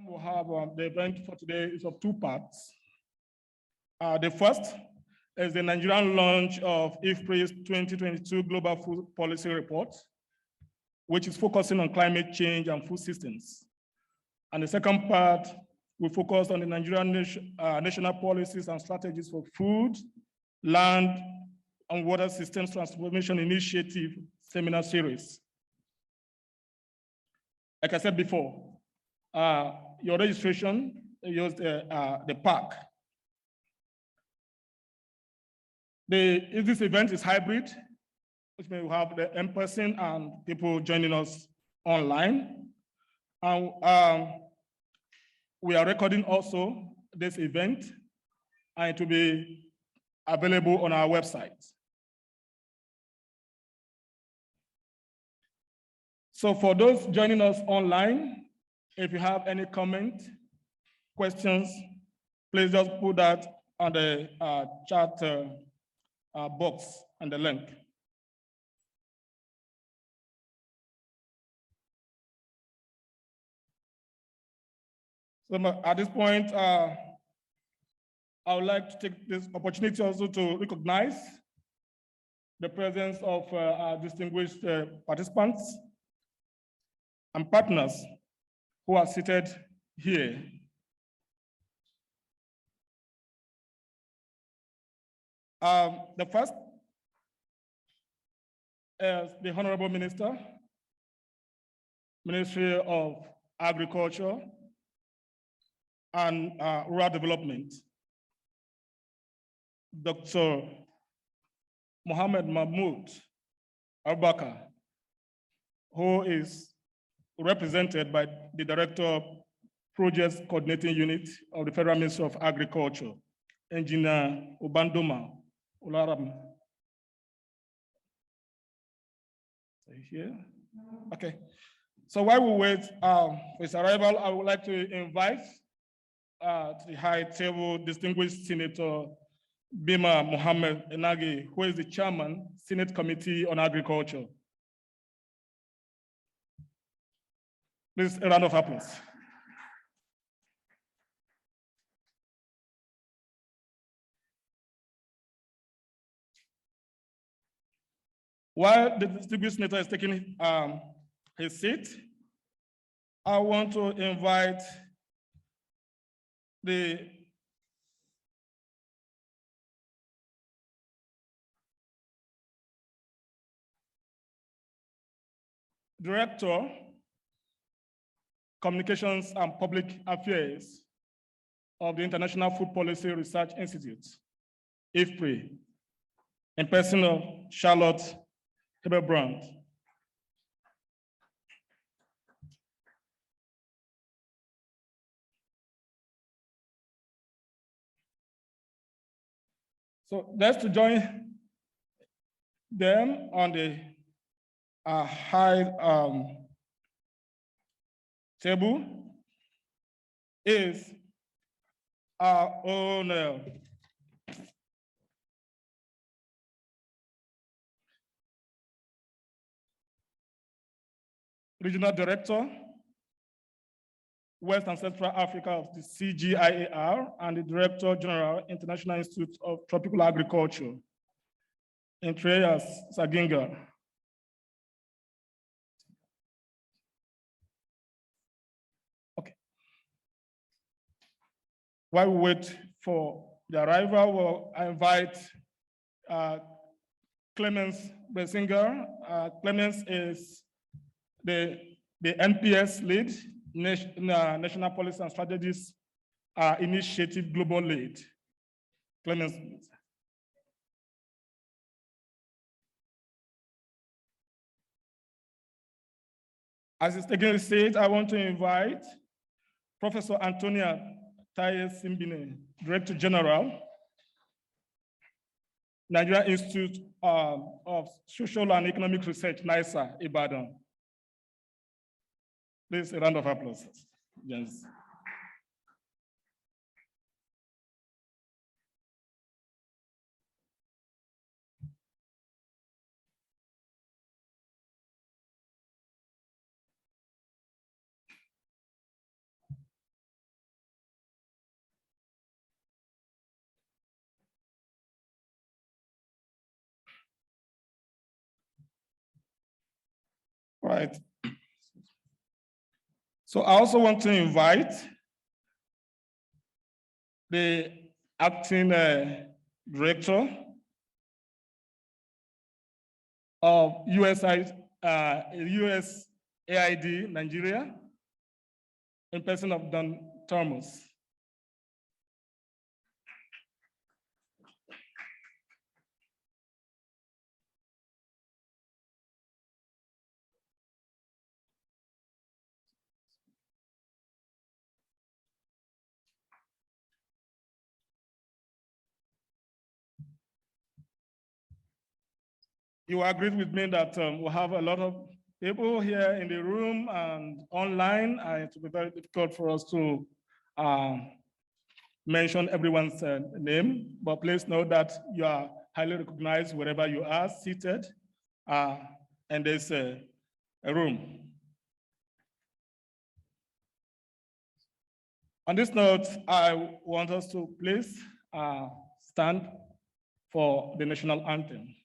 We'll have the event for today is of two parts. The first is the Nigerian launch of IFPRI's 2022 Global Food Policy Report, which is focusing on climate change and food systems. And the second part will focus on the Nigerian national policies and strategies for food, land, and water systems transformation initiative seminar series. Like I said before, your registration used the park. This event is hybrid, which means we have the in-person and people joining us online. And we are recording also this event, and it will be available on our website. So for those joining us online, if you have any comment, questions, please just put that on the chat box and the link. So at this point, I would like to take this opportunity also to recognize the presence of our distinguished participants and partners who are seated here. The first is the Honorable Minister, Ministry of Agriculture and Rural Development, Dr. Mohammed Mahmoud Abubakar, who is represented by the Director of Projects Coordinating Unit of the Federal Ministry of Agriculture, Engineer Ubandoma Ularam. Here? Okay. So while we wait for his arrival, I would like to invite to the high table distinguished Senator Bima Mohammed Enagi, who is the Chairman, Senate Committee on Agriculture. Please, a round of applause. While the distinguished senator is taking his seat, I want to invite the Director, Communications and Public Affairs of the International Food Policy Research Institute, IFPRI, in person of Charlotte Heberbrand. So let's to join them on the high table is our own Regional Director, West and Central Africa of the CGIAR, and the Director General, International Institute of Tropical Agriculture, Andreas Saginga. Okay. While we wait for the arrival, I invite Clemens Besinger. Clemens is the NPS lead, National Policy and Strategies Initiative Global Lead. Clemens. As he's taking the seat, I want to invite Professor Antonia Taye Simbine, Director General, Nigerian Institute of Social and Economic Research, NISA, Ibadan. Please, a round of applause. Yes. Right. So I also want to invite the acting director of USAID Nigeria, in person of Don Thomas. You agree with me that we have a lot of people here in the room and online, and it will be very difficult for us to mention everyone's name, but please know that you are highly recognized wherever you are seated, and there's a room. On this note, I want us to please stand for the national anthem.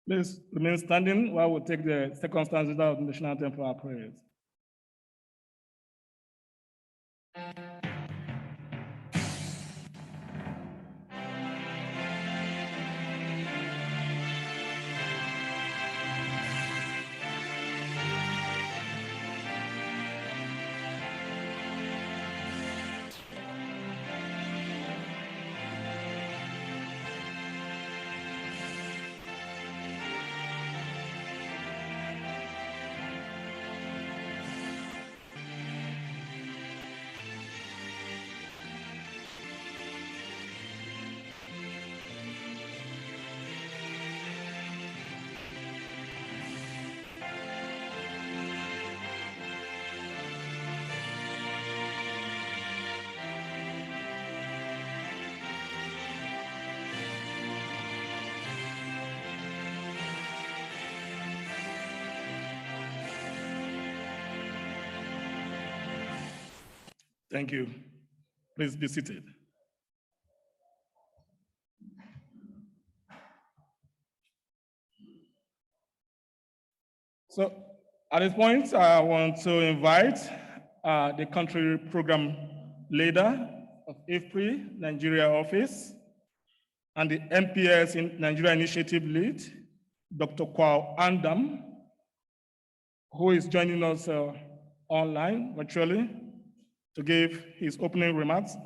Please remain standing while we take the second stanza of the national anthem for our prayers. Thank you. Please be seated. So at this point, I want to invite the country program leader of IFPRI Nigeria office and the NPS in Nigeria initiative lead, Dr. Kwao Anthem, who is joining us online virtually to give his opening remarks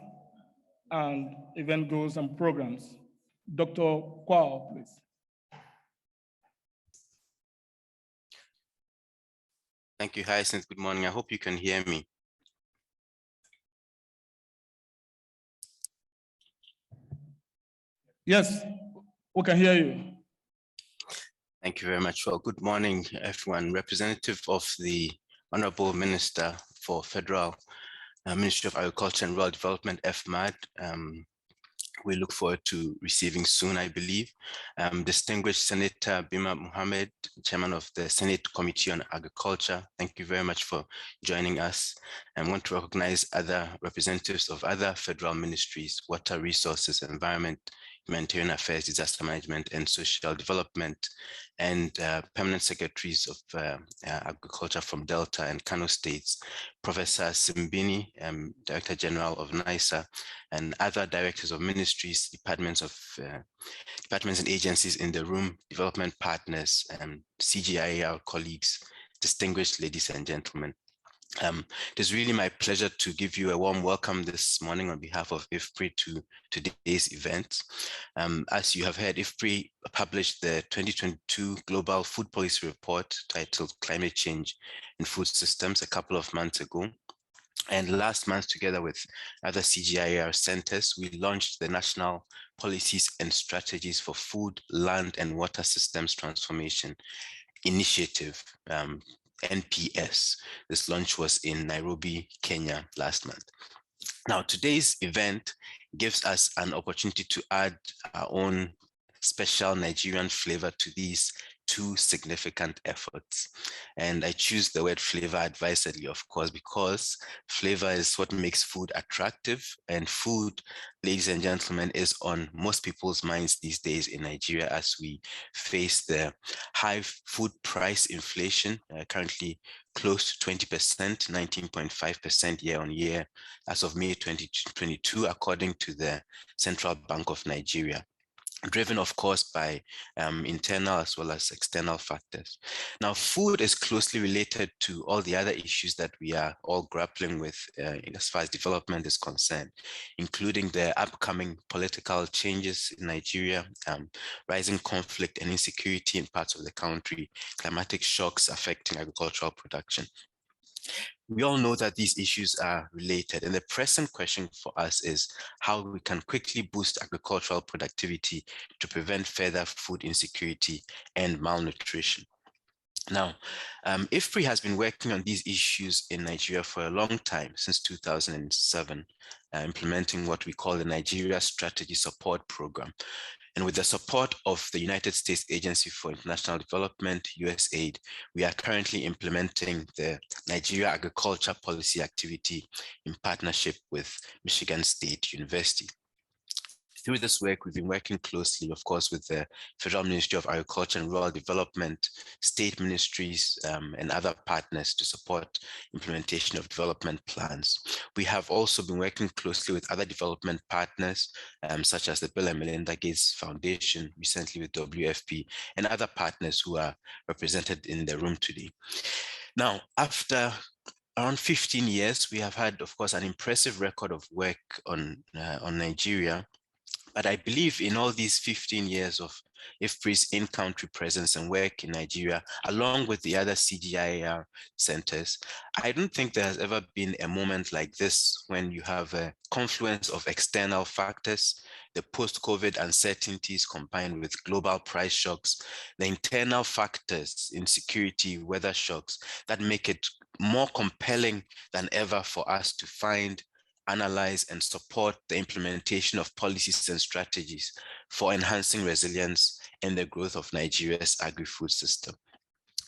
and event goals and programs. Dr. Kwao, please. Thank you, Hyacinth. Good morning. I hope you can hear me. Yes, we can hear you. Thank you very much. Well, good morning, everyone. Representative of the Honorable Minister for Federal Ministry of Agriculture and Rural Development, FMAD. We look forward to receiving soon, I believe. Distinguished Senator Bima Mohammed, Chairman of the Senate Committee on Agriculture, thank you very much for joining us. I want to recognize other representatives of other federal ministries, water resources, environment, Humanitarian Affairs, Disaster Management, and Social Development, and permanent secretaries of Agriculture from Delta and Kano states, Professor Simbini, Director General of NISA, and other directors of ministries, departments and agencies in the room, development partners, CGIAR colleagues, distinguished ladies and gentlemen. It is really my pleasure to give you a warm welcome this morning on behalf of IFPRI to today's event. As you have heard, IFPRI published the 2022 Global Food Policy Report titled Climate Change in Food Systems a couple of months ago. And last month, together with other CGIAR centers, we launched the National Policies and Strategies for Food, Land, and Water Systems Transformation Initiative, NPS. This launch was in Nairobi, Kenya last month. Now, today's event gives us an opportunity to add our own special Nigerian flavor to these two significant efforts. And I choose the word flavor advisedly, of course, because flavor is what makes food attractive, and food, ladies and gentlemen, is on most people's minds these days in Nigeria as we face the high food price inflation, currently close to 20%, 19.5% year on year as of May 2022, according to the Central Bank of Nigeria, driven, of course, by internal as well as external factors. Now, food is closely related to all the other issues that we are all grappling with as far as development is concerned, including the upcoming political changes in Nigeria, rising conflict and insecurity in parts of the country, climatic shocks affecting agricultural production. We all know that these issues are related, and the pressing question for us is how we can quickly boost agricultural productivity to prevent further food insecurity and malnutrition. Now, IFPRI has been working on these issues in Nigeria for a long time, since 2007, implementing what we call the Nigeria Strategy Support Program. And with the support of the United States Agency for International Development, USAID, we are currently implementing the Nigeria Agriculture Policy Activity in partnership with Michigan State University. Through this work, we've been working closely, of course, with the Federal Ministry of Agriculture and Rural Development, state ministries, and other partners to support implementation of development plans. We have also been working closely with other development partners, such as the Bill and Melinda Gates Foundation, recently with WFP, and other partners who are represented in the room today. Now, after around 15 years, we have had, of course, an impressive record of work on Nigeria. But I believe in all these 15 years of IFPRI's in-country presence and work in Nigeria, along with the other CGIAR centers, I don't think there has ever been a moment like this when you have a confluence of external factors, the post-COVID uncertainties combined with global price shocks, the internal factors, insecurity, weather shocks, that make it more compelling than ever for us to find, analyze, and support the implementation of policies and strategies for enhancing resilience and the growth of Nigeria's agri-food system.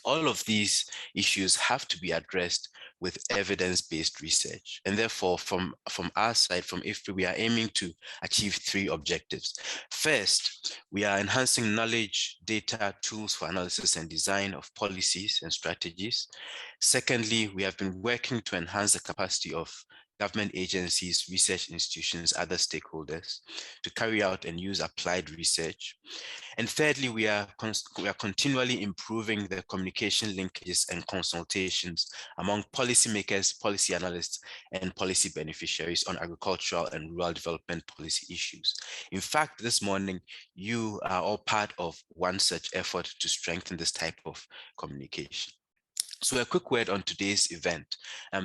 All of these issues have to be addressed with evidence-based research. And therefore, from our side, from IFPRI, we are aiming to achieve three objectives. First, we are enhancing knowledge, data, tools for analysis and design of policies and strategies. Secondly, we have been working to enhance the capacity of government agencies, research institutions, other stakeholders to carry out and use applied research. And thirdly, we are continually improving the communication linkages and consultations among policymakers, policy analysts, and policy beneficiaries on agricultural and rural development policy issues. In fact, this morning, you are all part of one such effort to strengthen this type of communication. So a quick word on today's event.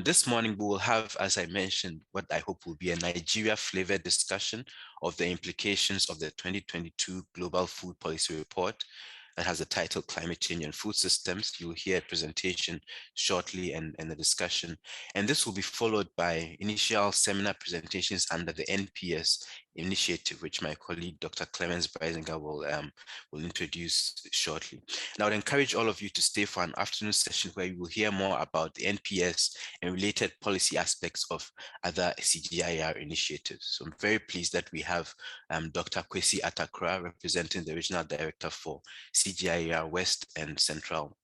This morning, we will have, as I mentioned, what I hope will be a Nigeria-flavored discussion of the implications of the 2022 Global Food Policy Report that has the title Climate Change and Food Systems. You will hear a presentation shortly and a discussion. And this will be followed by initial seminar presentations under the NPS initiative, which my colleague, Dr. Clemens Breisinger, will introduce shortly. And I would encourage all of you to stay for an afternoon session where you will hear more about the NPS and related policy aspects of other CGIAR initiatives. So I'm very pleased that we have Dr. Kwesi Atakra, representing the Regional Director for CGIAR West and Central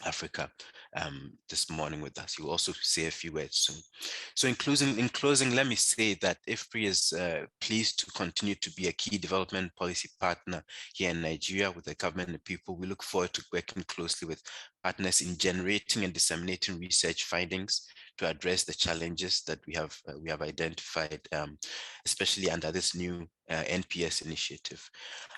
Africa, this morning with us. He will also say a few words soon. So in closing, let me say that IFPRI is pleased to continue to be a key development policy partner here in Nigeria with the government and people. We look forward to working closely with partners in generating and disseminating research findings to address the challenges that we have identified, especially under this new NPS initiative.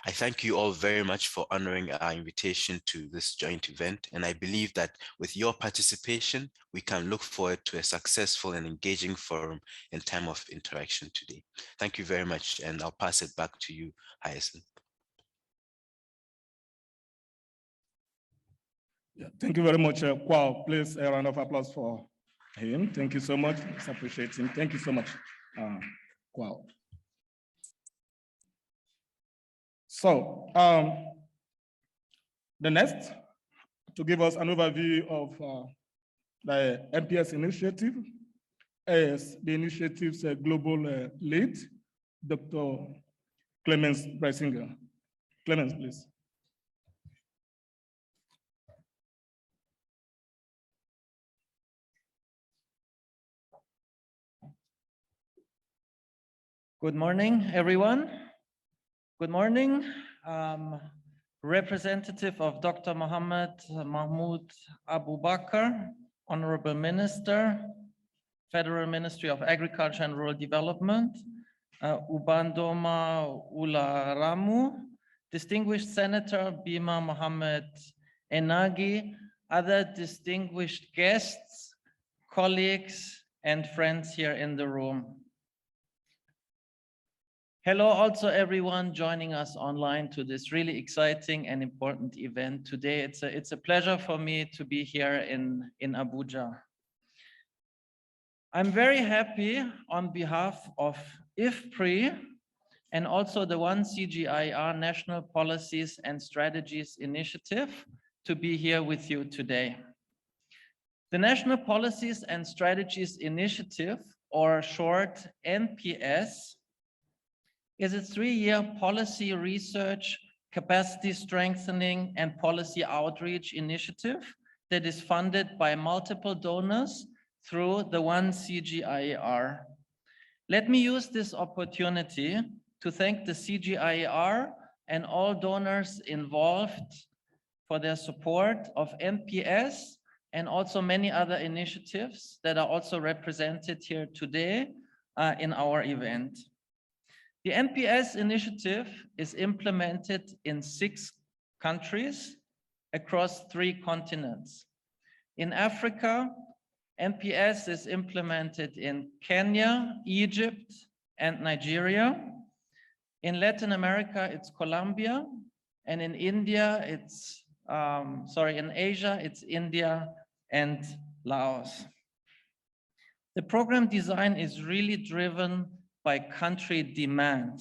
I thank you all very much for honoring our invitation to this joint event, and I believe that with your participation, we can look forward to a successful and engaging forum in time of interaction today. Thank you very much, and I'll pass it back to you, Hyacinth. Yeah, thank you very much, Kwao. Please, a round of applause for him. Thank you so much. Let's appreciate him. Thank you so much, Kwao. So, the next, to give us an overview of the NPS initiative, is the initiative's global lead, Dr. Clemens Breisinger. Clemens, please. Good morning, everyone. Good morning. Representative of Dr. Mohammed Mahmoud Abu Bakr, Honorable Minister, Federal Ministry of Agriculture and Rural Development, Ubandoma Ularamu, Distinguished Senator Bima Mohammed Enagi, other distinguished guests, colleagues, and friends here in the room. Hello also everyone joining us online to this really exciting and important event today. It's a pleasure for me to be here in Abuja. I'm very happy on behalf of IFPRI and also the One CGIAR National Policies and Strategies Initiative to be here with you today. The National Policies and Strategies Initiative, or short NPS, is a 3-year policy research, capacity strengthening, and policy outreach initiative that is funded by multiple donors through the One CGIAR. Let me use this opportunity to thank the CGIAR and all donors involved for their support of NPS and also many other initiatives that are also represented here today in our event. The NPS initiative is implemented in 6 countries across 3 continents. In Africa, NPS is implemented in Kenya, Egypt, and Nigeria. In Latin America, it's Colombia, and in India, in Asia, it's India and Laos. The program design is really driven by country demand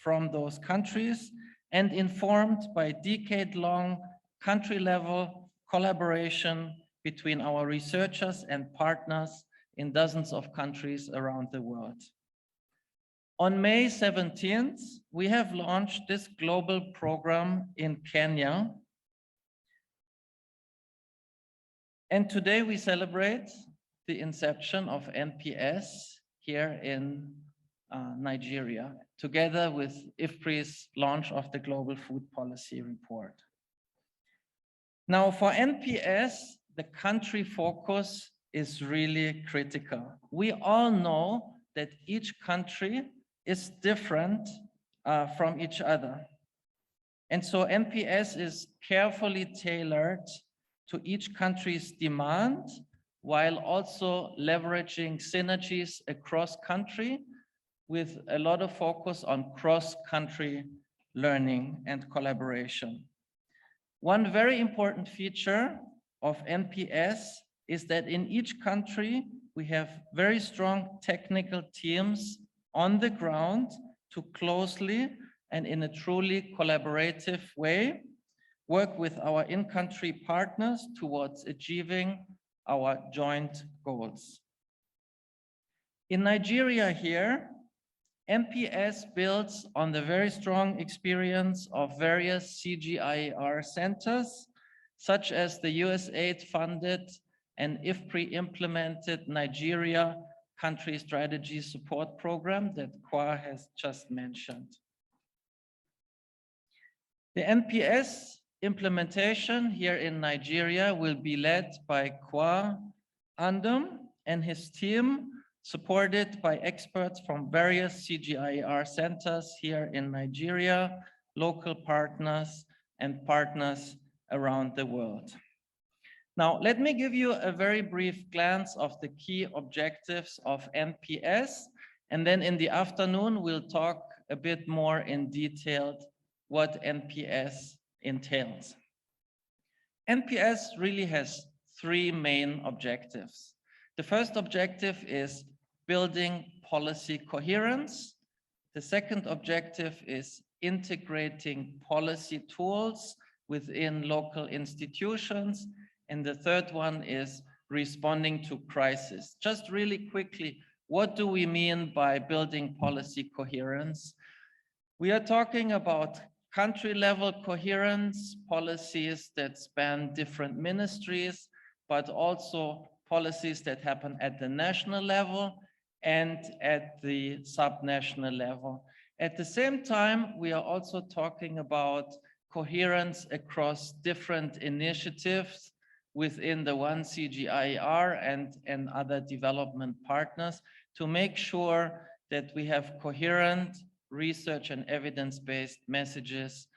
from those countries and informed by decade-long country-level collaboration between our researchers and partners in dozens of countries around the world. On May 17th, we have launched this global program in Kenya. And today we celebrate the inception of NPS here in Nigeria, together with IFPRI's launch of the Global Food Policy Report. Now, for NPS, the country focus is really critical. We all know that each country is different from each other. And so NPS is carefully tailored to each country's demand, while also leveraging synergies across country with a lot of focus on cross-country learning and collaboration. One very important feature of NPS is that in each country, we have very strong technical teams on the ground to closely and in a truly collaborative way work with our in-country partners towards achieving our joint goals. In Nigeria here, NPS builds on the very strong experience of various CGIAR centers, such as the USAID-funded and IFPRI implemented Nigeria Country Strategy Support Program that Kwa has just mentioned. The NPS implementation here in Nigeria will be led by Kwa Andam and his team, supported by experts from various CGIAR centers here in Nigeria, local partners, and partners around the world. Now, let me give you a very brief glance of the key objectives of NPS, and then in the afternoon, we'll talk a bit more in detail what NPS entails. NPS really has three main objectives. The first objective is building policy coherence. The second objective is integrating policy tools within local institutions. And the third one is responding to crisis. Just really quickly, what do we mean by building policy coherence? We are talking about country-level coherence, policies that span different ministries, but also policies that happen at the national level and at the subnational level. At the same time, we are also talking about coherence across different initiatives within the one CGIAR and other development partners to make sure that we have coherent research and evidence-based messages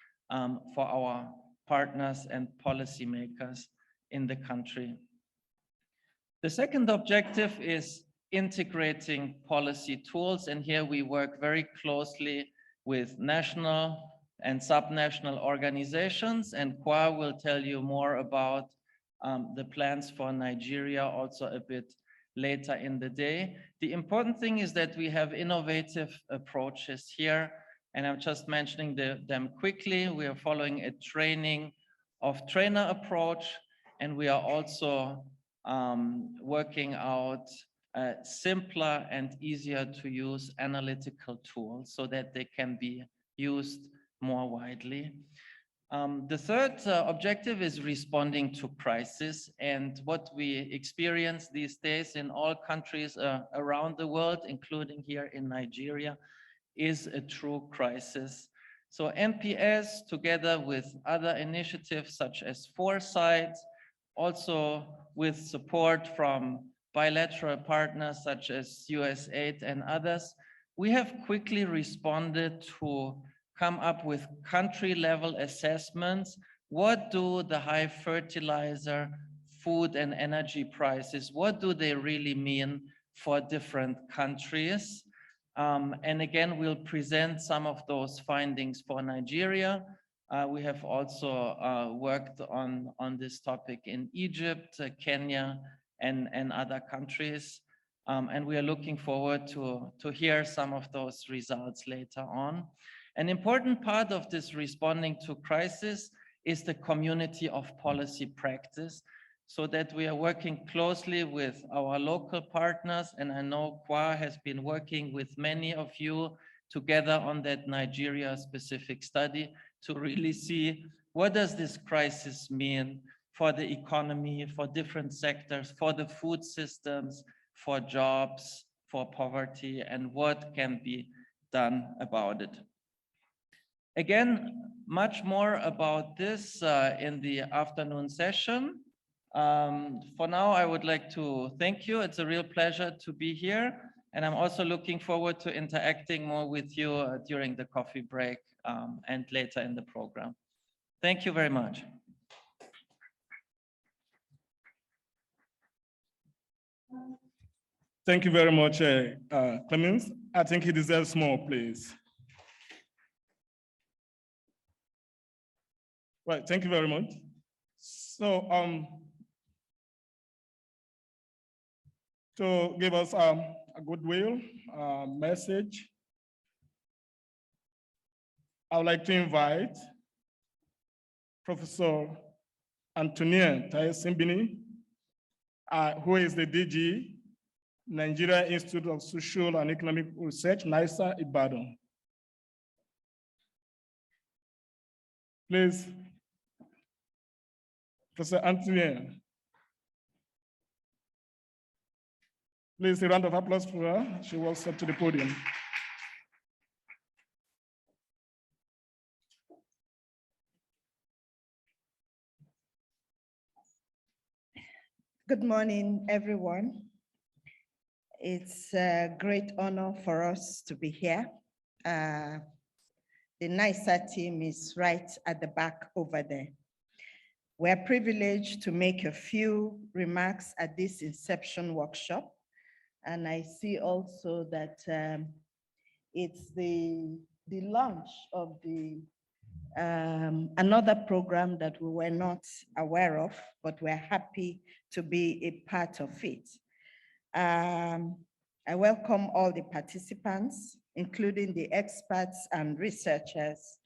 for our partners and policymakers in the country. The second objective is integrating policy tools, and here we work very closely with national and subnational organizations, and Kwa will tell you more about the plans for Nigeria also a bit later in the day. The important thing is that we have innovative approaches here, and I'm just mentioning them quickly. We are following a training of trainer approach, and we are also working out simpler and easier to use analytical tools so that they can be used more widely. The third objective is responding to crisis, and what we experience these days in all countries around the world, including here in Nigeria, is a true crisis. So NPS, together with other initiatives such as Foresight, also with support from bilateral partners such as USAID and others, we have quickly responded to come up with country-level assessments. What do the high fertilizer, food and energy prices, what do they really mean for different countries? And again, we'll present some of those findings for Nigeria. We have also worked on this topic in Egypt, Kenya, and other countries. And we are looking forward to hear some of those results later on. An important part of this responding to crisis is the community of policy practice, so that we are working closely with our local partners. And I know Kwa has been working with many of you together on that Nigeria specific study to really see what does this crisis mean for the economy, for different sectors, for the food systems, for jobs, for poverty, and what can be done about it. Again, much more about this in the afternoon session. For now, I would like to thank you. It's a real pleasure to be here. And I'm also looking forward to interacting more with you during the coffee break and later in the program. Thank you very much. Thank you very much, Clemens. I think he deserves more, please. Right, thank you very much. So, to give us a Goodwill message, I would like to invite Professor Antonia Taye-Simbini, who is the DG, Nigeria Institute of Social and Economic Research, NISA, Ibadan. Please, Professor Antonia. Please, a round of applause for her. She walks up to the podium. Good morning, everyone. It's a great honor for us to be here. The NISA team is right at the back over there. We're privileged to make a few remarks at this inception workshop. And I see also that it's the launch of another program that we were not aware of, but we're happy to be a part of it. I welcome all the participants, including the experts and researchers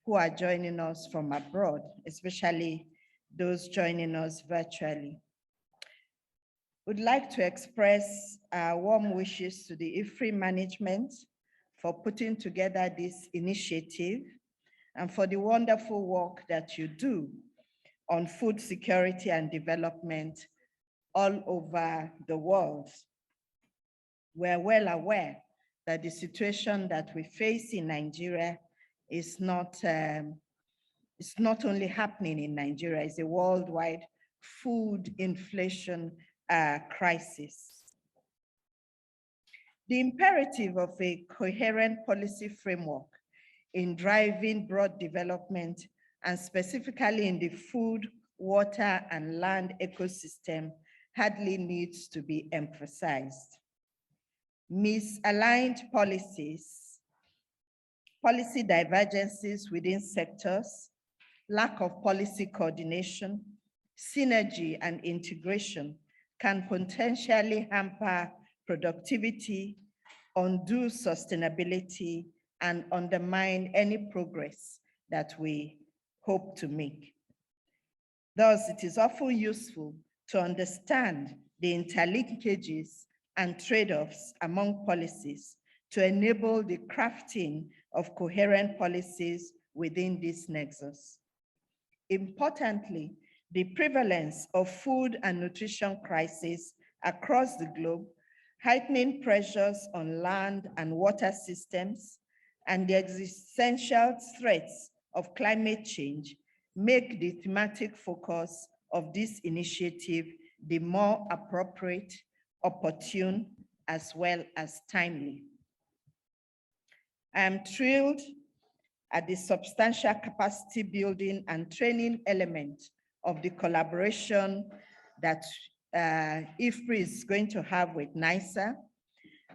who are joining us from abroad, especially those joining us virtually. We'd like to express our warm wishes to the IFPRI management for putting together this initiative and for the wonderful work that you do on food security and development all over the world. We're well aware that the situation that we face in Nigeria is not only happening in Nigeria, it's a worldwide food inflation crisis. The imperative of a coherent policy framework in driving broad development, and specifically in the food, water, and land ecosystem hardly needs to be emphasized. Misaligned policies, policy divergences within sectors, lack of policy coordination, synergy, and integration can potentially hamper productivity, undo sustainability, and undermine any progress that we hope to make. Thus, it is often useful to understand the interlinkages and trade-offs among policies to enable the crafting of coherent policies within this nexus. Importantly, the prevalence of food and nutrition crises across the globe, heightening pressures on land and water systems, and the existential threats of climate change make the thematic focus of this initiative the more appropriate, opportune, as well as timely. I am thrilled at the substantial capacity building and training element of the collaboration that IFPRI is going to have with NISA,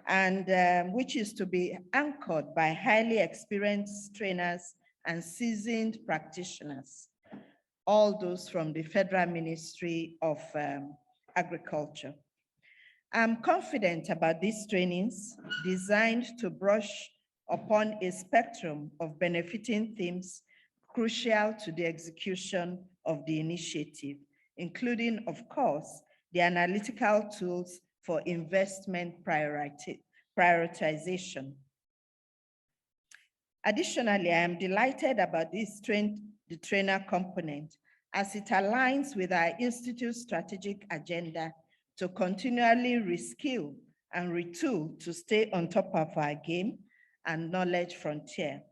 and which is to be anchored by highly experienced trainers and seasoned practitioners, all those from the Federal Ministry of Agriculture. I'm confident about these trainings designed to brush upon a spectrum of benefiting themes crucial to the execution of the initiative, including, of course, the analytical tools for investment prioritization. Additionally, I am delighted about this the trainer component, as it aligns with our Institute's strategic agenda to continually reskill and retool to stay on top of our game and knowledge frontier,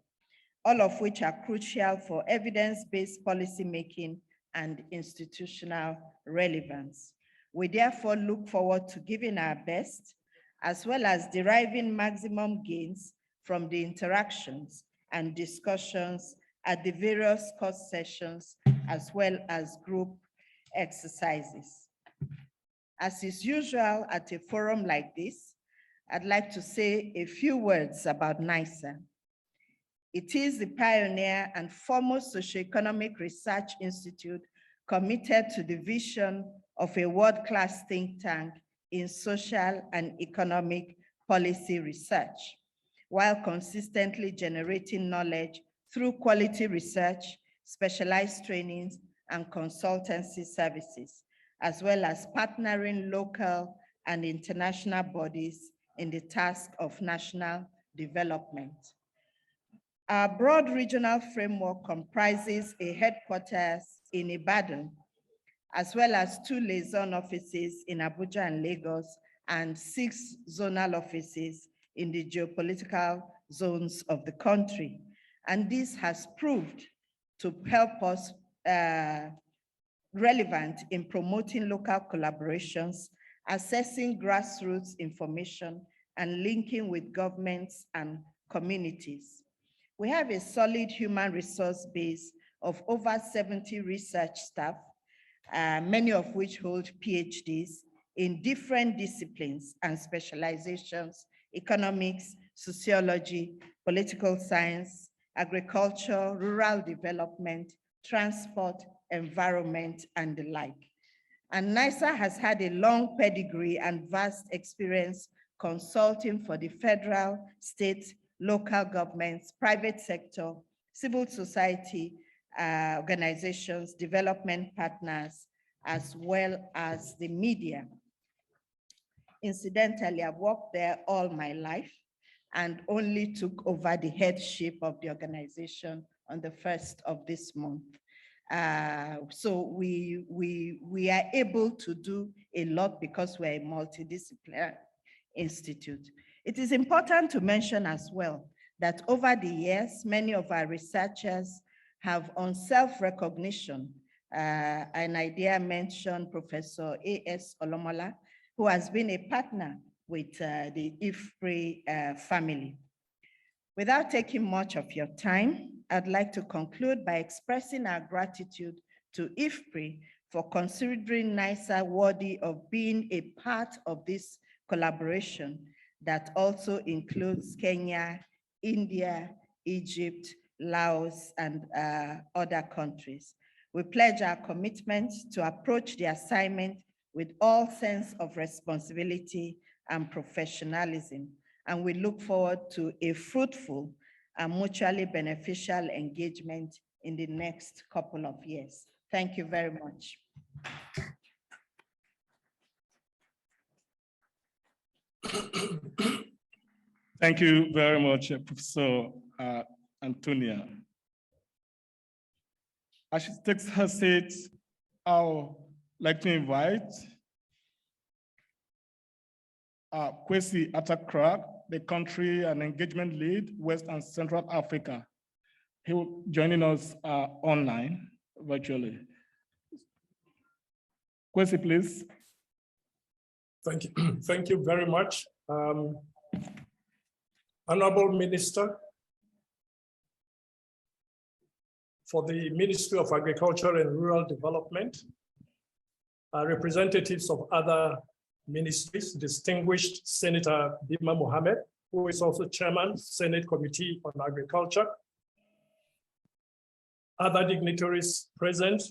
all of which are crucial for evidence-based policymaking and institutional relevance. We therefore look forward to giving our best, as well as deriving maximum gains from the interactions and discussions at the various course sessions, as well as group exercises. As is usual at a forum like this, I'd like to say a few words about NISA. It is the pioneer and foremost socioeconomic research institute committed to the vision of a world-class think tank in social and economic policy research, while consistently generating knowledge through quality research, specialized trainings, and consultancy services, as well as partnering local and international bodies in the task of national development. Our broad regional framework comprises a headquarters in Ibadan, as well as 2 liaison offices in Abuja and Lagos, and 6 zonal offices in the geopolitical zones of the country. And this has proved to help us relevant in promoting local collaborations, assessing grassroots information, and linking with governments and communities. We have a solid human resource base of over 70 research staff, many of which hold PhDs in different disciplines and specializations: economics, sociology, political science, agriculture, rural development, transport, environment, and the like. And NISA has had a long pedigree and vast experience consulting for the federal, state, local governments, private sector, civil society organizations, development partners, as well as the media. Incidentally, I've worked there all my life and only took over the headship of the organization on the 1st of this month. So we are able to do a lot because we're a multidisciplinary institute. It is important to mention as well that over the years, many of our researchers have on self-recognition, an idea mentioned Professor A.S. Olomola, who has been a partner with the IFPRI family. Without taking much of your time, I'd like to conclude by expressing our gratitude to IFPRI for considering NISA worthy of being a part of this collaboration that also includes Kenya, India, Egypt, Laos, and other countries. We pledge our commitment to approach the assignment with all sense of responsibility and professionalism, and we look forward to a fruitful and mutually beneficial engagement in the next couple of years. Thank you very much. Thank you very much, Professor Antonia. As she takes her seat, I would like to invite Kwesi Atakra, the country and engagement lead, West and Central Africa. He will be joining us online, virtually. Kwesi, please. Thank you. Thank you very much. Honorable Minister for the Ministry of Agriculture and Rural Development, representatives of other ministries, distinguished Senator Bima Mohammed, who is also Chairman, Senate Committee on Agriculture, other dignitaries present,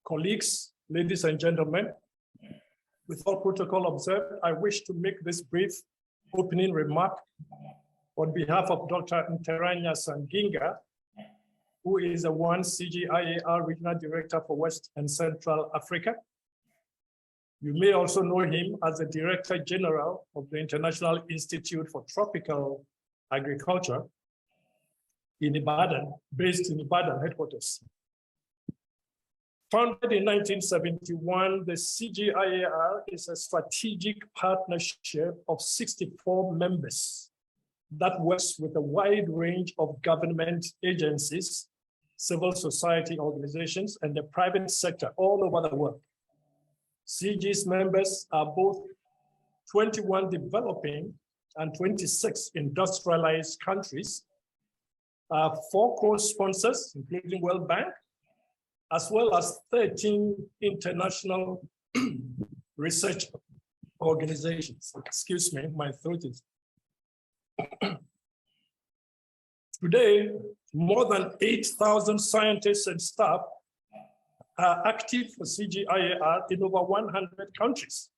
colleagues, ladies and gentlemen. With all protocol observed, I wish to make this brief opening remark on behalf of Dr. Nteranya Sanginga, who is the CGIAR Regional Director for West and Central Africa. You may also know him as the Director General of the International Institute for Tropical Agriculture in Ibadan, based in Ibadan headquarters. Founded in 1971, the CGIAR is a strategic partnership of 64 members that works with a wide range of government agencies, civil society organizations, and the private sector all over the world. CG's members are both 21 developing and 26 industrialized countries, 4 co-sponsors, including World Bank, as well as 13 international research organizations. Excuse me, my throat is. Today, more than 8,000 scientists and staff are active for CGIAR in over 100 countries.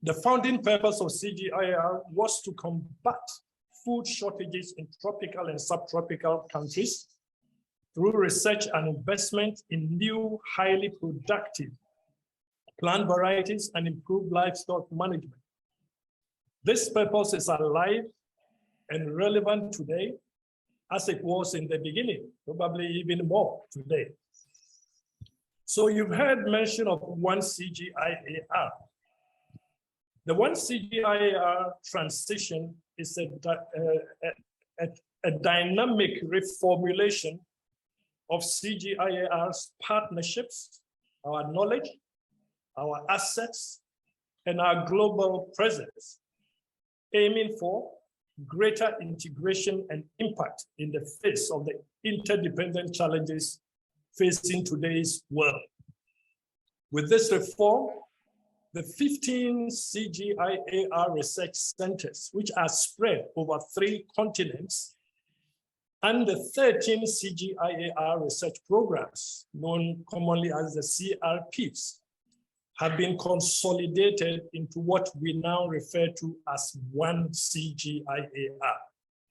The founding purpose of CGIAR was to combat food shortages in tropical and subtropical countries through research and investment in new, highly productive plant varieties and improved livestock management. This purpose is alive and relevant today as it was in the beginning, probably even more today. So you've heard mention of one CGIAR. The one CGIAR transition is a dynamic reformulation of CGIAR's partnerships, our knowledge, our assets, and our global presence, aiming for greater integration and impact in the face of the interdependent challenges facing today's world. With this reform, the 15 CGIAR research centers, which are spread over 3 continents, and the 13 CGIAR research programs, known commonly as the CRPs, have been consolidated into what we now refer to as one CGIAR.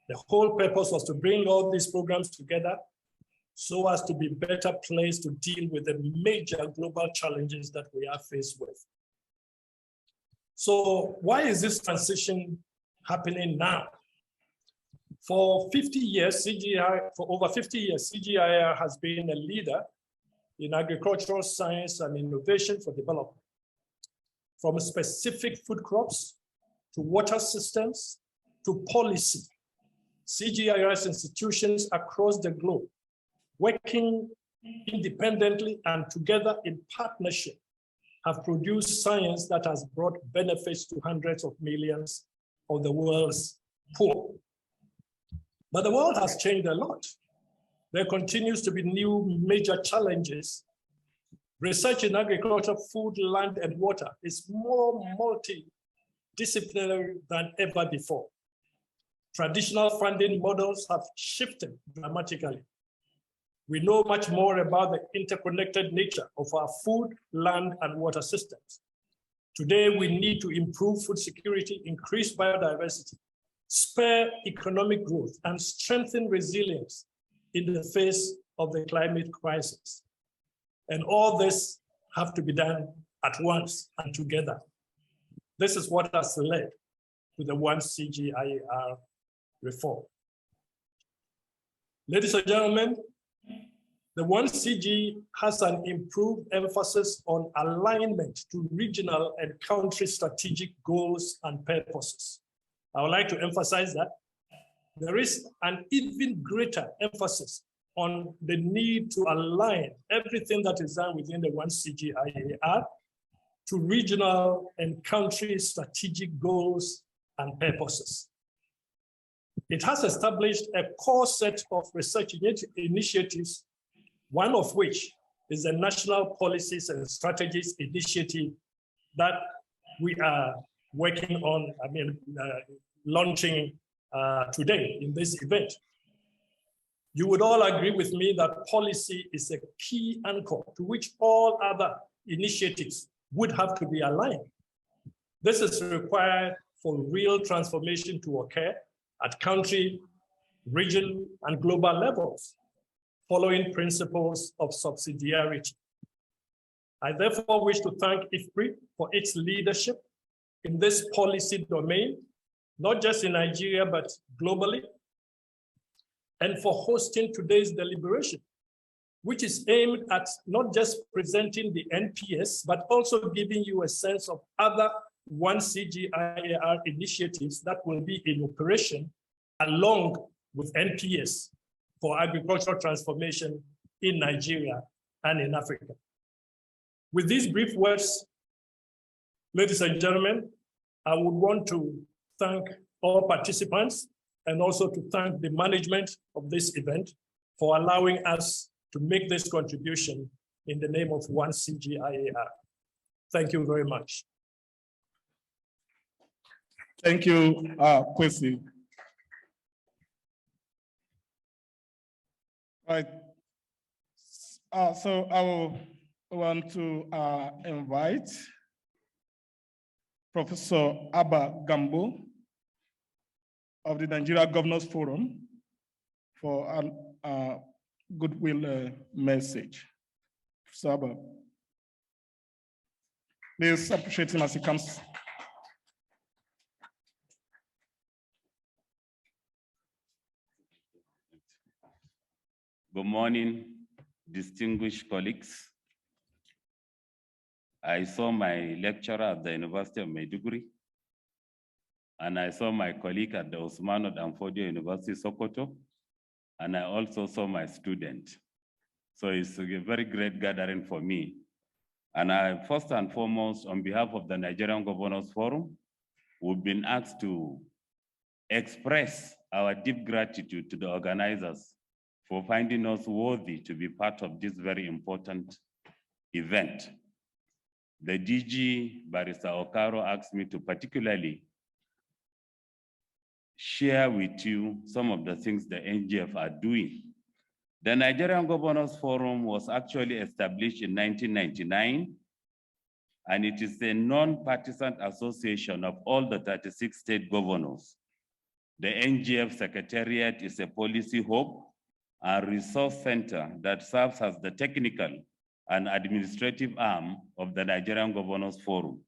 The whole purpose was to bring all these programs together so as to be better placed to deal with the major global challenges that we are faced with. So why is this transition happening now? For over 50 years, CGIAR has been a leader in agricultural science and innovation for development. From specific food crops to water systems to policy, CGIAR's institutions across the globe, working independently and together in partnership, have produced science that has brought benefits to hundreds of millions of the world's poor. But the world has changed a lot. There continues to be new major challenges. Research in agriculture, food, land, and water is more multidisciplinary than ever before. Traditional funding models have shifted dramatically. We know much more about the interconnected nature of our food, land, and water systems. Today, we need to improve food security, increase biodiversity, spur economic growth, and strengthen resilience in the face of the climate crisis. And all this have to be done at once and together. This is what has led to the one CGIAR reform. Ladies and gentlemen, the one CG has an improved emphasis on alignment to regional and country strategic goals and purposes. I would like to emphasize that there is an even greater emphasis on the need to align everything that is done within the one CGIAR to regional and country strategic goals and purposes. It has established a core set of research initiatives, one of which is the National Policies and Strategies Initiative that we are working on, launching today in this event. You would all agree with me that policy is a key anchor to which all other initiatives would have to be aligned. This is required for real transformation to occur at country, region, and global levels, following principles of subsidiarity. I therefore wish to thank IFPRI for its leadership in this policy domain, not just in Nigeria, but globally, and for hosting today's deliberation, which is aimed at not just presenting the NPS, but also giving you a sense of other one CGIAR initiatives that will be in operation along with NPS for agricultural transformation in Nigeria and in Africa. With these brief words, ladies and gentlemen, I would want to thank all participants and also to thank the management of this event for allowing us to make this contribution in the name of one CGIAR. Thank you very much. Thank you, Kwesi. Right. So I will want to invite Professor Abba Gambo of the Nigeria Governors Forum for a Goodwill Message. Saba. Please appreciate him as he comes. Good morning, distinguished colleagues. I saw my lecturer at the University of Maiduguri, and I saw my colleague at the Usmanu Danfodio University, Sokoto, and I also saw my student. So it's a very great gathering for me. And I, first and foremost, on behalf of the Nigerian Governors Forum, we've been asked to express our deep gratitude to the organizers for finding us worthy to be part of this very important event. The DG, Barrister Okaro, asked me to particularly share with you some of the things the NGF are doing. The Nigerian Governors Forum was actually established in 1999, and it is a non-partisan association of all the 36 state governors. The NGF Secretariat is a policy hub and resource center that serves as the technical and administrative arm of the Nigerian Governors Forum.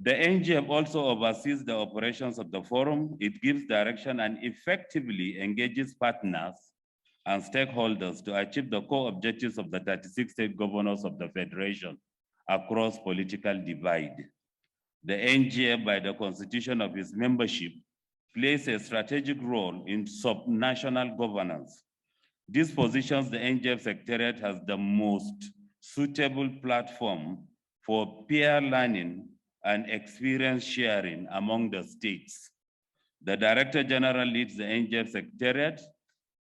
The NGF also oversees the operations of the forum. It gives direction and effectively engages partners and stakeholders to achieve the core objectives of the 36 state governors of the Federation across political divide. The NGF, by the constitution of its membership, plays a strategic role in subnational governance. This positions the NGF Secretariat as the most suitable platform for peer learning and experience sharing among the states. The Director General leads the NGF Secretariat.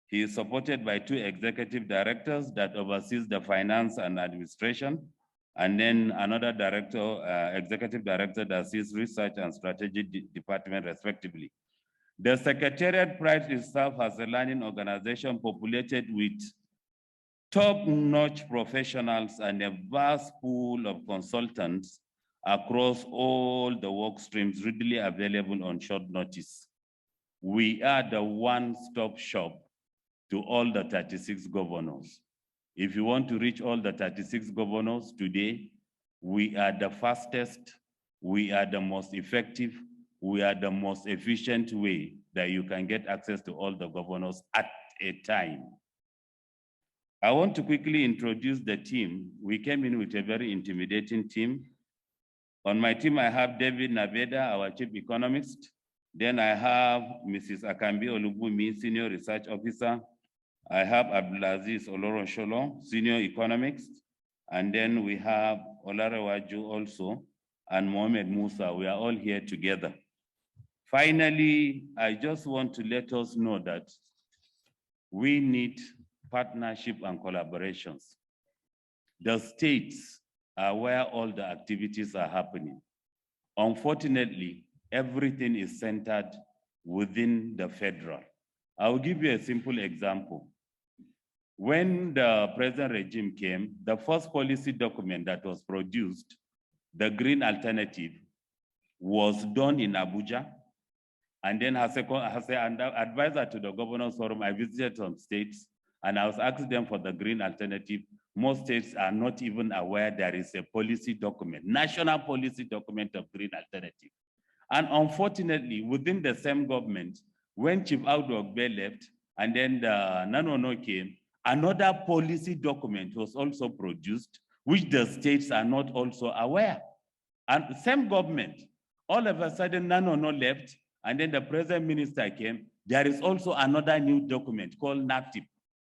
He is supported by 2 executive directors that oversees the finance and administration, and then another director, executive director that sees research and strategy department respectively. The Secretariat prides itself as a learning organization populated with top-notch professionals and a vast pool of consultants across all the work streams readily available on short notice. We are the one-stop shop to all the 36 governors. If you want to reach all the 36 governors today, we are the fastest, we are the most effective, we are the most efficient way that you can get access to all the governors at a time. I want to quickly introduce the team. We came in with a very intimidating team. On my team, I have David Naveda, our chief economist. Then I have Mrs. Akambi Olubumi, senior research officer. I have Abdulaziz Olorunsholo, senior economist. And then we have Olarewaju also, and Mohamed Musa. We are all here together. Finally, I just want to let us know that we need partnership and collaborations. The states are where all the activities are happening. Unfortunately, everything is centered within the federal. I will give you a simple example. When the present regime came, the first policy document that was produced, the Green Alternative, was done in Abuja. And then as an advisor to the Governors Forum, I visited some states and I was asking them for the Green Alternative. Most states are not even aware there is a policy document, national policy document of Green Alternative. And unfortunately, within the same government, when Chief Audu Ogbe left and then the Nanono came, another policy document was also produced, which the states are not also aware. And the same government, all of a sudden Nanono left, and then the present minister came, there is also another new document called NATIP,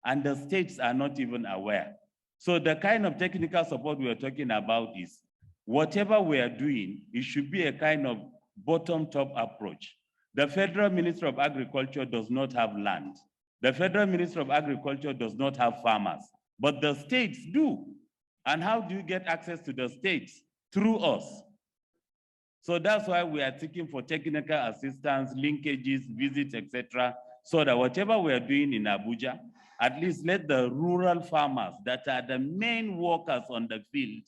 and the states are not even aware. So the kind of technical support we are talking about is, whatever we are doing, it should be a kind of bottom-top approach. The Federal Minister of Agriculture does not have land. The Federal Minister of Agriculture does not have farmers, but the states do. And how do you get access to the states? Through us. So that's why we are seeking for technical assistance, linkages, visits, etc., so that whatever we are doing in Abuja, at least let the rural farmers that are the main workers on the field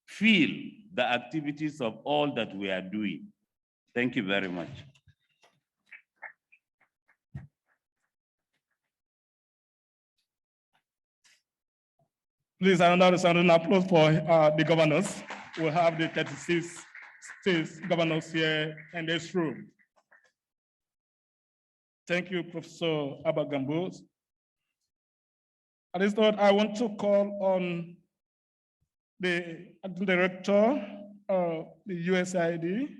feel the activities of all that we are doing. Thank you very much. Please, another round of applause for the governors. We have the 36 states governors here in this room. Thank you, Professor Abagambo. At this point, I want to call on the Acting Director of the USAID,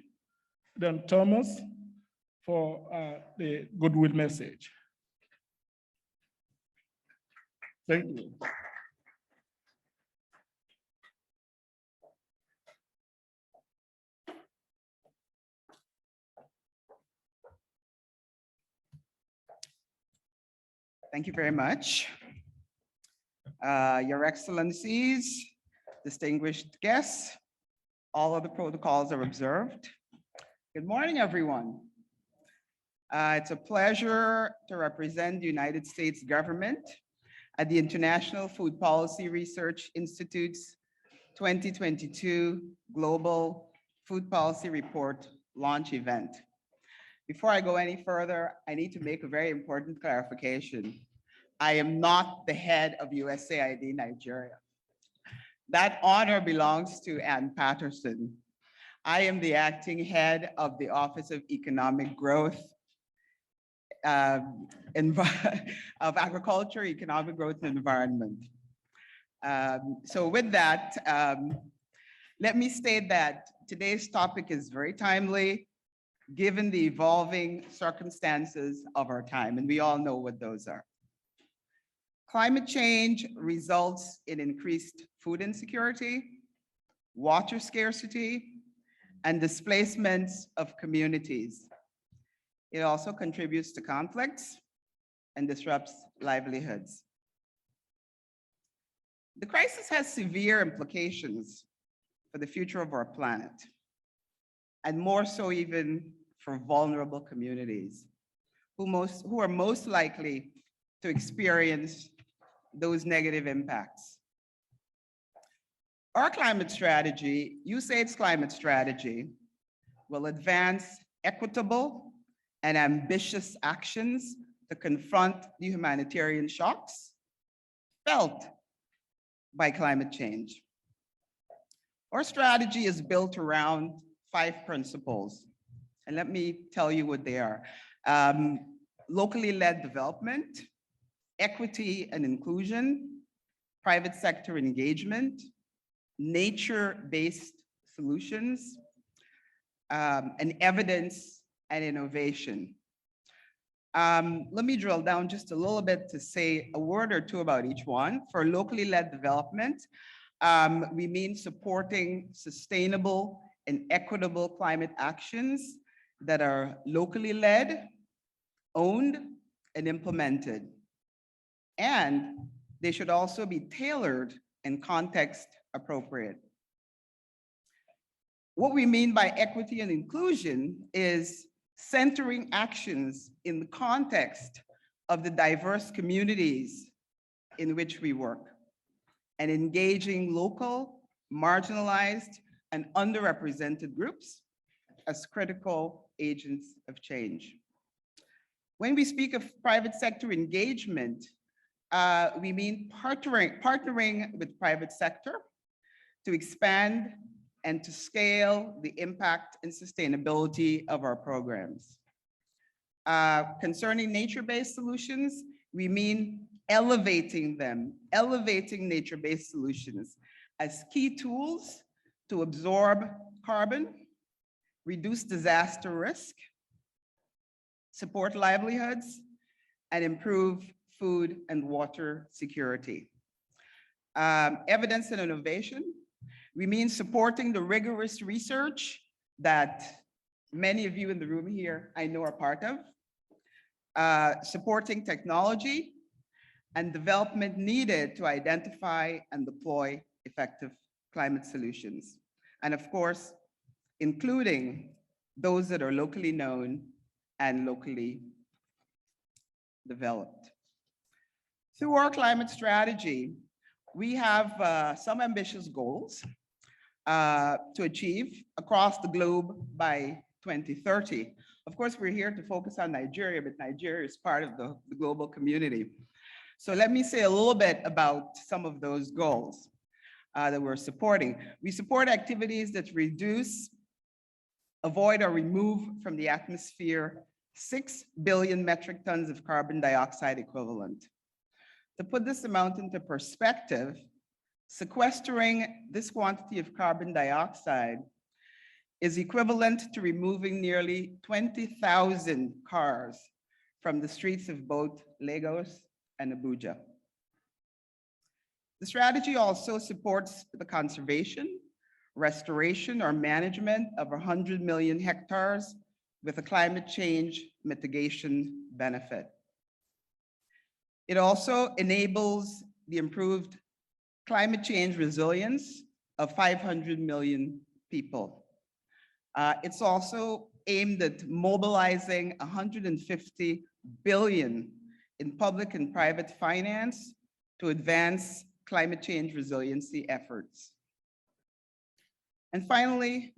Dan Thomas, for the Goodwill Message. Thank you. Thank you very much. Your Excellencies, distinguished guests, all of the protocols are observed. Good morning, everyone. It's a pleasure to represent the United States government at the International Food Policy Research Institute's 2022 Global Food Policy Report launch event. Before I go any further, I need to make a very important clarification. I am not the head of USAID Nigeria. That honor belongs to Ann Patterson. I am the acting head of the Office of Economic Growth, of Agriculture, Economic Growth and Environment. So with that, let me state that today's topic is very timely, given the evolving circumstances of our time, and we all know what those are. Climate change results in increased food insecurity, water scarcity, and displacements of communities. It also contributes to conflicts and disrupts livelihoods. The crisis has severe implications for the future of our planet, and more so even for vulnerable communities who are most likely to experience those negative impacts. Our climate strategy, USAID's climate strategy, will advance equitable and ambitious actions to confront the humanitarian shocks felt by climate change. Our strategy is built around 5 principles, and let me tell you what they are. Locally led development, equity and inclusion, private sector engagement, nature-based solutions, and evidence and innovation. Let me drill down just a little bit to say a word or two about each one. For locally led development, we mean supporting sustainable and equitable climate actions that are locally led, owned, and implemented. And they should also be tailored and context appropriate. What we mean by equity and inclusion is centering actions in the context of the diverse communities in which we work and engaging local, marginalized, and underrepresented groups as critical agents of change. When we speak of private sector engagement, we mean partnering with private sector to expand and to scale the impact and sustainability of our programs. Concerning nature-based solutions, we mean elevating nature-based solutions as key tools to absorb carbon, reduce disaster risk, support livelihoods, and improve food and water security. Evidence and innovation, we mean supporting the rigorous research that many of you in the room here I know are part of, supporting technology and development needed to identify and deploy effective climate solutions. And of course, including those that are locally known and locally developed. Through our climate strategy, we have some ambitious goals to achieve across the globe by 2030. Of course, we're here to focus on Nigeria, but Nigeria is part of the global community. So let me say a little bit about some of those goals that we're supporting. We support activities that reduce, avoid, or remove from the atmosphere 6 billion metric tons of carbon dioxide equivalent. To put this amount into perspective, sequestering this quantity of carbon dioxide is equivalent to removing nearly 20,000 cars from the streets of both Lagos and Abuja. The strategy also supports the conservation, restoration, or management of 100 million hectares with a climate change mitigation benefit. It also enables the improved climate change resilience of 500 million people. It's also aimed at mobilizing 150 billion in public and private finance to advance climate change resiliency efforts. And finally,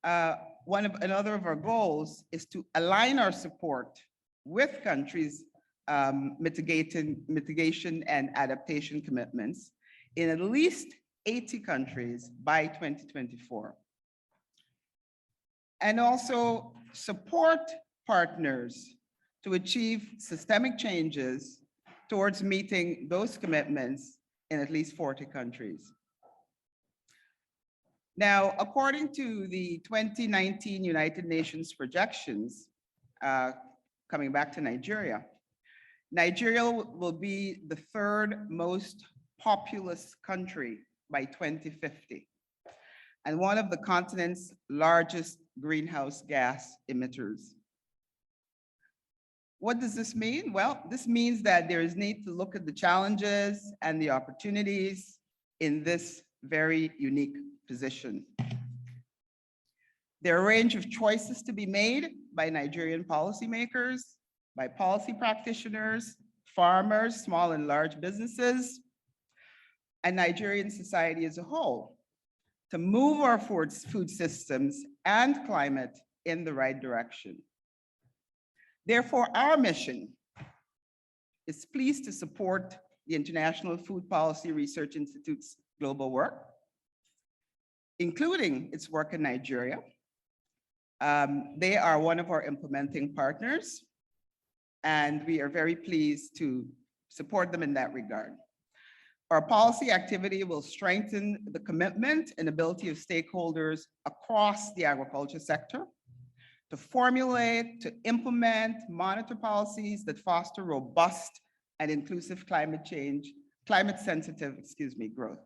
another of our goals is to align our support with countries' mitigation and adaptation commitments in at least 80 countries by 2024. And also support partners to achieve systemic changes towards meeting those commitments in at least 40 countries. Now, according to the 2019 United Nations projections, coming back to Nigeria, Nigeria will be the third most populous country by 2050, and one of the continent's largest greenhouse gas emitters. What does this mean? Well, this means that there is need to look at the challenges and the opportunities in this very unique position. There are a range of choices to be made by Nigerian policymakers, by policy practitioners, farmers, small and large businesses, and Nigerian society as a whole to move our food systems and climate in the right direction. Therefore, our mission is pleased to support the International Food Policy Research Institute's global work, including its work in Nigeria. They are one of our implementing partners, and we are very pleased to support them in that regard. Our policy activity will strengthen the commitment and ability of stakeholders across the agriculture sector to formulate, to implement, monitor policies that foster robust and inclusive climate-sensitive growth.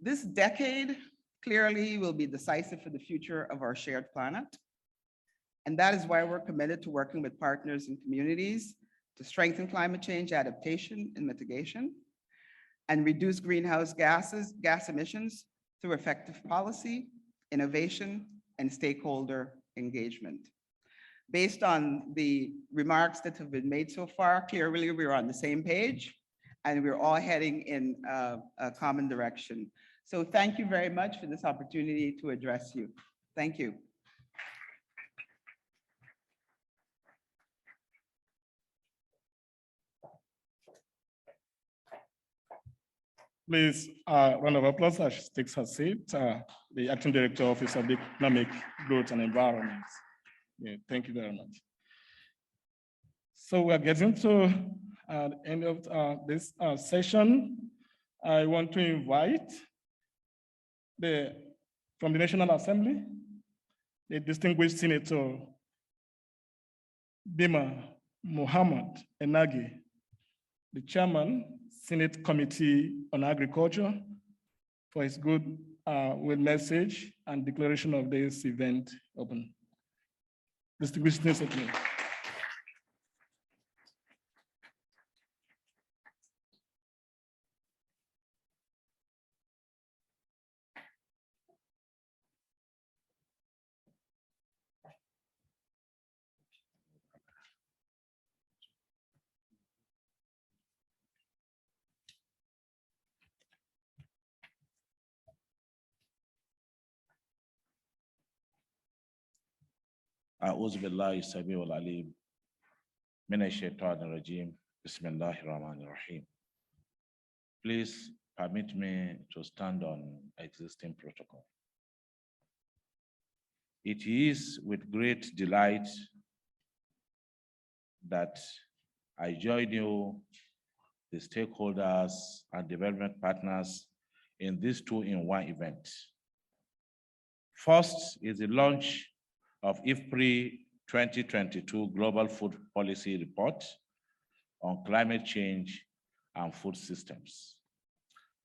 This decade clearly will be decisive for the future of our shared planet. And that is why we're committed to working with partners and communities to strengthen climate change adaptation and mitigation and reduce greenhouse gas emissions through effective policy, innovation, and stakeholder engagement. Based on the remarks that have been made so far, clearly we're on the same page and we're all heading in a common direction. So thank you very much for this opportunity to address you. Thank you. Please, round of applause as she takes her seat. The Acting Director, Office of Economic Growth and Environment. Yeah, thank you very much. So we're getting to the end of this session. I want to invite from the National Assembly, the distinguished Senator Bima Muhammad Enagi, the Chairman, Senate Committee on Agriculture, for his Goodwill Message and declaration of this event open. Distinguished Senator. أعوذ بالله السميع العليم من الشيطان الرجيم Bismillahirrahmanirrahim. Please permit me to stand on existing protocol. It is with great delight that I join you, the stakeholders and development partners, in this two-in-one event. First is the launch of IFPRI 2022 Global Food Policy Report on climate change and food systems.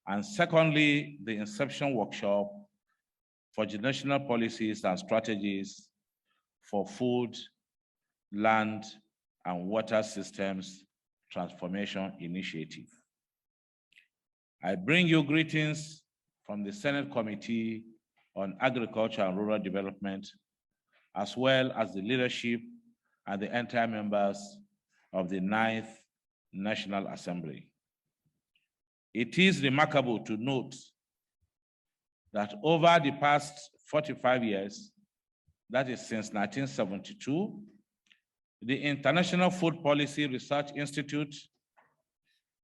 And secondly, the inception workshop for the national policies and strategies for food, land, and water systems transformation initiative. I bring you greetings from the Senate Committee on Agriculture and Rural Development, as well as the leadership and the entire members of the 9th National Assembly. It is remarkable to note that over the past 45 years, that is since 1972, the International Food Policy Research Institute,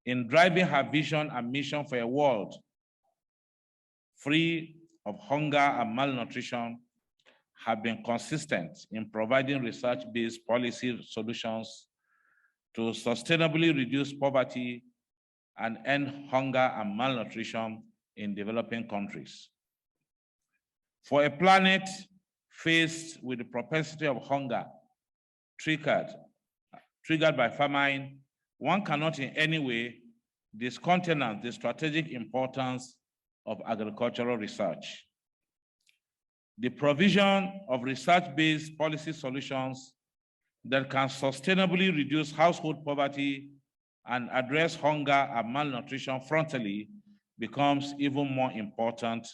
in driving her vision and mission for a world free of hunger and malnutrition, have been consistent in providing research-based policy solutions to sustainably reduce poverty and end hunger and malnutrition in developing countries. For a planet faced with the propensity of hunger triggered by famine, one cannot in any way discountenance the strategic importance of agricultural research. The provision of research-based policy solutions that can sustainably reduce household poverty and address hunger and malnutrition frontally becomes even more important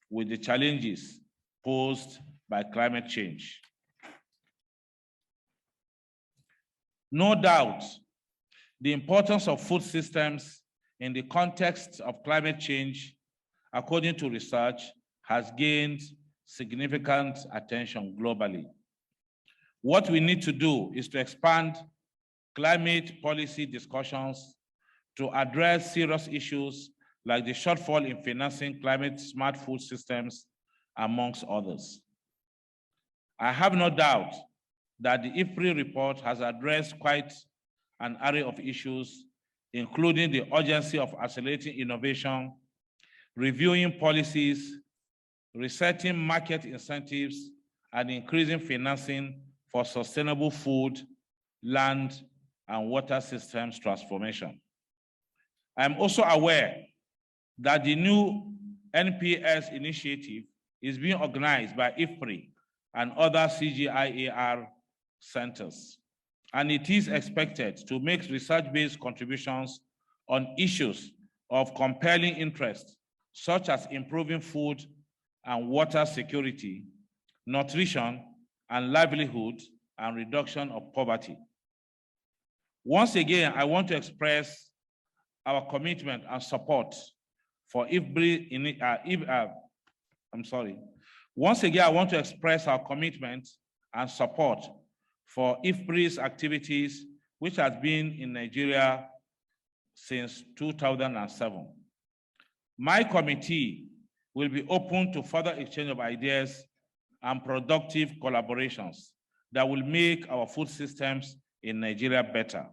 with the challenges posed by climate change. No doubt, the importance of food systems in the context of climate change, according to research, has gained significant attention globally. What we need to do is to expand climate policy discussions to address serious issues like the shortfall in financing climate-smart food systems, amongst others. I have no doubt that the IFPRI report has addressed quite an array of issues, including the urgency of accelerating innovation, reviewing policies, resetting market incentives, and increasing financing for sustainable food, land, and water systems transformation. I'm also aware that the new NPS initiative is being organized by IFPRI and other CGIAR centers, and it is expected to make research-based contributions on issues of compelling interest, such as improving food and water security, nutrition and livelihood, and reduction of poverty. Once again, I want to express our commitment and support for Once again, I want to express our commitment and support for IFPRI's activities, which has been in Nigeria since 2007. My committee will be open to further exchange of ideas and productive collaborations that will make our food systems in Nigeria better.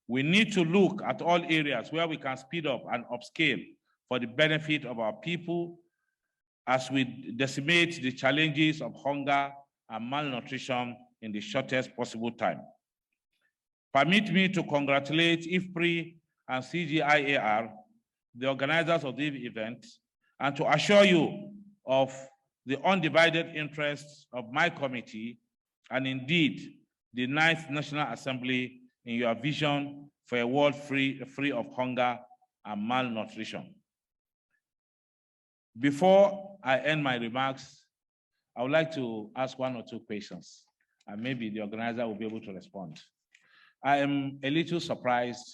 We need to look at all areas where we can speed up and upscale for the benefit of our people as we decimate the challenges of hunger and malnutrition in the shortest possible time. Permit me to congratulate IFPRI and CGIAR, the organizers of this event, and to assure you of the undivided interests of my committee and indeed the 9th National Assembly in your vision for a world free of hunger and malnutrition. Before I end my remarks, I would like to ask one or two questions, and maybe the organizer will be able to respond. I am a little surprised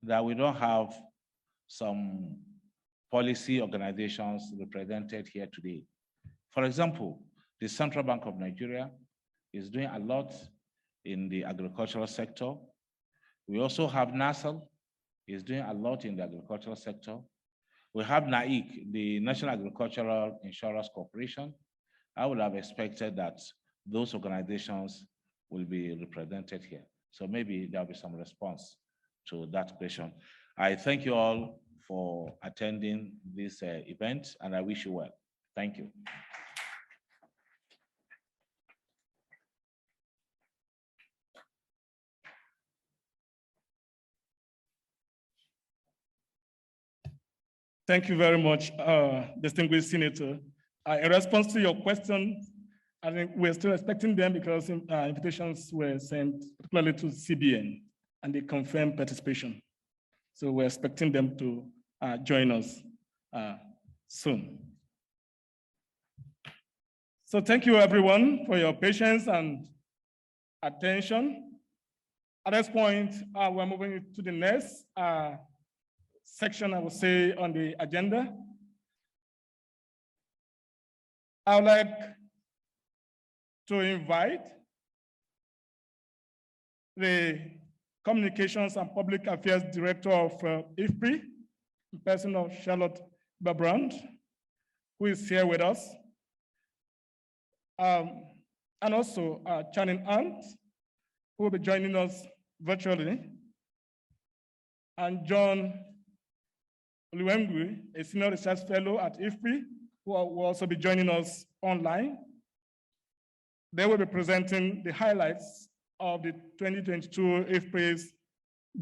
that we don't have some policy organizations represented here today. For example, the Central Bank of Nigeria is doing a lot in the agricultural sector. We also have NASAL, is doing a lot in the agricultural sector. We have NAIC, the National Agricultural Insurance Corporation. I would have expected that those organizations will be represented here. So maybe there'll be some response to that question. I thank you all for attending this event, and I wish you well. Thank you. Thank you very much, distinguished Senator. In response to your question, I think we're still expecting them because invitations were sent particularly to CBN and they confirmed participation. So we're expecting them to join us soon. So thank you everyone for your patience and attention. At this point, we're moving to the next section, I would say, on the agenda. I would like to invite the Communications and Public Affairs Director of IFPRI, in person of Charlotte Babrand, who is here with us, and also Channing Ant, who will be joining us virtually, and John Luengui, a Senior Research Fellow at IFPRI, who will also be joining us online. They will be presenting the highlights of the 2022 IFPRI's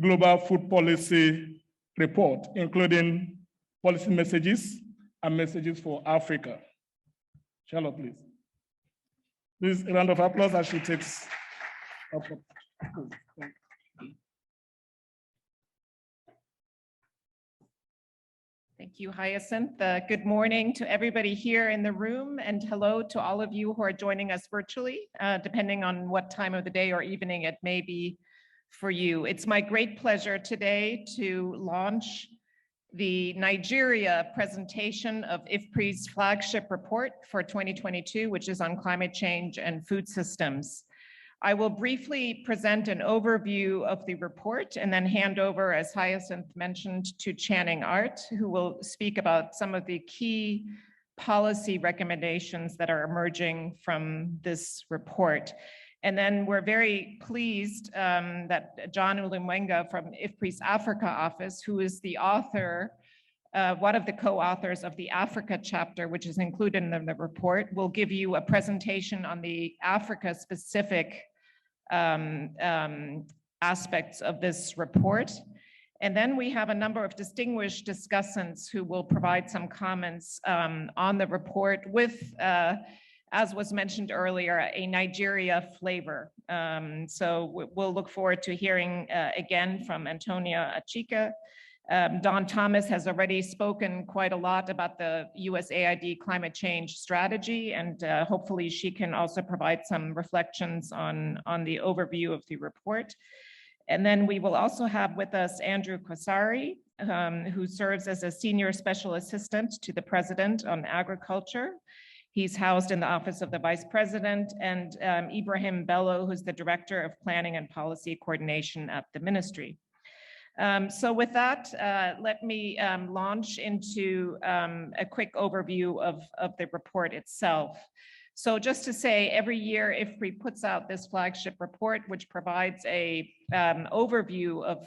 Global Food Policy Report, including policy messages and messages for Africa. Charlotte, please. Please, a round of applause as she takes up. Thank you, Hyacinth. Good morning to everybody here in the room, and hello to all of you who are joining us virtually, depending on what time of the day or evening it may be for you. It's my great pleasure today to launch the Nigeria presentation of IFPRI's flagship report for 2022, which is on climate change and food systems. I will briefly present an overview of the report and then hand over, as Hyacinth mentioned, to Channing Art, who will speak about some of the key policy recommendations that are emerging from this report. And then we're very pleased that John Luengui from IFPRI's Africa office, who is the author, one of the co-authors of the Africa chapter, which is included in the report, will give you a presentation on the Africa-specific aspects of this report. And then we have a number of distinguished discussants who will provide some comments on the report with, as was mentioned earlier, a Nigeria flavor. So we'll look forward to hearing again from Antonia Achika. Dawn Thomas has already spoken quite a lot about the USAID climate change strategy, and hopefully she can also provide some reflections on the overview of the report. And then we will also have with us Andrew Kasari, who serves as a Senior Special Assistant to the President on Agriculture. He's housed in the Office of the Vice President, and Ibrahim Bello, who's the Director of Planning and Policy Coordination at the Ministry. So with that, let me launch into a quick overview of the report itself. So just to say, every year IFPRI puts out this flagship report, which provides a overview of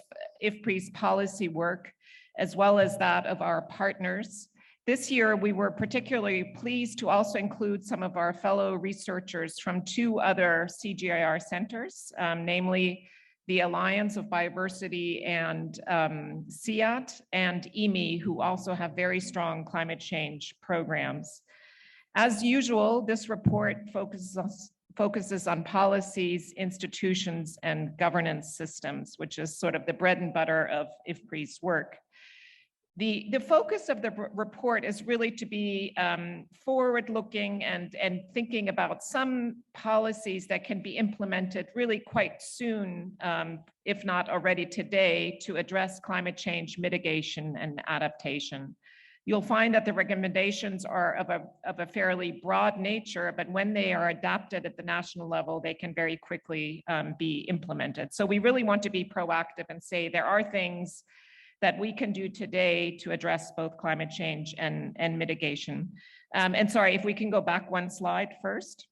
IFPRI's policy work, as well as that of our partners. This year, we were particularly pleased to also include some of our fellow researchers from two other CGIAR centers, namely the Alliance of Biodiversity and CIAT, and IMI, who also have very strong climate change programs. As usual, this report focuses on policies, institutions, and governance systems, which is sort of the bread and butter of IFPRI's work. The focus of the report is really to be forward-looking and thinking about some policies that can be implemented really quite soon, if not already today, to address climate change mitigation and adaptation. You'll find that the recommendations are of a fairly broad nature, but when they are adapted at the national level, they can very quickly be implemented. So we really want to be proactive and say there are things that we can do today to address both climate change and mitigation. And sorry, if we can go back one slide first.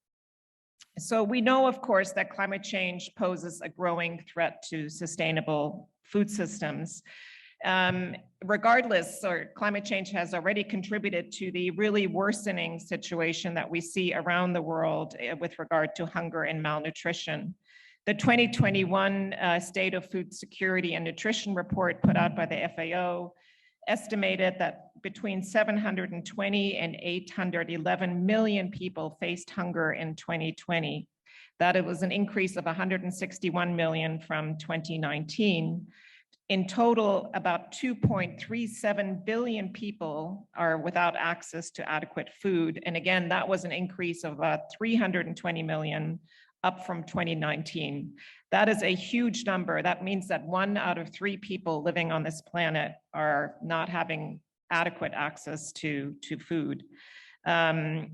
So we know, of course, that climate change poses a growing threat to sustainable food systems. Regardless, climate change has already contributed to the really worsening situation that we see around the world with regard to hunger and malnutrition. The 2021 State of Food Security and Nutrition report put out by the FAO estimated that between 720 and 811 million people faced hunger in 2020. That it was an increase of 161 million from 2019. In total, about 2.37 billion people are without access to adequate food. And again, that was an increase of about 320 million up from 2019. That is a huge number. That means that 1 out of 3 people living on this planet are not having adequate access to food. And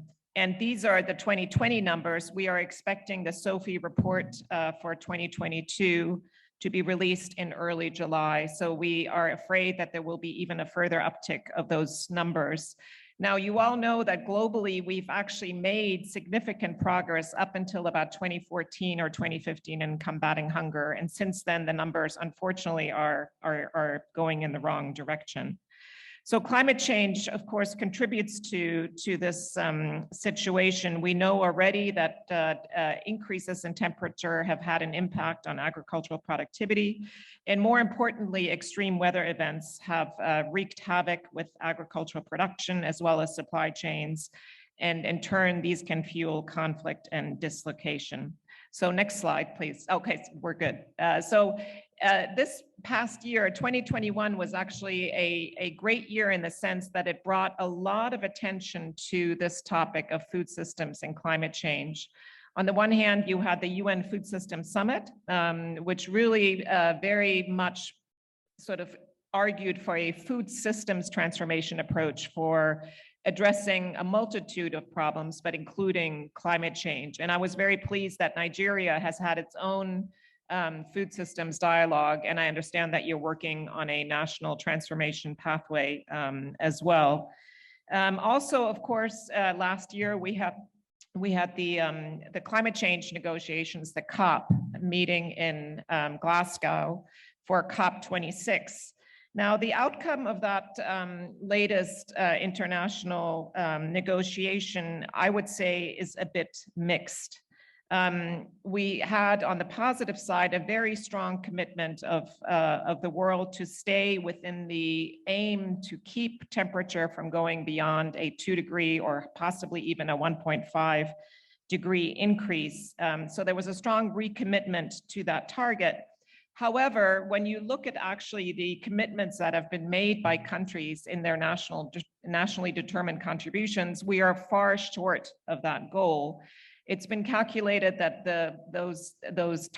these are the 2020 numbers. We are expecting the SOFI report for 2022 to be released in early July. So we are afraid that there will be even a further uptick of those numbers. Now, you all know that globally, we've actually made significant progress up until about 2014 or 2015 in combating hunger. And since then, the numbers, unfortunately, are going in the wrong direction. So climate change, of course, contributes to this situation. We know already that increases in temperature have had an impact on agricultural productivity. And more importantly, extreme weather events have wreaked havoc with agricultural production as well as supply chains. And in turn, these can fuel conflict and dislocation. So next slide, please. Okay, we're good. This past year, 2021, was actually a great year in the sense that it brought a lot of attention to this topic of food systems and climate change. On the one hand, you had the UN Food Systems Summit, which really very much sort of argued for a food systems transformation approach for addressing a multitude of problems, but including climate change. And I was very pleased that Nigeria has had its own food systems dialogue, and I understand that you're working on a national transformation pathway as well. Also, of course, last year we had the climate change negotiations, the COP meeting in Glasgow for COP26. Now, the outcome of that latest international negotiation, I would say, is a bit mixed. We had, on the positive side, a very strong commitment of the world to stay within the aim to keep temperature from going beyond a 2-degree or possibly even a 1.5 degree increase. So there was a strong recommitment to that target. However, when you look at actually the commitments that have been made by countries in their nationally determined contributions, we are far short of that goal. It's been calculated that those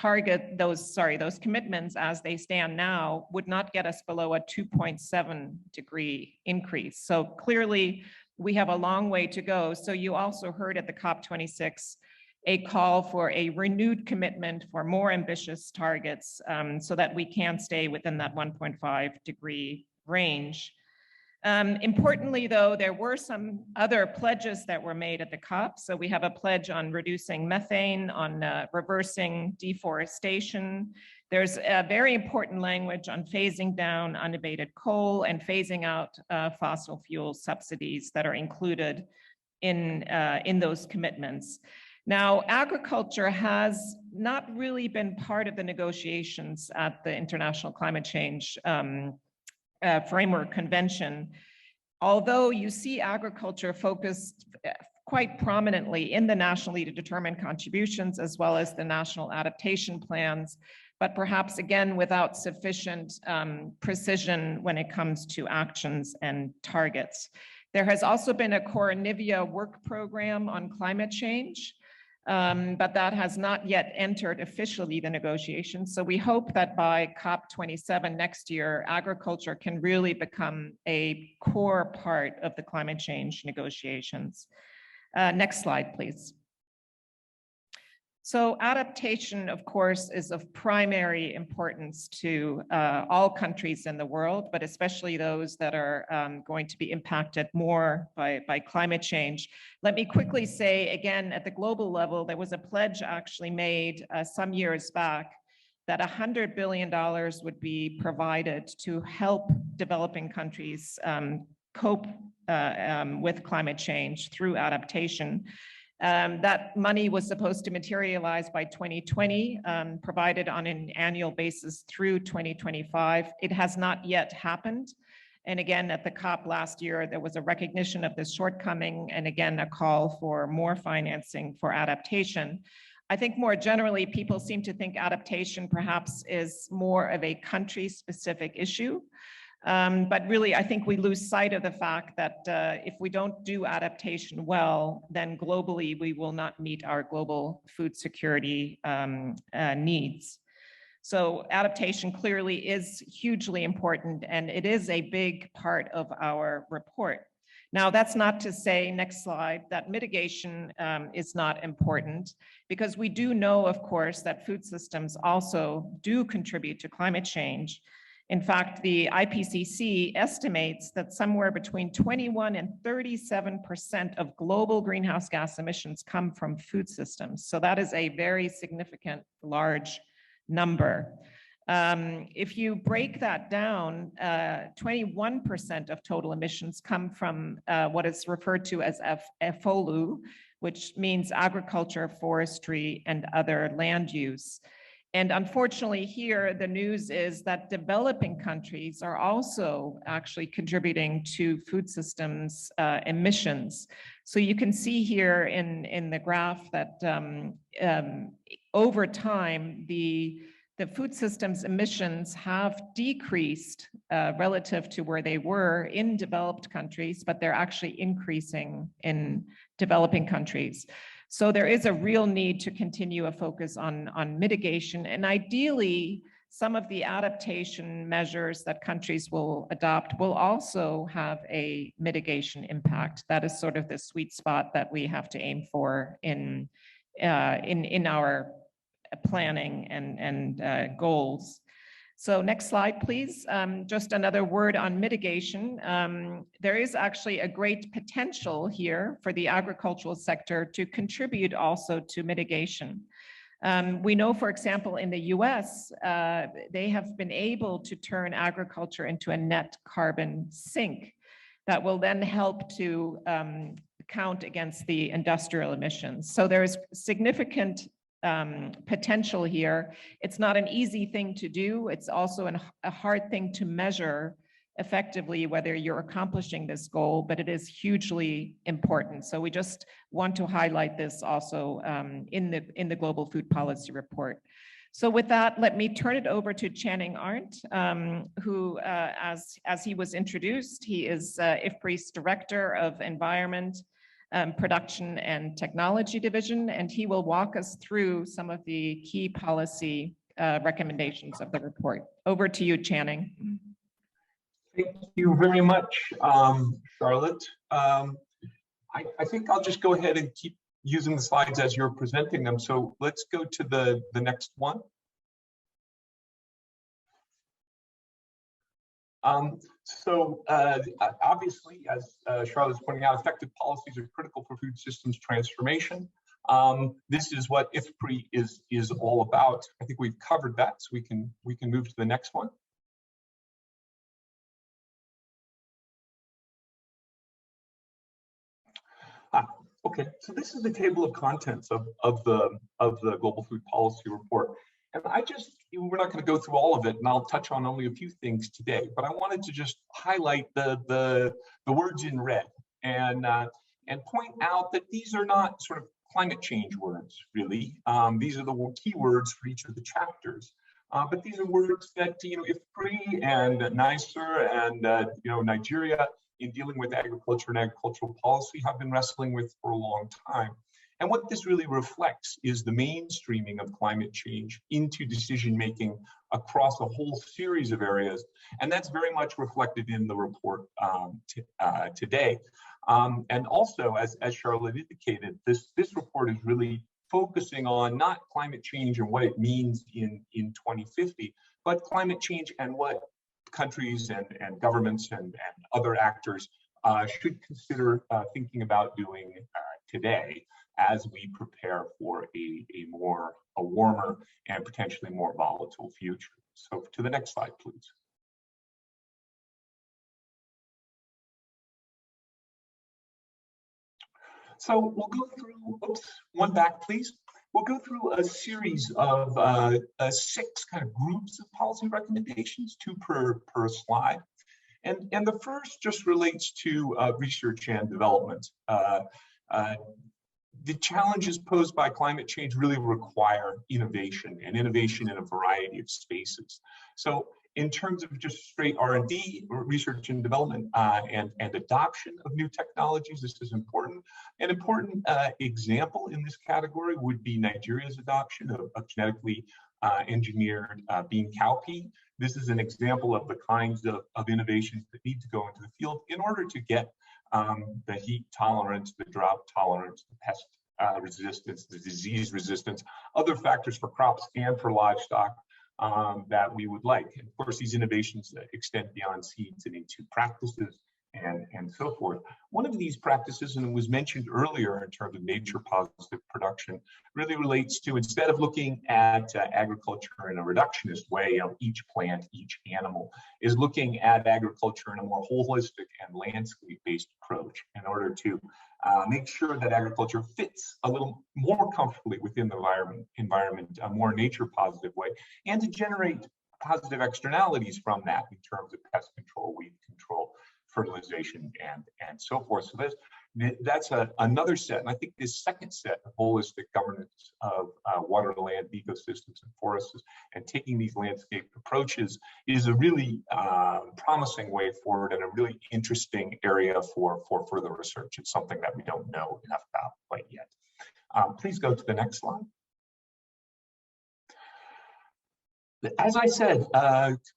commitments as they stand now would not get us below a 2.7 degree increase. So clearly we have a long way to go. So you also heard at the COP26 a call for a renewed commitment for more ambitious targets so that we can stay within that 1.5 degree range. Importantly, though, there were some other pledges that were made at the COP. So we have a pledge on reducing methane, on reversing deforestation. There's a very important language on phasing down unabated coal and phasing out fossil fuel subsidies that are included in those commitments. Now, agriculture has not really been part of the negotiations at the International Climate Change Framework Convention, although you see agriculture focused quite prominently in the nationally determined contributions as well as the national adaptation plans, but perhaps again without sufficient precision when it comes to actions and targets. There has also been a Coronivia work program on climate change. but that has not yet entered officially the negotiations. So we hope that by COP27 next year, agriculture can really become a core part of the climate change negotiations. Next slide, please. So adaptation, of course, is of primary importance to all countries in the world, but especially those that are going to be impacted more by climate change. Let me quickly say, again, at the global level, there was a pledge actually made some years back that $100 billion would be provided to help developing countries cope with climate change through adaptation. That money was supposed to materialize by 2020, provided on an annual basis through 2025. It has not yet happened. And again, at the COP last year, there was a recognition of this shortcoming, and again, a call for more financing for adaptation. I think more generally, people seem to think adaptation perhaps is more of a country-specific issue. But really, I think we lose sight of the fact that if we don't do adaptation well, then globally, we will not meet our global food security needs. So adaptation clearly is hugely important, and it is a big part of our report. Now, that's not to say, next slide, that mitigation is not important, because we do know, of course, that food systems also do contribute to climate change. In fact, the IPCC estimates that somewhere between 21 and 37% of global greenhouse gas emissions come from food systems. So that is a very significant, large number. If you break that down, 21% of total emissions come from what is referred to as FOLU, which means agriculture, forestry, and other land use. And unfortunately here, the news is that developing countries are also actually contributing to food systems emissions. So you can see here in the graph that over time, the food systems emissions have decreased relative to where they were in developed countries, but they're actually increasing in developing countries. So there is a real need to continue a focus on mitigation, and ideally, some of the adaptation measures that countries will adopt will also have a mitigation impact. That is sort of the sweet spot that we have to aim for in our planning and goals. So next slide, please. Just another word on mitigation. There is actually a great potential here for the agricultural sector to contribute also to mitigation. We know, for example, in the US, they have been able to turn agriculture into a net carbon sink that will then help to count against the industrial emissions. So there is significant potential here. It's not an easy thing to do. It's also a hard thing to measure effectively whether you're accomplishing this goal, but it is hugely important. So we just want to highlight this also in the Global Food Policy Report. So with that, let me turn it over to Channing Arndt, who, as he was introduced, he is IFPRI's Director of Environment, Production and Technology Division, and he will walk us through some of the key policy recommendations of the report. Over to you, Channing. Thank you very much, Charlotte. I think I'll just go ahead and keep using the slides as you're presenting them. So let's go to the next one. Obviously, as Charlotte is pointing out, effective policies are critical for food systems transformation. This is what IFPRI is all about. I think we've covered that, so we can move to the next one. Okay, so this is the table of contents of the Global Food Policy Report. And we're not going to go through all of it, and I'll touch on only a few things today, but I wanted to just highlight the words in red and point out that these are not sort of climate change words, really. These are the key words for each of the chapters. But these are words that, IFPRI and NICER and, Nigeria in dealing with agriculture and agricultural policy have been wrestling with for a long time. And what this really reflects is the mainstreaming of climate change into decision-making across a whole series of areas. And that's very much reflected in the report today. And also, as Charlotte indicated, this report is really focusing on not climate change and what it means in 2050, but climate change and what countries and governments and other actors should consider thinking about doing today as we prepare for a warmer and potentially more volatile future. So to the next slide, please. So we'll go through, oops, one back, please. We'll go through a series of 6 kind of groups of policy recommendations, 2 per slide. And the first just relates to research and development. The challenges posed by climate change really require innovation, and innovation in a variety of spaces. So in terms of just straight R&D, research and development, and adoption of new technologies, this is important. An important example in this category would be Nigeria's adoption of genetically engineered bean cowpea. This is an example of the kinds of innovations that need to go into the field in order to get the heat tolerance, the drought tolerance, the pest resistance, the disease resistance, other factors for crops and for livestock that we would like. And of course, these innovations extend beyond seeds and into practices and so forth. One of these practices, and it was mentioned earlier in terms of nature positive production, really relates to, instead of looking at agriculture in a reductionist way, each plant, each animal, is looking at agriculture in a more holistic and landscape-based approach in order to make sure that agriculture fits a little more comfortably within the environment, a more nature positive way, and to generate positive externalities from that in terms of pest control, weed control, fertilization, and so forth. So that's another set. And I think this second set of holistic governance of water, land, ecosystems, and forests, and taking these landscape approaches is a really promising way forward and a really interesting area for further research. It's something that we don't know enough about quite yet. Please go to the next slide. As I said,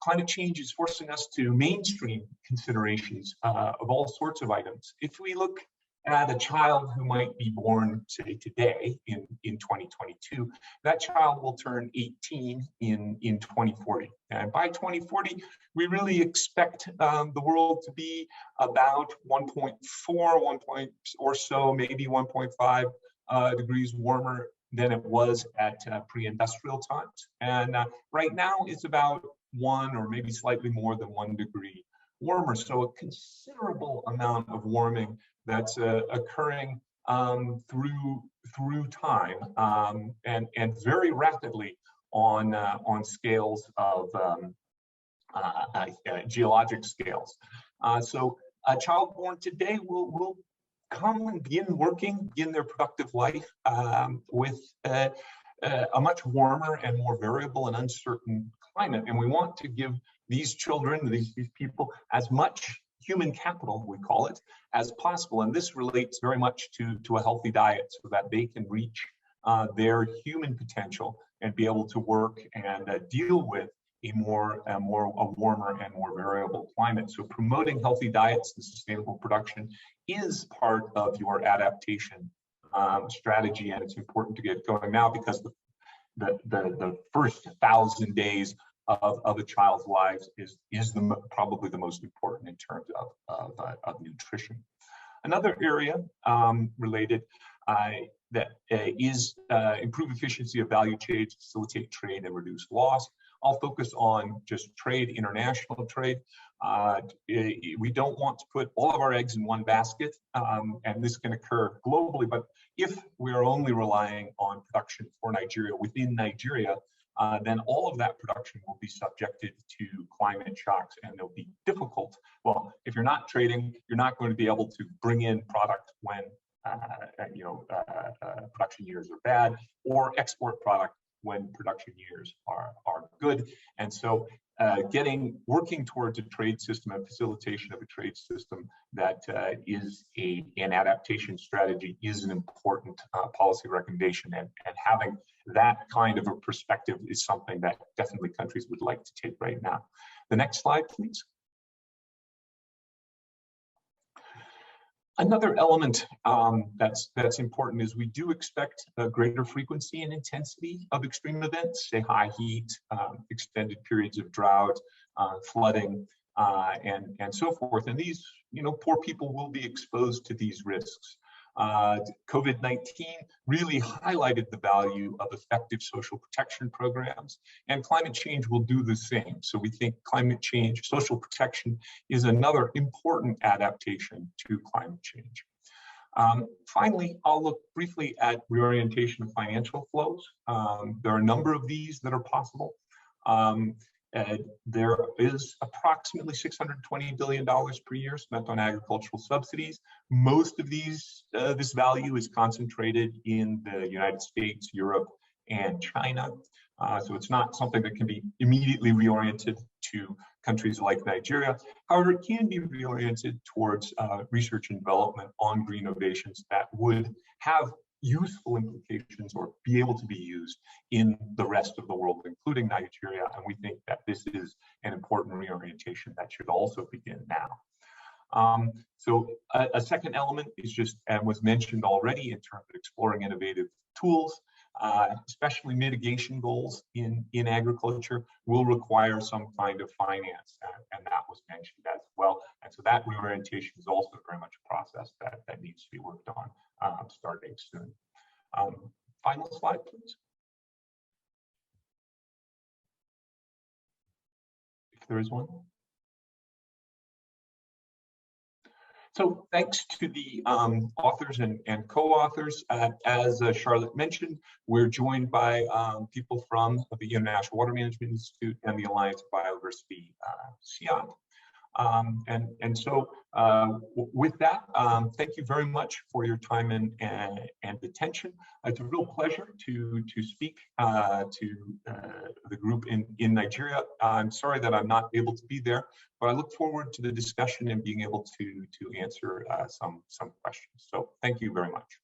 climate change is forcing us to mainstream considerations of all sorts of items. If we look at a child who might be born, say, today in 2022, that child will turn 18 in 2040. And by 2040, we really expect the world to be about 1.4, or so, maybe 1.5 degrees warmer than it was at pre-industrial times. And right now it's about 1 or maybe slightly more than 1 degree warmer. So a considerable amount of warming that's occurring through time and very rapidly on scales of geologic scales. So a child born today will come and begin their productive life with a much warmer and more variable and uncertain climate. And we want to give these children, these people, as much human capital, we call it, as possible. And this relates very much to a healthy diet so that they can reach their human potential and be able to work and deal with a warmer and more variable climate. So promoting healthy diets and sustainable production is part of your adaptation strategy, and it's important to get going now because the first 1,000 days of a child's lives is probably the most important in terms of nutrition. Another area related that is improve efficiency of value chains, facilitate trade, and reduce loss. I'll focus on just trade, international trade. We don't want to put all of our eggs in one basket, and this can occur globally, but if we're only relying on production for Nigeria within Nigeria, then all of that production will be subjected to climate shocks, and they'll be difficult. Well, if you're not trading, you're not going to be able to bring in product when production years are bad, or export product when production years are good. And so working towards a trade system and facilitation of a trade system that is an adaptation strategy is an important policy recommendation, and having that kind of a perspective is something that definitely countries would like to take right now. The next slide, please. Another element that's important is we do expect a greater frequency and intensity of extreme events, say high heat, extended periods of drought, flooding, and so forth. And these, poor people will be exposed to these risks. COVID-19 really highlighted the value of effective social protection programs, and climate change will do the same. So we think climate change, social protection is another important adaptation to climate change. Finally, I'll look briefly at reorientation of financial flows. There are a number of these that are possible. There is approximately $620 billion per year spent on agricultural subsidies. Most of this value is concentrated in the United States, Europe, and China. So it's not something that can be immediately reoriented to countries like Nigeria. However, it can be reoriented towards research and development on green innovations that would have useful implications or be able to be used in the rest of the world, including Nigeria. And we think that this is an important reorientation that should also begin now. So a second element is just, and was mentioned already in terms of exploring innovative tools, especially mitigation goals in agriculture will require some kind of finance, and that was mentioned as well. And so that reorientation is also very much a process that needs to be worked on starting soon. Final slide, please. If there is one. So thanks to the authors and co-authors. As Charlotte mentioned, we're joined by people from the International Water Management Institute and the Alliance of Biodiversity, SIAD. And so with that, thank you very much for your time and attention. It's a real pleasure to speak to the group in Nigeria. I'm sorry that I'm not able to be there, but I look forward to the discussion and being able to answer some questions. So thank you very much.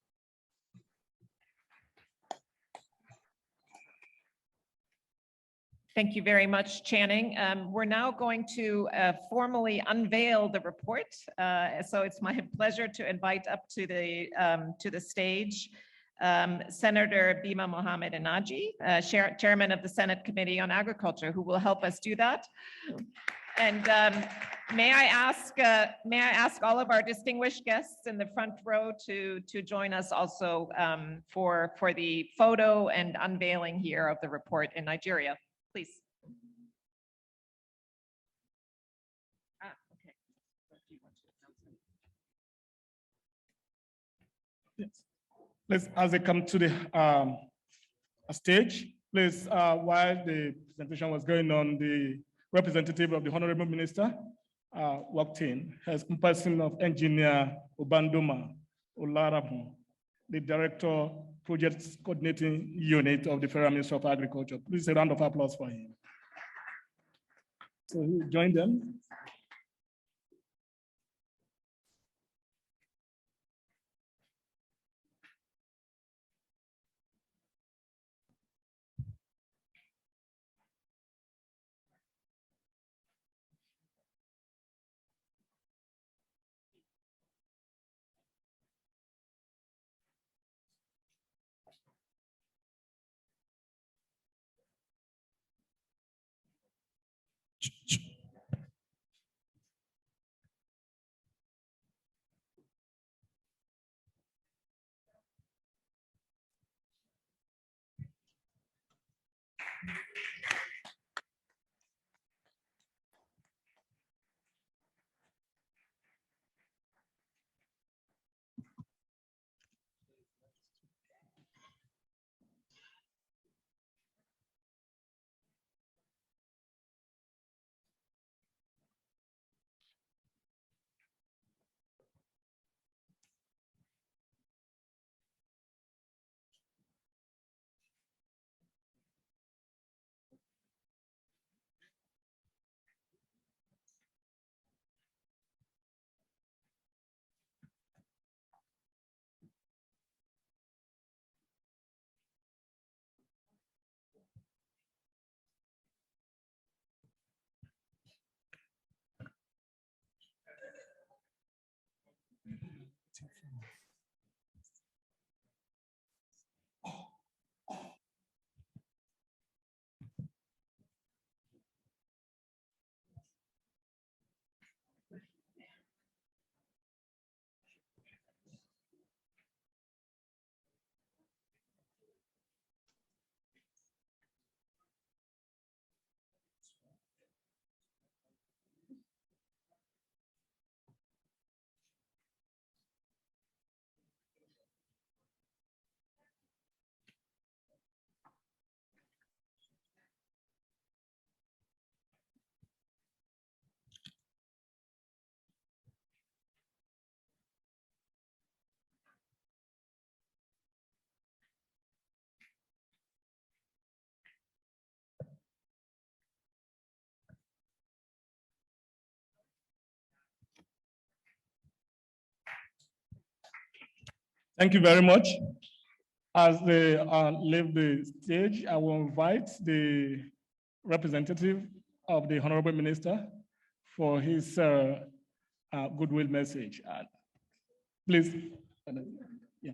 Thank you very much, Channing. We're now going to formally unveil the report. So it's my pleasure to invite up to the stage Senator Bima Mohammed Enaji, Chairman of the Senate Committee on Agriculture, who will help us do that. And may I ask all of our distinguished guests in the front row to join us also for the photo and unveiling here of the report in Nigeria. Please. Okay. Yes. Please, as they come to the stage, please, while the presentation was going on, the representative of the Honorable Minister walked in, as person of Engineer Obandoma Olarabu, the Director Projects Coordinating Unit of the Federal Ministry of Agriculture. Please a round of applause for him. So he join them. Thank you very much. As they leave the stage, I will invite the representative of the Honorable Minister for his goodwill message. Please. Yeah.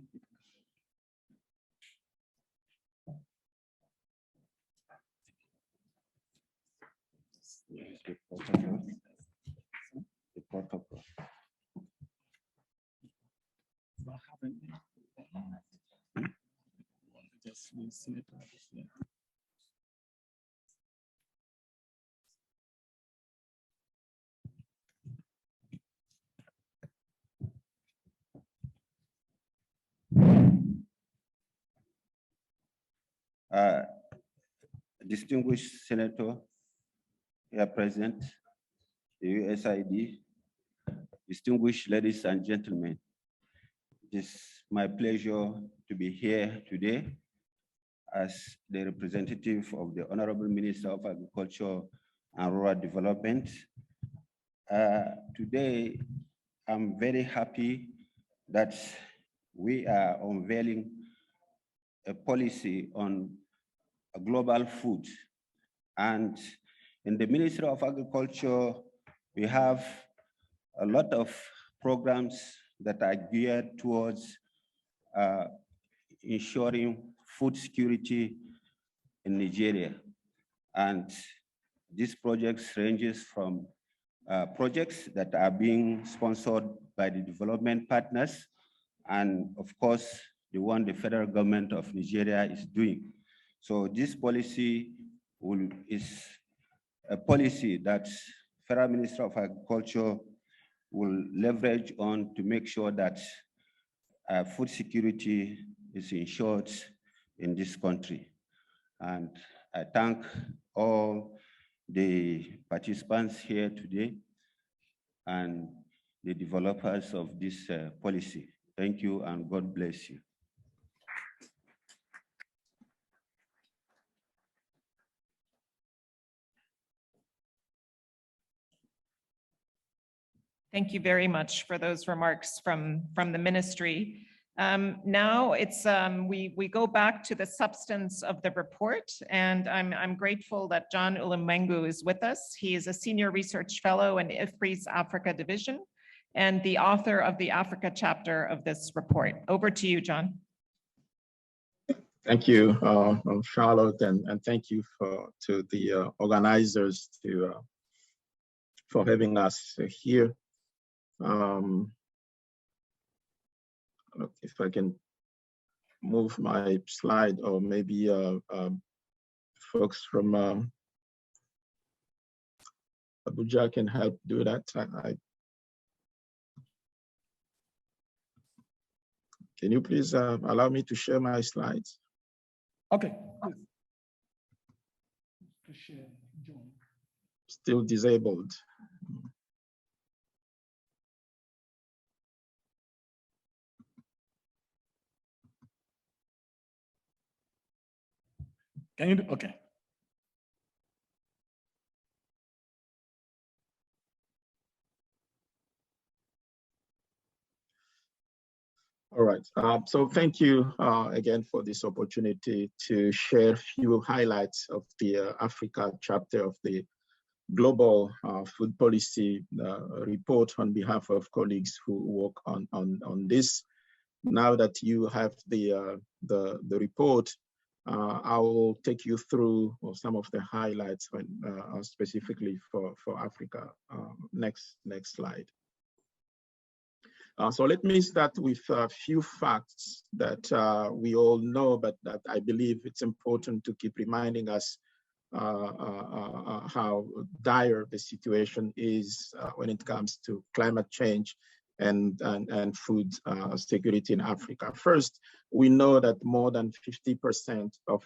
Distinguished Senator, here present, the USID, distinguished ladies and gentlemen, it is my pleasure to be here today as the representative of the Honorable Minister of Agriculture and Rural Development. Today, I'm very happy that we are unveiling a policy on global food. And in the Ministry of Agriculture, we have a lot of programs that are geared towards ensuring food security in Nigeria. And these projects ranges from projects that are being sponsored by the development partners, and of course, the one the federal government of Nigeria is doing. So this policy is a policy that Federal Minister of Agriculture will leverage on to make sure that food security is ensured in this country. And I thank all the participants here today and the developers of this policy. Thank you and God bless you. Thank you very much for those remarks from the ministry. Now it's we go back to the substance of the report, and I'm grateful that John Ulemengu is with us. He is a senior research fellow in IFPRI's Africa division and the author of the Africa chapter of this report. Over to you, John. Thank you, Charlotte, and thank you to the organizers for having us here. If I can move my slide, or maybe folks from Abuja can help do that. Can you please allow me to share my slides? Okay. Still disabled. Can you do? Okay. All right. So thank you again for this opportunity to share a few highlights of the Africa chapter of the Global Food Policy report on behalf of colleagues who work on this. Now that you have the report, I will take you through some of the highlights specifically for Africa. Next slide. So let me start with a few facts that we all know, but that I believe it's important to keep reminding us how dire the situation is when it comes to climate change and food security in Africa. First, we know that more than 50% of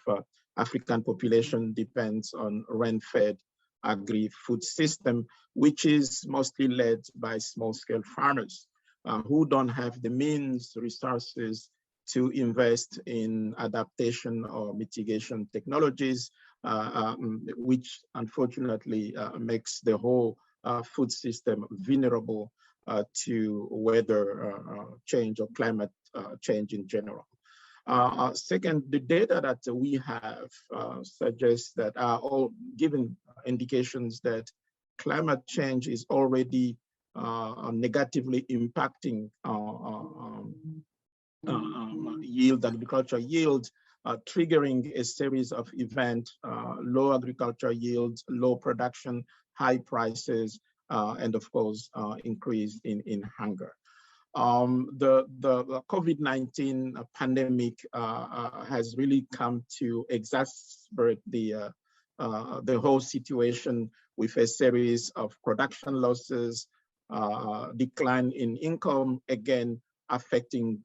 African population depends on rain-fed agri-food system, which is mostly led by small-scale farmers who don't have the means, resources to invest in adaptation or mitigation technologies, which unfortunately makes the whole food system vulnerable to weather change or climate change in general. Second, the data that we have suggests that are all giving indications that climate change is already negatively impacting yield, agriculture yield, triggering a series of events, low agriculture yields, low production, high prices, and of course, increase in hunger. The COVID-19 pandemic has really come to exacerbate the whole situation with a series of production losses, decline in income, again, affecting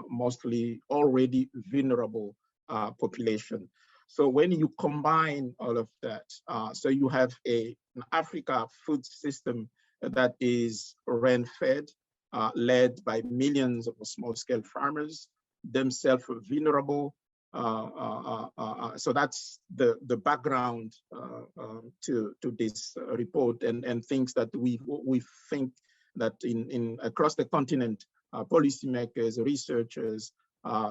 mostly already vulnerable population. So when you combine all of that, so you have an Africa food system that is rain-fed, led by millions of small-scale farmers, themselves vulnerable. So that's the background to this report and things that we think that in across the continent, policymakers, researchers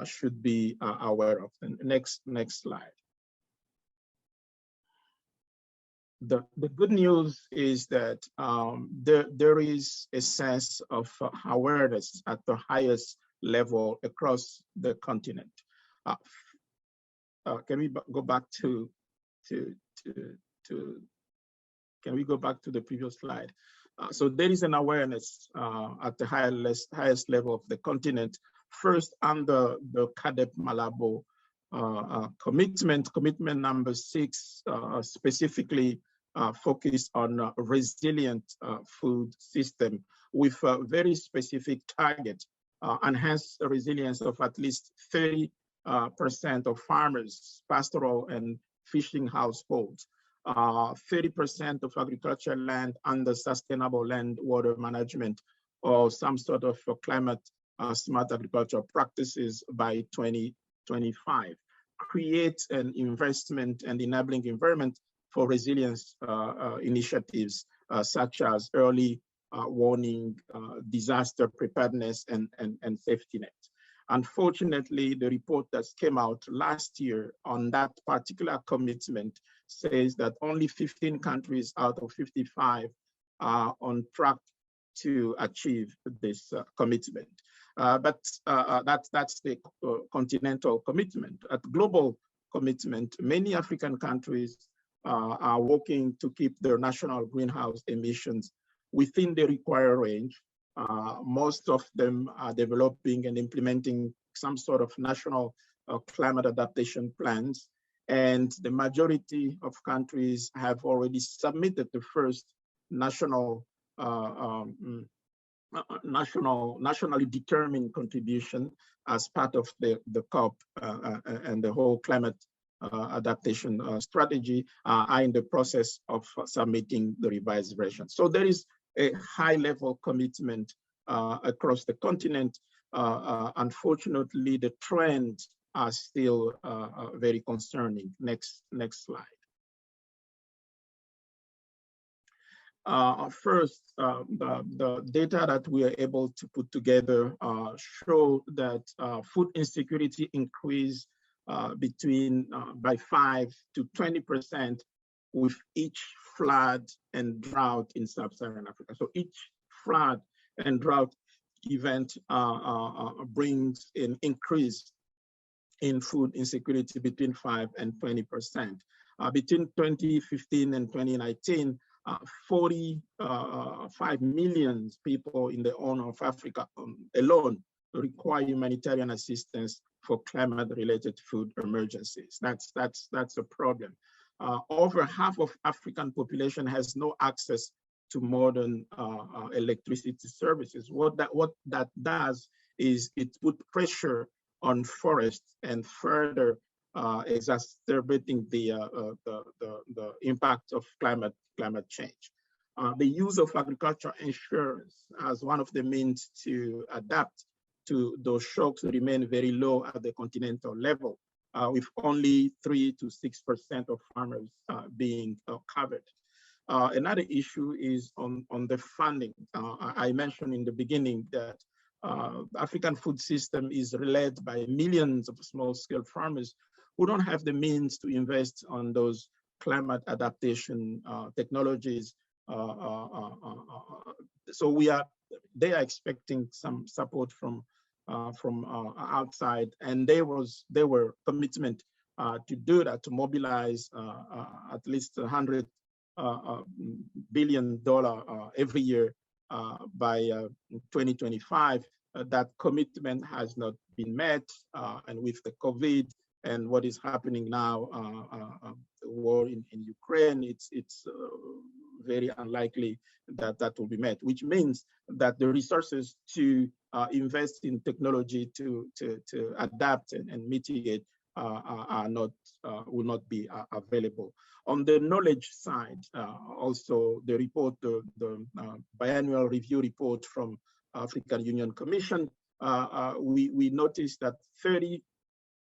should be aware of. And next slide. The good news is that there is a sense of awareness at the highest level across the continent. Can we go back to can we go back to the previous slide? So there is an awareness at the highest level of the continent. First, under the CADEP Malabo commitment number 6, specifically focused on a resilient food system with a very specific target, enhanced resilience of at least 30% of farmers, pastoral and fishing households, 30% of agricultural land under sustainable land water management or some sort of climate smart agricultural practices by 2025. Create an investment and enabling environment for resilience initiatives such as early warning, disaster preparedness, and safety net. Unfortunately, the report that came out last year on that particular commitment says that only 15 countries out of 55 are on track to achieve this commitment. But that's the continental commitment. At global commitment, many African countries are working to keep their national greenhouse emissions within the required range. Most of them are developing and implementing some sort of national climate adaptation plans. And the majority of countries have already submitted the first nationally determined contribution as part of the COP and the whole climate adaptation strategy are in the process of submitting the revised version. So there is a high level commitment across the continent. Unfortunately, the trends are still very concerning. Next slide. First, the data that we are able to put together show that food insecurity increased by 5 to 20% with each flood and drought in sub-Saharan Africa. So each flood and drought event brings an increase in food insecurity between 5 and 20%. Between 2015 and 2019, 45 million people in the Horn of Africa alone require humanitarian assistance for climate-related food emergencies. That's a problem. Over half of African population has no access to modern electricity services. What that does is it puts pressure on forests and further exacerbating the impact of climate change. The use of agricultural insurance as one of the means to adapt to those shocks remain very low at the continental level, with only 3 to 6% of farmers being covered. Another issue is on the funding. I mentioned in the beginning that African food system is led by millions of small-scale farmers who don't have the means to invest on those climate adaptation technologies. So they are expecting some support from outside, and there were commitment to do that, to mobilize at least $100 billion every year by 2025. That commitment has not been met, and with the COVID and what is happening now, the war in Ukraine, it's very unlikely that that will be met, which means that the resources to invest in technology to adapt and mitigate will not be available. On the knowledge side, also the report, the biannual review report from African Union Commission, we noticed that 30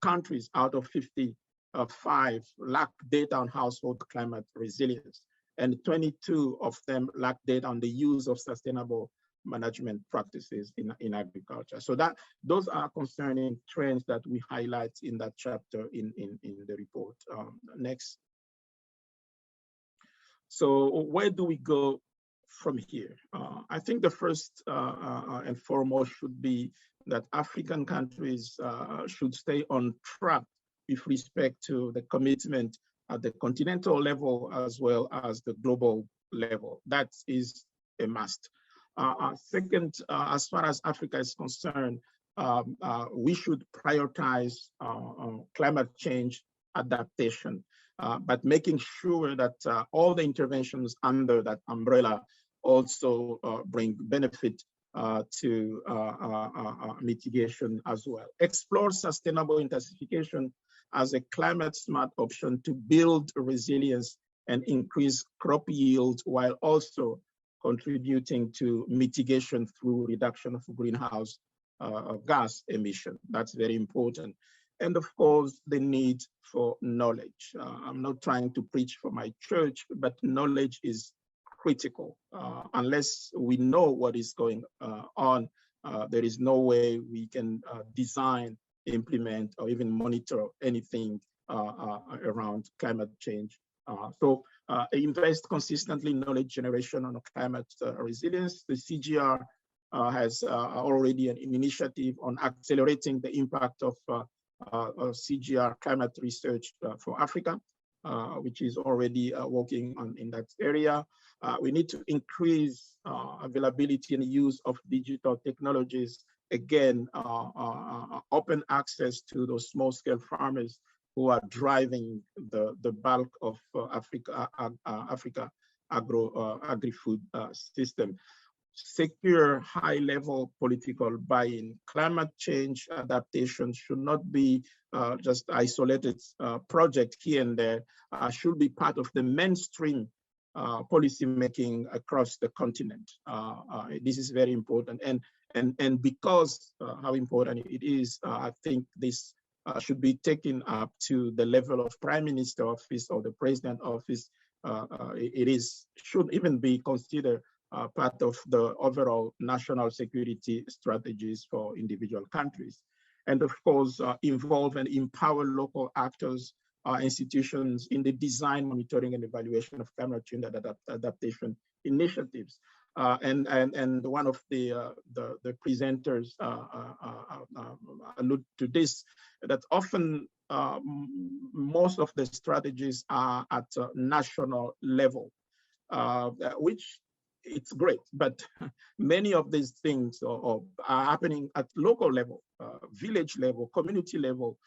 countries out of 55 lack data on household climate resilience, and 22 of them lack data on the use of sustainable management practices in agriculture. So those are concerning trends that we highlight in that chapter in the report. Next. So where do we go from here? I think the first and foremost should be that African countries should stay on track with respect to the commitment at the continental level as well as the global level. That is a must. Second, as far as Africa is concerned, we should prioritize climate change adaptation, but making sure that all the interventions under that umbrella also bring benefit to mitigation as well. Explore sustainable intensification as a climate smart option to build resilience and increase crop yield while also contributing to mitigation through reduction of greenhouse gas emission. That's very important. And of course, the need for knowledge. I'm not trying to preach for my church, but knowledge is critical. Unless we know what is going on, there is no way we can design, implement, or even monitor anything around climate change. So invest consistently in knowledge generation on climate resilience. The CGR has already an initiative on accelerating the impact of CGR climate research for Africa, which is already working in that area. We need to increase availability and use of digital technologies. Again, open access to those small-scale farmers who are driving the bulk of Africa agri-food system. Secure high-level political buy-in. Climate change adaptation should not be just isolated project here and there. Should be part of the mainstream policy making across the continent. This is very important, and because how important it is, I think this should be taken up to the level of Prime Minister office or the President office. Should even be considered part of the overall national security strategies for individual countries. And of course, involve and empower local actors, institutions in the design, monitoring, and evaluation of climate change adaptation initiatives. And one of the presenters allude to this, that often most of the strategies are at a national level, which it's great, but many of these things are happening at local level, village level, community level,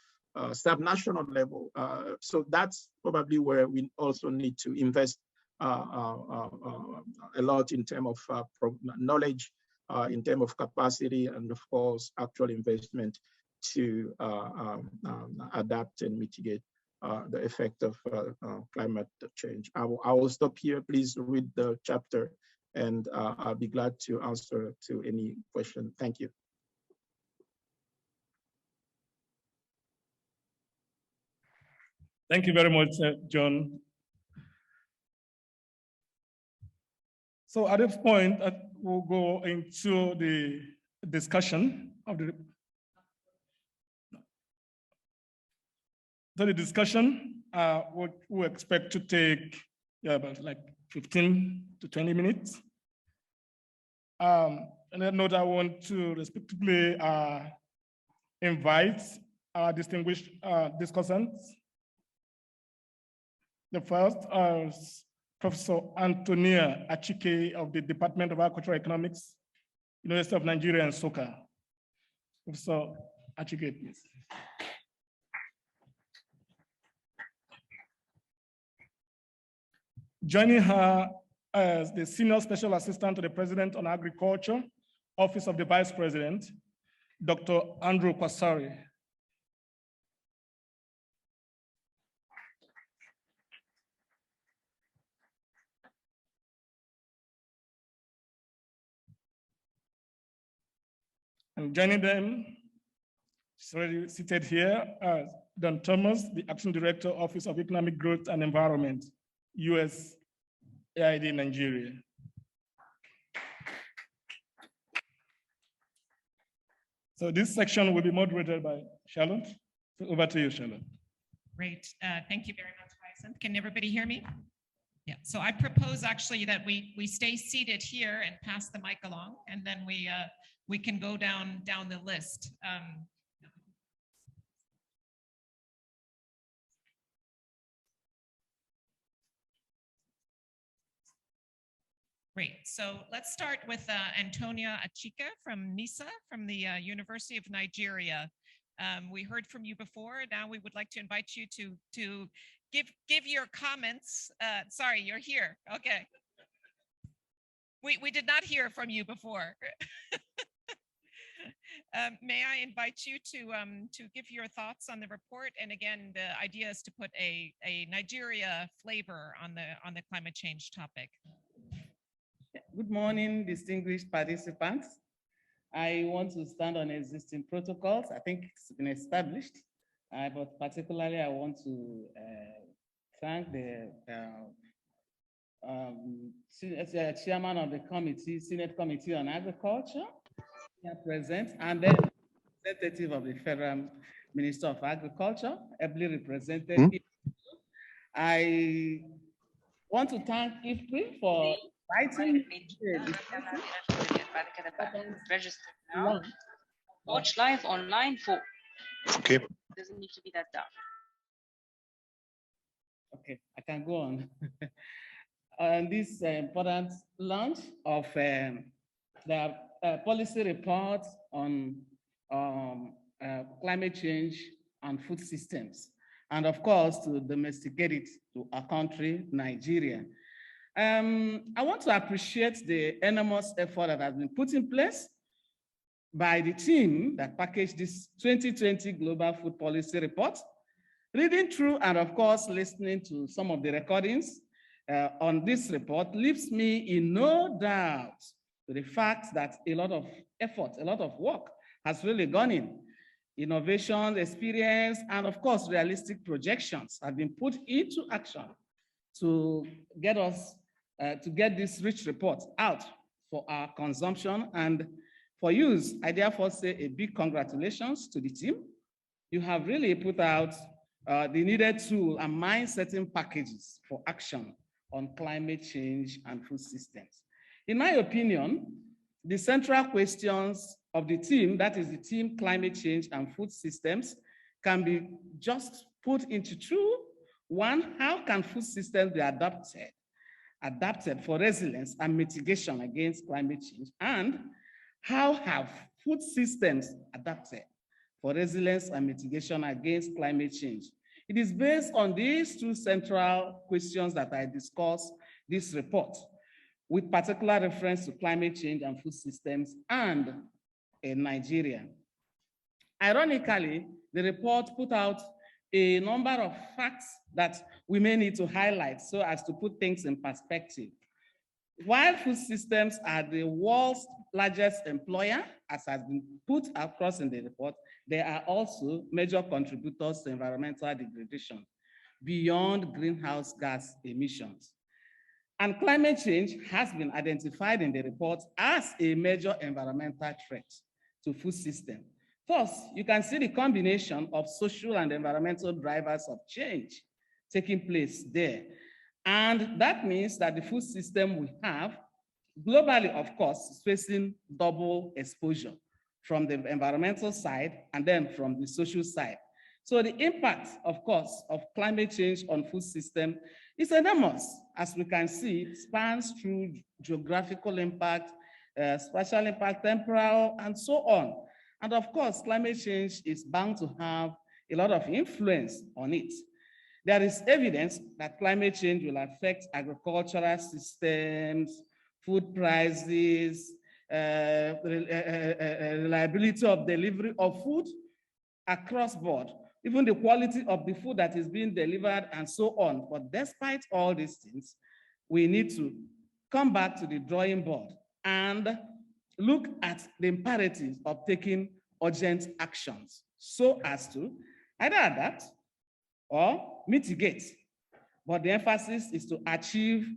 sub-national level. So that's probably where we also need to invest a lot in terms of knowledge, in terms of capacity, and of course, actual investment to adapt and mitigate the effect of climate change. I will stop here. Please read the chapter, and I'll be glad to answer to any question. Thank you. Thank you very much, John. So at this point, we'll go into the discussion of the. So the discussion, we expect to take about like 15 to 20 minutes. And that note, I want to respectfully invite our distinguished discussants. The first is Professor Antonia Achike of the Department of Agricultural Economics, University of Nigeria, Nsukka. Professor Achike, please. Joining her as the Senior Special Assistant to the President on Agriculture, Office of the Vice President, Dr. Andrew Kasari. And joining them, she's already seated here, Don Thomas, the Action Director, Office of Economic Growth and Environment, USAID Nigeria. So this section will be moderated by Charlotte. So over to you, Charlotte. Great. Thank you very much, Hyacinth. Can everybody hear me? Yeah. So I propose actually that we stay seated here and pass the mic along, and then we can go down the list. Great. So let's start with Antonia Achike from NISA, from the University of Nigeria. We heard from you before. Now we would like to invite you to give your comments. Sorry, you're here. Okay. We did not hear from you before. May I invite you to give your thoughts on the report? And again, the idea is to put a Nigeria flavor on the climate change topic. Good morning, distinguished participants. I want to stand on existing protocols. I think it's been established, but particularly I want to thank the chairman of the committee, Senate Committee on Agriculture, here present, and then representative of the Federal Minister of Agriculture, ably represented. I want to thank IFPRI for inviting me. Register now. Watch live online for. Okay. Doesn't need to be that dark. Okay, I can go on. On this important launch of the policy report on climate change and food systems, and of course to domesticate it to our country, Nigeria. I want to appreciate the enormous effort that has been put in place by the team that packaged this 2020 Global Food Policy Report. Reading through and of course listening to some of the recordings on this report leaves me in no doubt to the fact that a lot of effort, a lot of work has really gone in. Innovation, experience, and of course realistic projections have been put into action to get us to get this rich report out for our consumption and for use. I therefore say a big congratulations to the team. You have really put out the needed tool and mind-setting packages for action on climate change and food systems. In my opinion, the central questions of the team, that is the team climate change and food systems, can be just put into two. One, how can food systems be adapted for resilience and mitigation against climate change? And how have food systems adapted for resilience and mitigation against climate change? It is based on these two central questions that I discuss this report, with particular reference to climate change and food systems and Nigeria. Ironically, the report put out a number of facts that we may need to highlight so as to put things in perspective. While food systems are the world's largest employer, as has been put across in the report, they are also major contributors to environmental degradation beyond greenhouse gas emissions. And climate change has been identified in the report as a major environmental threat to food system. Thus, you can see the combination of social and environmental drivers of change taking place there. And that means that the food system we have globally, of course, is facing double exposure from the environmental side and then from the social side. So the impact, of course, of climate change on food system is enormous. As we can see, it spans through geographical impact, spatial impact, temporal, and so on. And of course, climate change is bound to have a lot of influence on it. There is evidence that climate change will affect agricultural systems, food prices, reliability of delivery of food across board, even the quality of the food that is being delivered and so on. But despite all these things, we need to come back to the drawing board and look at the imperatives of taking urgent actions so as to either adapt or mitigate. But the emphasis is to achieve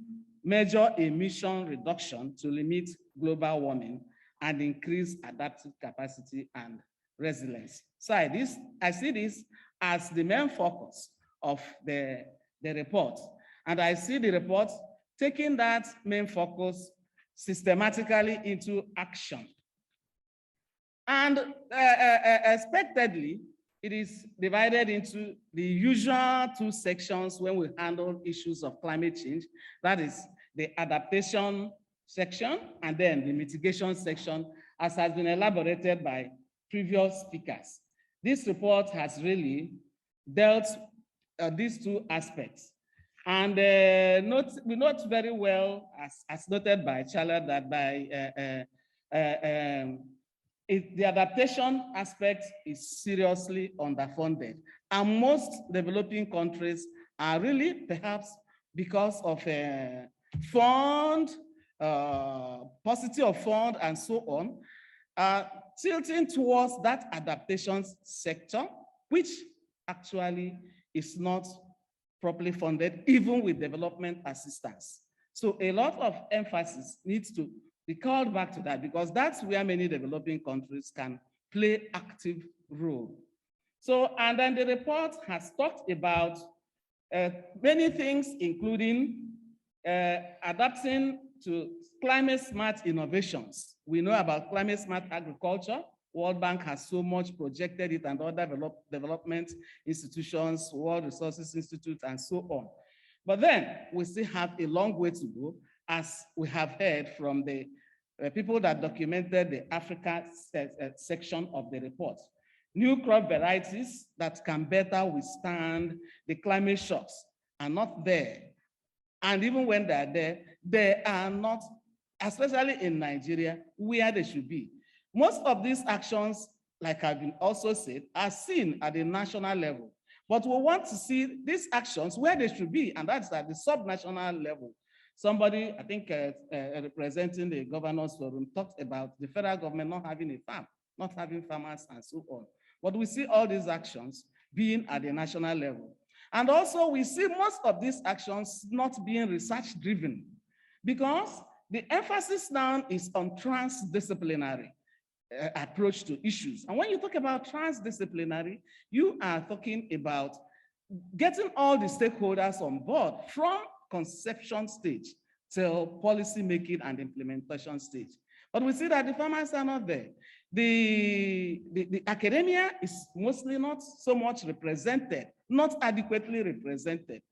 major emission reduction to limit global warming and increase adaptive capacity and resilience. So I see this as the main focus of the report. And I see the report taking that main focus systematically into action. And expectedly, it is divided into the usual two sections when we handle issues of climate change. That is the adaptation section and then the mitigation section, as has been elaborated by previous speakers. This report has really dealt these two aspects. And we note very well, as noted by Charlotte, that the adaptation aspect is seriously underfunded. And most developing countries are really, perhaps because of paucity of fund and so on, tilting towards that adaptation sector, which actually is not properly funded, even with development assistance. So a lot of emphasis needs to be called back to that, because that's where many developing countries can play active role. So, and then the report has talked about many things, including adapting to climate smart innovations. We know about climate smart agriculture. World Bank has so much projected it, and other development institutions, World Resources Institute, and so on. But then we still have a long way to go, as we have heard from the people that documented the Africa section of the report. New crop varieties that can better withstand the climate shocks are not there. And even when they're there, they are not, especially in Nigeria, where they should be. Most of these actions, like I've been also said, are seen at the national level. But we want to see these actions where they should be, and that's at the subnational level. Somebody, I think representing the Governors Forum, talked about the federal government not having a farm, not having farmers, and so on. But we see all these actions being at the national level. And also we see most of these actions not being research-driven, because the emphasis now is on transdisciplinary approach to issues. And when you talk about transdisciplinary, you are talking about getting all the stakeholders on board from conception stage till policy making and implementation stage. But we see that the farmers are not there. The academia is mostly not so much represented, not adequately represented.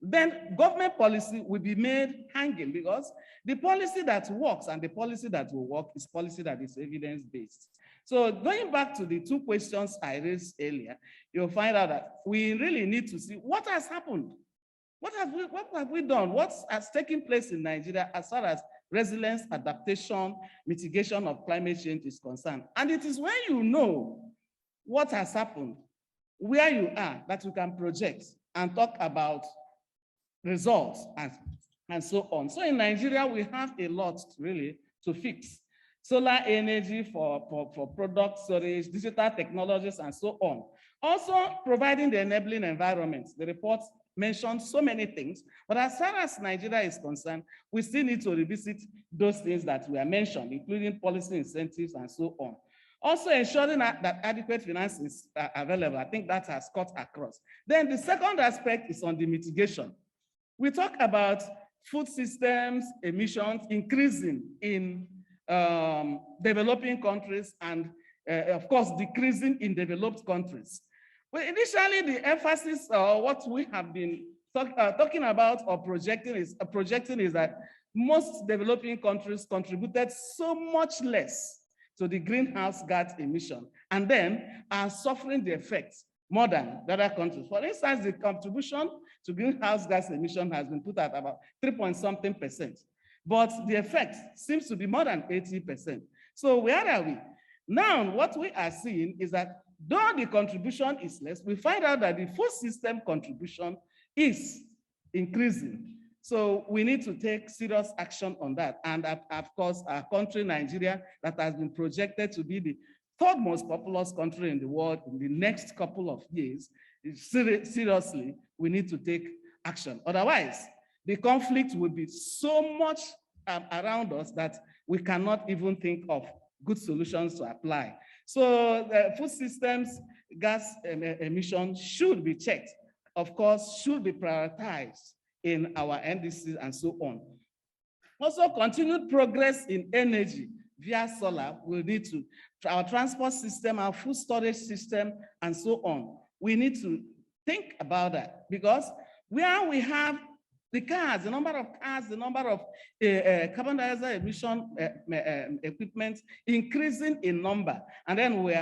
Then government policy will be made hanging, because the policy that works and the policy that will work is policy that is evidence-based. So going back to the two questions I raised earlier, you'll find out that we really need to see what has happened. What have we done? What has taken place in Nigeria as far as resilience, adaptation, mitigation of climate change is concerned? And it is when you know what has happened, where you are, that you can project and talk about results and so on. So in Nigeria, we have a lot really to fix. Solar energy for product storage, digital technologies, and so on. Also providing the enabling environment. The report mentioned so many things, but as far as Nigeria is concerned, we still need to revisit those things that were mentioned, including policy incentives and so on. Also ensuring that adequate finance is available. I think that has cut across. Then the second aspect is on the mitigation. We talk about food systems emissions increasing in developing countries and of course decreasing in developed countries. Well, initially the emphasis what we have been talking about or projecting is that most developing countries contributed so much less to the greenhouse gas emission and then are suffering the effects more than the other countries. For instance, the contribution to greenhouse gas emission has been put at about 3.something%, but the effect seems to be more than 80%. So where are we? Now, what we are seeing is that though the contribution is less, we find out that the food system contribution is increasing. So we need to take serious action on that. And of course, our country, Nigeria, that has been projected to be the third most populous country in the world in the next couple of years, seriously, we need to take action. Otherwise, the conflict will be so much around us that we cannot even think of good solutions to apply. So the food systems gas emissions should be checked, of course, should be prioritized in our NDCs and so on. Also, continued progress in energy via solar will need to, our transport system, our food storage system, and so on. We need to think about that because where we have the cars, the number of cars, the number of carbon dioxide emission equipment increasing in number, and then we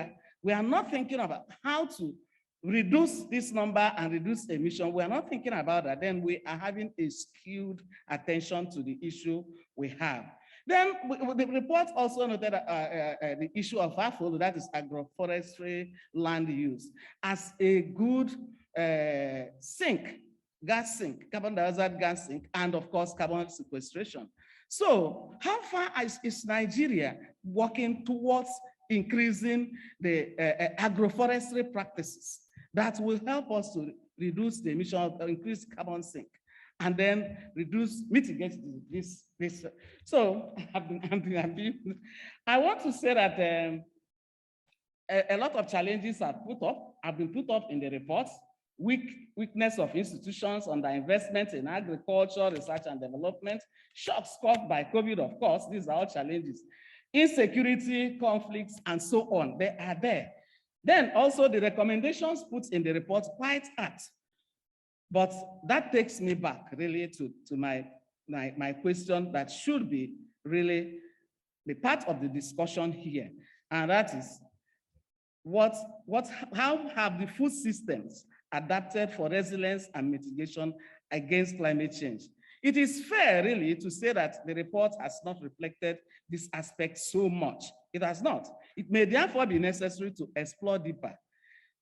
are not thinking about how to reduce this number and reduce emission. We are not thinking about that. Then we are having a skewed attention to the issue we have. Then the report also noted the issue of AFO, that is agroforestry land use, as a good sink, gas sink, carbon dioxide gas sink, and of course, carbon sequestration. So how far is Nigeria working towards increasing the agroforestry practices that will help us to reduce the emission of increased carbon sink and then mitigate this. So I want to say that a lot of challenges have been put up in the reports. Weakness of institutions, underinvestment in agriculture, research and development, shocks caused by COVID, of course, these are all challenges. Insecurity, conflicts, and so on, they are there. Then also the recommendations put in the report quite apt. But that takes me back really to my question that should be really the part of the discussion here. And that is, how have the food systems adapted for resilience and mitigation against climate change? It is fair, really, to say that the report has not reflected this aspect so much. It has not. It may therefore be necessary to explore deeper,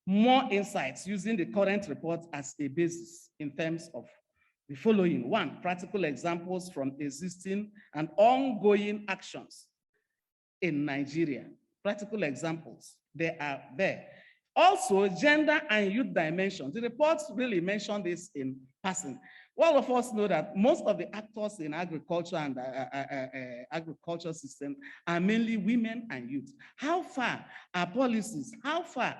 more insights using the current report as a basis in terms of the following. One, practical examples from existing and ongoing actions in Nigeria. Practical examples, they are there. Also, gender and youth dimensions. The reports really mentioned this in passing. All of us know that most of the actors in agriculture and agriculture system are mainly women and youth. How far are policies, how far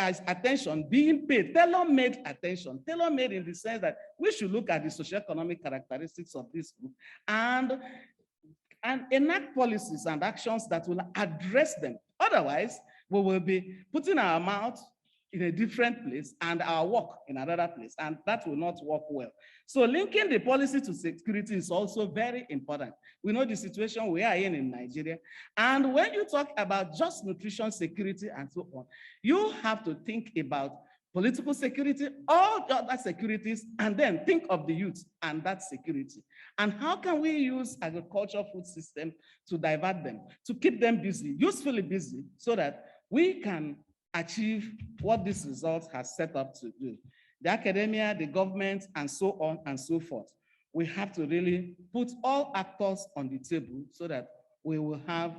is attention being paid, tailor-made attention, tailor-made in the sense that we should look at the socioeconomic characteristics of this group and enact policies and actions that will address them. Otherwise, we will be putting our mouth in a different place and our work in another place, and that will not work well. So linking the policy to security is also very important. We know the situation we are in Nigeria, and when you talk about just nutrition security and so on, you have to think about political security, all other securities, and then think of the youth and that security. And how can we use agricultural food system to divert them, to keep them busy, usefully busy, so that we can achieve what this result has set up to do. The academia, the government, and so on and so forth. We have to really put all actors on the table so that we will have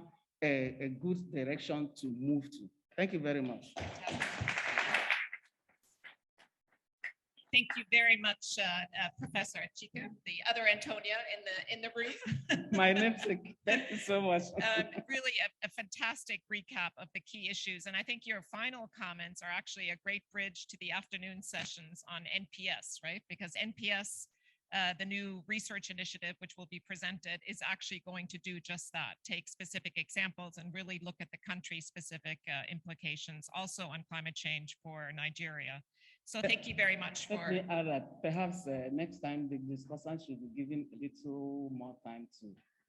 a good direction to move to. Thank you very much. Thank you very much, Professor Chica, the other Antonia in the room. My namesake. Thank you so much. Really a fantastic recap of the key issues. And I think your final comments are actually a great bridge to the afternoon sessions on NPS, right? Because NPS, the new research initiative, which will be presented, is actually going to do just that, take specific examples and really look at the country-specific implications also on climate change for Nigeria. So thank you very much for— Let me add that perhaps next time the discussant should be given a little more time to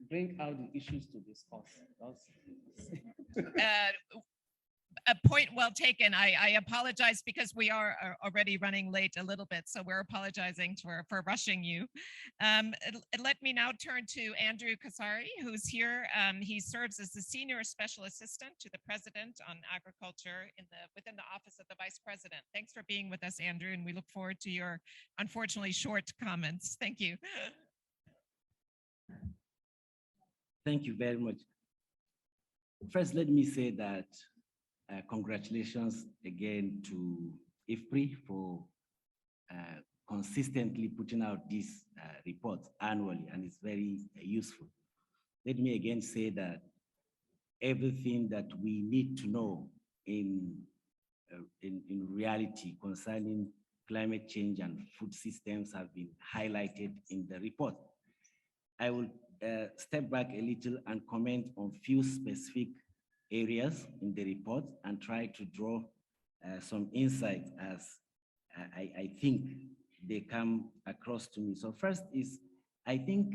bring out the issues to discuss. A point well taken. I apologize because we are already running late a little bit, so we're apologizing for rushing you. Let me now turn to Andrew Kasari, who's here. He serves as the Senior Special Assistant to the President on Agriculture within the Office of the Vice President. Thanks for being with us, Andrew, and we look forward to your unfortunately short comments. Thank you. Thank you very much. First, let me say that congratulations again to IFPRI for consistently putting out these reports annually, and it's very useful. Let me again say that everything that we need to know in reality concerning climate change and food systems have been highlighted in the report. I will step back a little and comment on few specific areas in the report and try to draw some insights as I think they come across to me. So first is, I think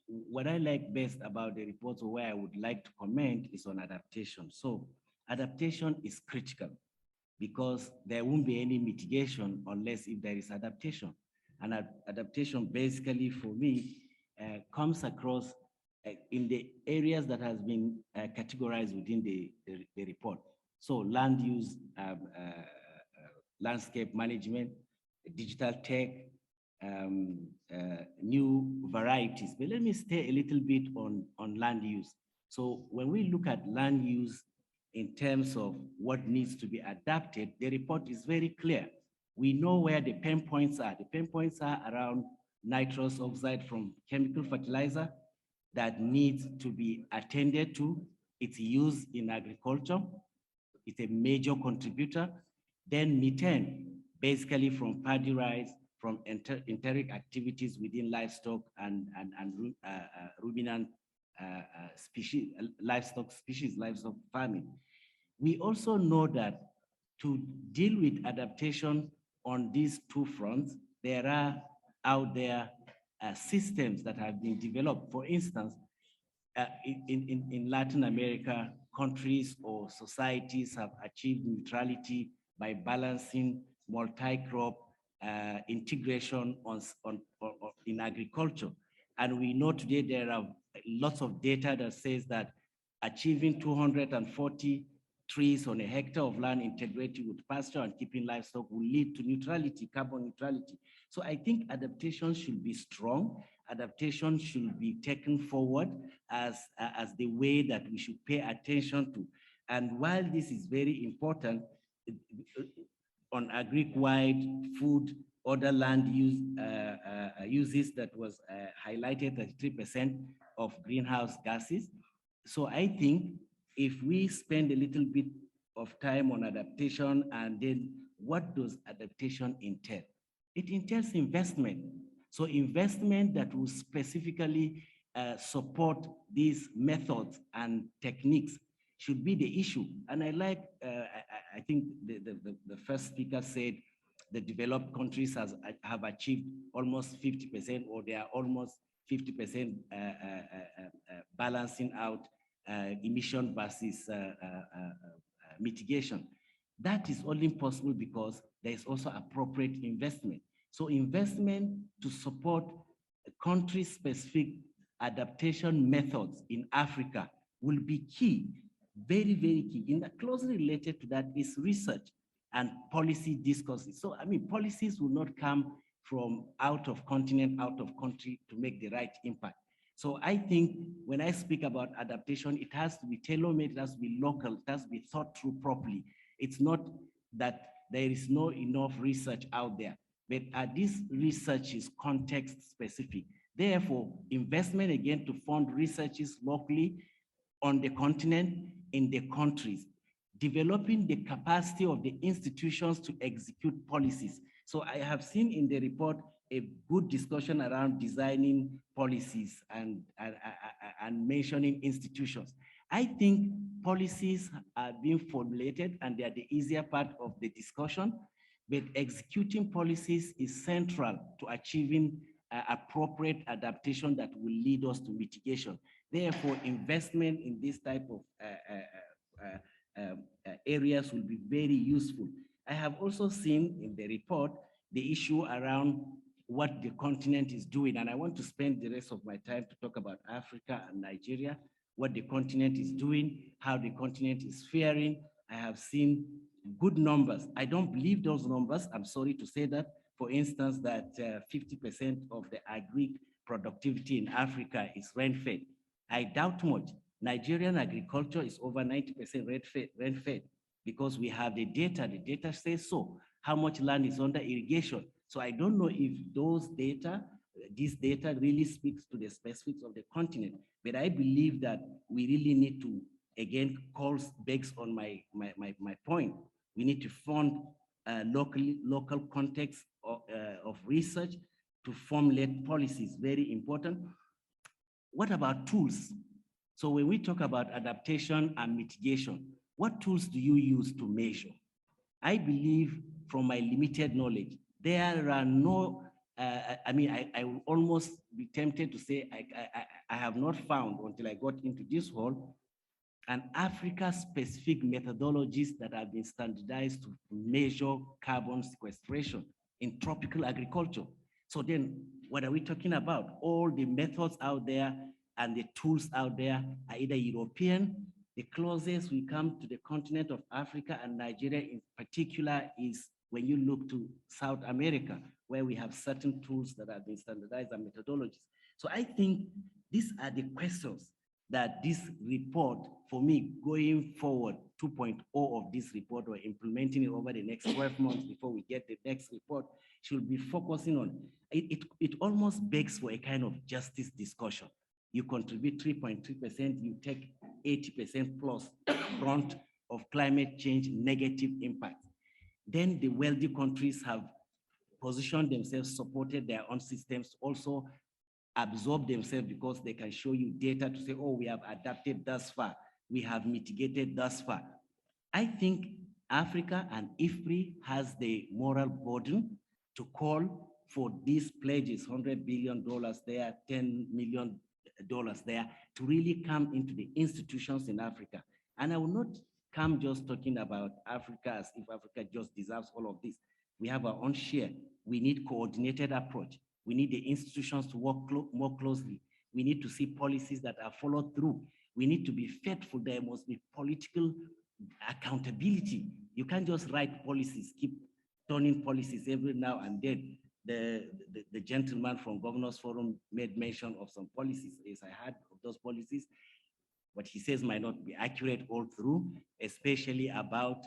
what I like best about the report, or where I would like to comment, is on adaptation. So adaptation is critical because there won't be any mitigation unless if there is adaptation. And adaptation basically for me comes across in the areas that has been categorized within the report. So land use, landscape management, digital tech, new varieties. But let me stay a little bit on land use. So when we look at land use in terms of what needs to be adapted, the report is very clear. We know where the pain points are. The pain points are around nitrous oxide from chemical fertilizer that needs to be attended to. Its use in agriculture, it's a major contributor. Then methane, basically from paddy rice, from enteric activities within livestock and ruminant species, livestock farming. We also know that to deal with adaptation on these two fronts, there are out there systems that have been developed. For instance, in Latin America, countries or societies have achieved neutrality by balancing multi-crop integration in agriculture. And we know today there are lots of data that says that achieving 240 trees on a hectare of land integrated with pasture and keeping livestock will lead to neutrality, carbon neutrality. So I think adaptation should be strong. Adaptation should be taken forward as the way that we should pay attention to. And while this is very important, on agri-wide food, other land use uses that was highlighted at 3% of greenhouse gases. So I think if we spend a little bit of time on adaptation, and then what does adaptation entail? It entails investment. So investment that will specifically support these methods and techniques should be the issue. And I like, I think the first speaker said the developed countries have achieved almost 50%, or they are almost 50% balancing out emission versus mitigation. That is only possible because there is also appropriate investment. So investment to support country-specific adaptation methods in Africa will be key, very, very key. And closely related to that is research and policy discourses. So, I mean, policies will not come from out of continent, out of country to make the right impact. So I think when I speak about adaptation, it has to be tailor-made, it has to be local, it has to be thought through properly. It's not that there is no enough research out there. But this research is context specific. Therefore, investment again to fund researches locally on the continent, in the countries, developing the capacity of the institutions to execute policies. So I have seen in the report a good discussion around designing policies and mentioning institutions. I think policies are being formulated and they are the easier part of the discussion, but executing policies is central to achieving appropriate adaptation that will lead us to mitigation. Therefore, investment in this type of areas will be very useful. I have also seen in the report the issue around what the continent is doing, and I want to spend the rest of my time to talk about Africa and Nigeria, what the continent is doing, how the continent is faring. I have seen good numbers. I don't believe those numbers. I'm sorry to say that. For instance, that 50% of the agri productivity in Africa is rain-fed. I doubt much. Nigerian agriculture is over 90% rain-fed because we have the data says so. How much land is under irrigation? So I don't know if this data really speaks to the specifics of the continent, but I believe that we really need to, again, begs on my point. We need to fund local context of research to formulate policies, very important. What about tools? So when we talk about adaptation and mitigation, what tools do you use to measure? I believe from my limited knowledge, there are no, I will almost be tempted to say I have not found until I got into this hall an Africa-specific methodologies that have been standardized to measure carbon sequestration in tropical agriculture. So then what are we talking about? All the methods out there and the tools out there are either European. The closest we come to the continent of Africa and Nigeria in particular is when you look to South America, where we have certain tools that have been standardized and methodologies. So I think these are the questions that this report, for me, going forward, 2.0 of this report, or implementing it over the next 12 months before we get the next report, should be focusing on. It almost begs for a kind of justice discussion. You contribute 3.3%, you take 80% plus brunt of climate change negative impact. Then the wealthy countries have positioned themselves, supported their own systems, also absorb themselves because they can show you data to say, oh, we have adapted thus far, we have mitigated thus far. I think Africa and IFPRI has the moral burden to call for these pledges, $100 billion there, $10 million there, to really come into the institutions in Africa. And I will not come just talking about Africa as if Africa just deserves all of this. We have our own share. We need coordinated approach. We need the institutions to work more closely. We need to see policies that are followed through. We need to be faithful. There must be political accountability. You can't just write policies, keep turning policies every now and then. The gentleman from Governors Forum made mention of some policies. Yes, I heard of those policies. What he says might not be accurate all through, especially about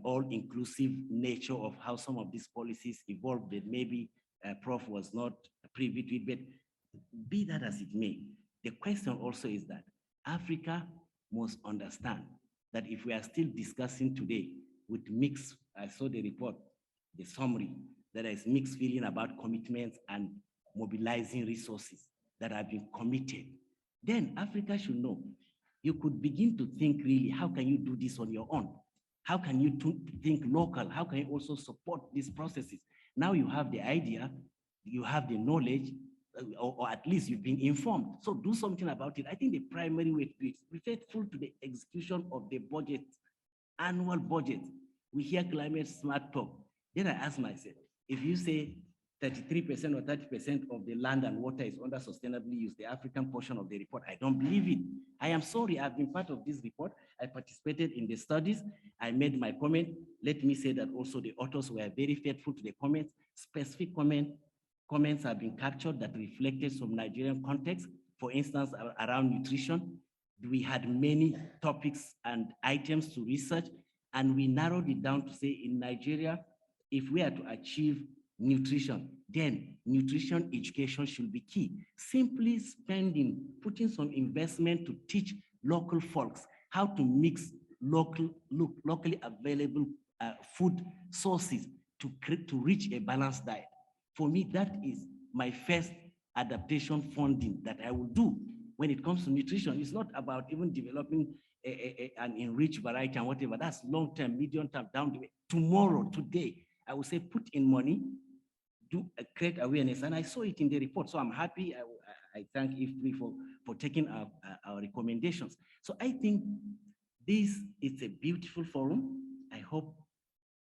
all-inclusive nature of how some of these policies evolved that maybe Prof was not privy to it, but be that as it may, the question also is that Africa must understand that if we are still discussing today with mixed, I saw the report, the summary, that there is mixed feeling about commitments and mobilizing resources that have been committed, then Africa should know. You could begin to think really, how can you do this on your own? How can you think local? How can you also support these processes? Now you have the idea, you have the knowledge, or at least you've been informed. So do something about it. I think the primary way to do it is be faithful to the execution of the budget, annual budget. We hear climate smart talk. Then I ask myself, if you say 33% or 30% of the land and water is under sustainably used, the African portion of the report, I don't believe it. I am sorry, I've been part of this report. I participated in the studies. I made my comment. Let me say that also the authors were very faithful to the comments. Specific comments have been captured that reflected some Nigerian context. For instance, around nutrition, we had many topics and items to research. And we narrowed it down to say in Nigeria, if we are to achieve nutrition, then nutrition education should be key. Simply spending, putting some investment to teach local folks how to mix locally available food sources to reach a balanced diet. For me, that is my first adaptation funding that I will do when it comes to nutrition. It's not about even developing an enriched variety and whatever. That's long-term, medium-term, down the way. Tomorrow, today, I will say put in money, create awareness, and I saw it in the report. So I'm happy. I thank IFPRI for taking our recommendations. So I think this is a beautiful forum. I hope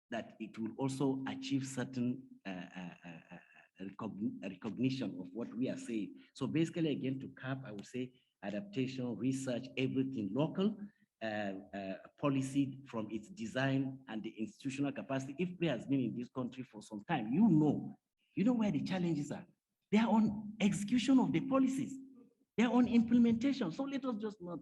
that it will also achieve certain recognition of what we are saying. So basically, again, to cap, I would say adaptation, research, everything local, policy from its design and the institutional capacity. IFPRI has been in this country for some time. You know where the challenges are. They are on execution of the policies. They are on implementation. So let us just not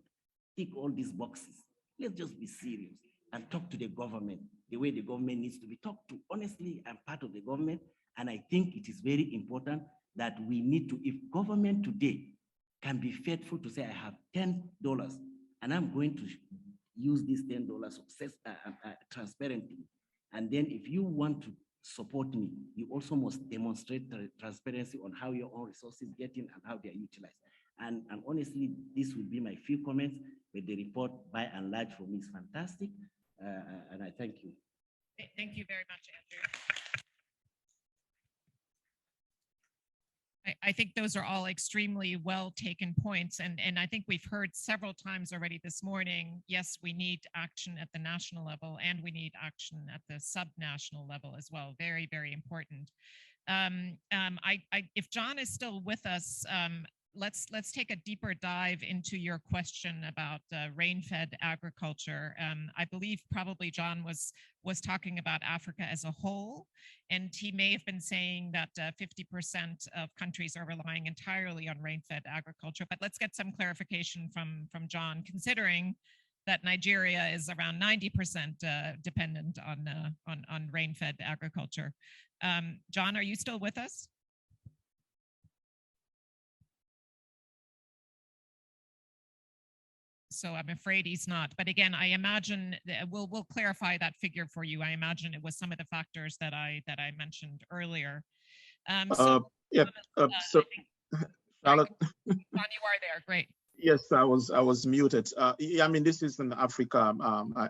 tick all these boxes. Let's just be serious and talk to the government the way the government needs to be talked to. Honestly, I'm part of the government, and I think it is very important that we need to, if government today can be faithful to say, I have $10 and I'm going to use this $10 transparently. And then if you want to support me, you also must demonstrate transparency on how your own resources get in and how they are utilized. And honestly, this would be my few comments, but the report by and large for me is fantastic. And I thank you. Thank you very much, Andrew. I think those are all extremely well taken points. And I think we've heard several times already this morning, yes, we need action at the national level and we need action at the subnational level as well. Very, very important. If John is still with us, let's take a deeper dive into your question about rain-fed agriculture. I believe probably John was talking about Africa as a whole, and he may have been saying that 50% of countries are relying entirely on rain-fed agriculture. But let's get some clarification from John, considering that Nigeria is around 90% dependent on rain-fed agriculture. John, are you still with us? So I'm afraid he's not. But again, I imagine we'll clarify that figure for you. I imagine it was some of the factors that I mentioned earlier. So Charlotte, John, you are there. Great. Yes, I was muted. Yeah, I mean, this is in Africa,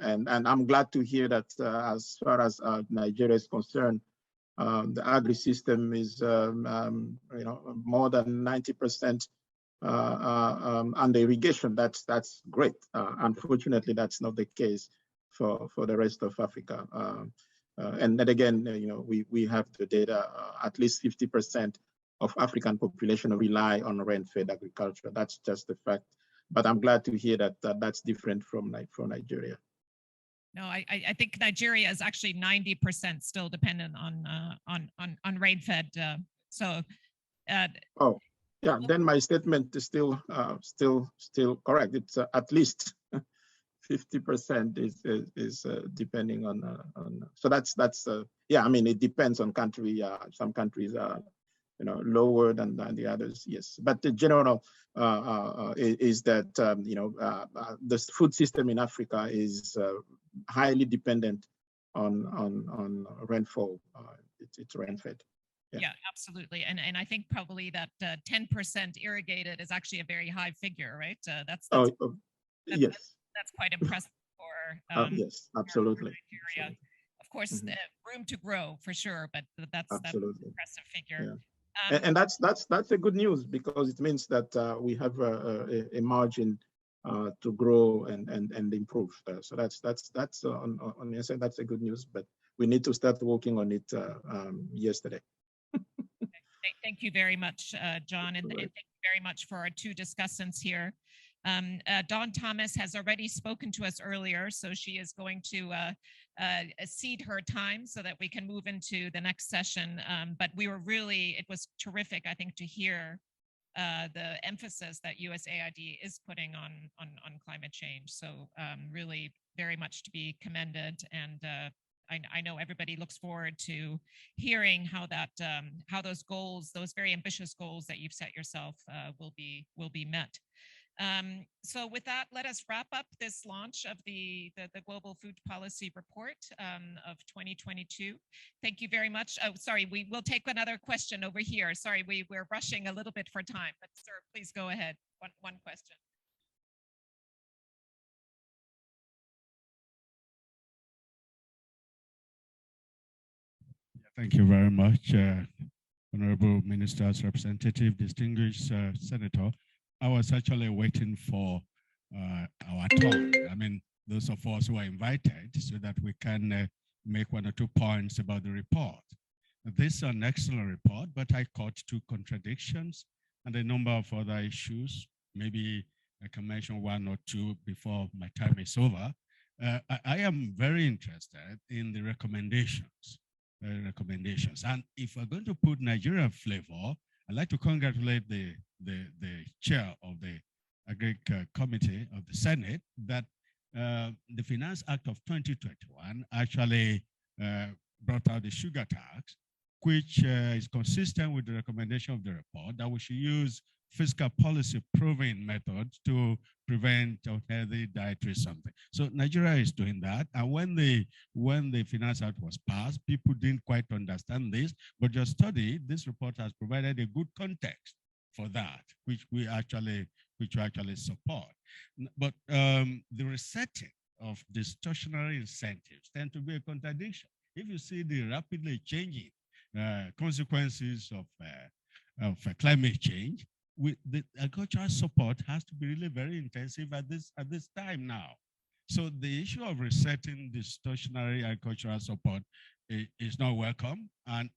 and I'm glad to hear that as far as Nigeria is concerned, the agri system is more than 90%. And the irrigation, that's great. Unfortunately, that's not the case for the rest of Africa. And then again, we have the data, at least 50% of African population rely on rain-fed agriculture. That's just the fact. But I'm glad to hear that that's different from Nigeria. No, I think Nigeria is actually 90% still dependent on rain-fed. Oh. Yeah, then my statement is still correct. It's at least 50% is depending on. So that's yeah. I mean, it depends on country. Some countries are lower than the others. Yes, but the general is that the food system in Africa is highly dependent on rainfall. It's rain-fed. Yeah, absolutely. And I think probably that 10% irrigated is actually a very high figure, right? That's yes. That's quite impressive for yes, absolutely. Nigeria. Of course, room to grow for sure, but that's an impressive figure. Yeah. And that's a good news, because it means that we have a margin to grow and improve. So that's on the side, that's a good news, but we need to start working on it yesterday. Thank you very much, John, and thank you very much for our two discussants here. Dawn Thomas has already spoken to us earlier, so she is going to cede her time so that we can move into the next session. But it was terrific, I think, to hear the emphasis that USAID is putting on climate change. So really very much to be commended, and I know everybody looks forward to hearing how that how those goals, those very ambitious goals that you've set yourself, will be met. So with that, let us wrap up this launch of the Global Food Policy Report of 2022. Thank you very much. Oh, sorry, we will take another question over here. Sorry, we're rushing a little bit for time, but sir, please go ahead. One question. Thank you very much, Honorable Ministers, Representative, distinguished Senator. I was actually waiting for our talk. I mean, those of us who are invited so that we can make 1 or 2 points about the report. This is an excellent report, but I caught 2 contradictions and a number of other issues. Maybe I can mention 1 or 2 before my time is over. I am very interested in the recommendations. And if we're going to put Nigerian flavor, I'd like to congratulate the chair of the Agri Committee of the Senate that the Finance Act of 2021 actually brought out the sugar tax, which is consistent with the recommendation of the report that we should use fiscal policy proving methods to prevent unhealthy dietary something. So Nigeria is doing that. And when the Finance Act was passed, people didn't quite understand this, but your study, this report has provided a good context for that, which we actually support. But the resetting of distortionary incentives tend to be a contradiction. If you see the rapidly changing consequences of climate change, the agricultural support has to be really very intensive at this time now. So the issue of resetting distortionary agricultural support is not welcome,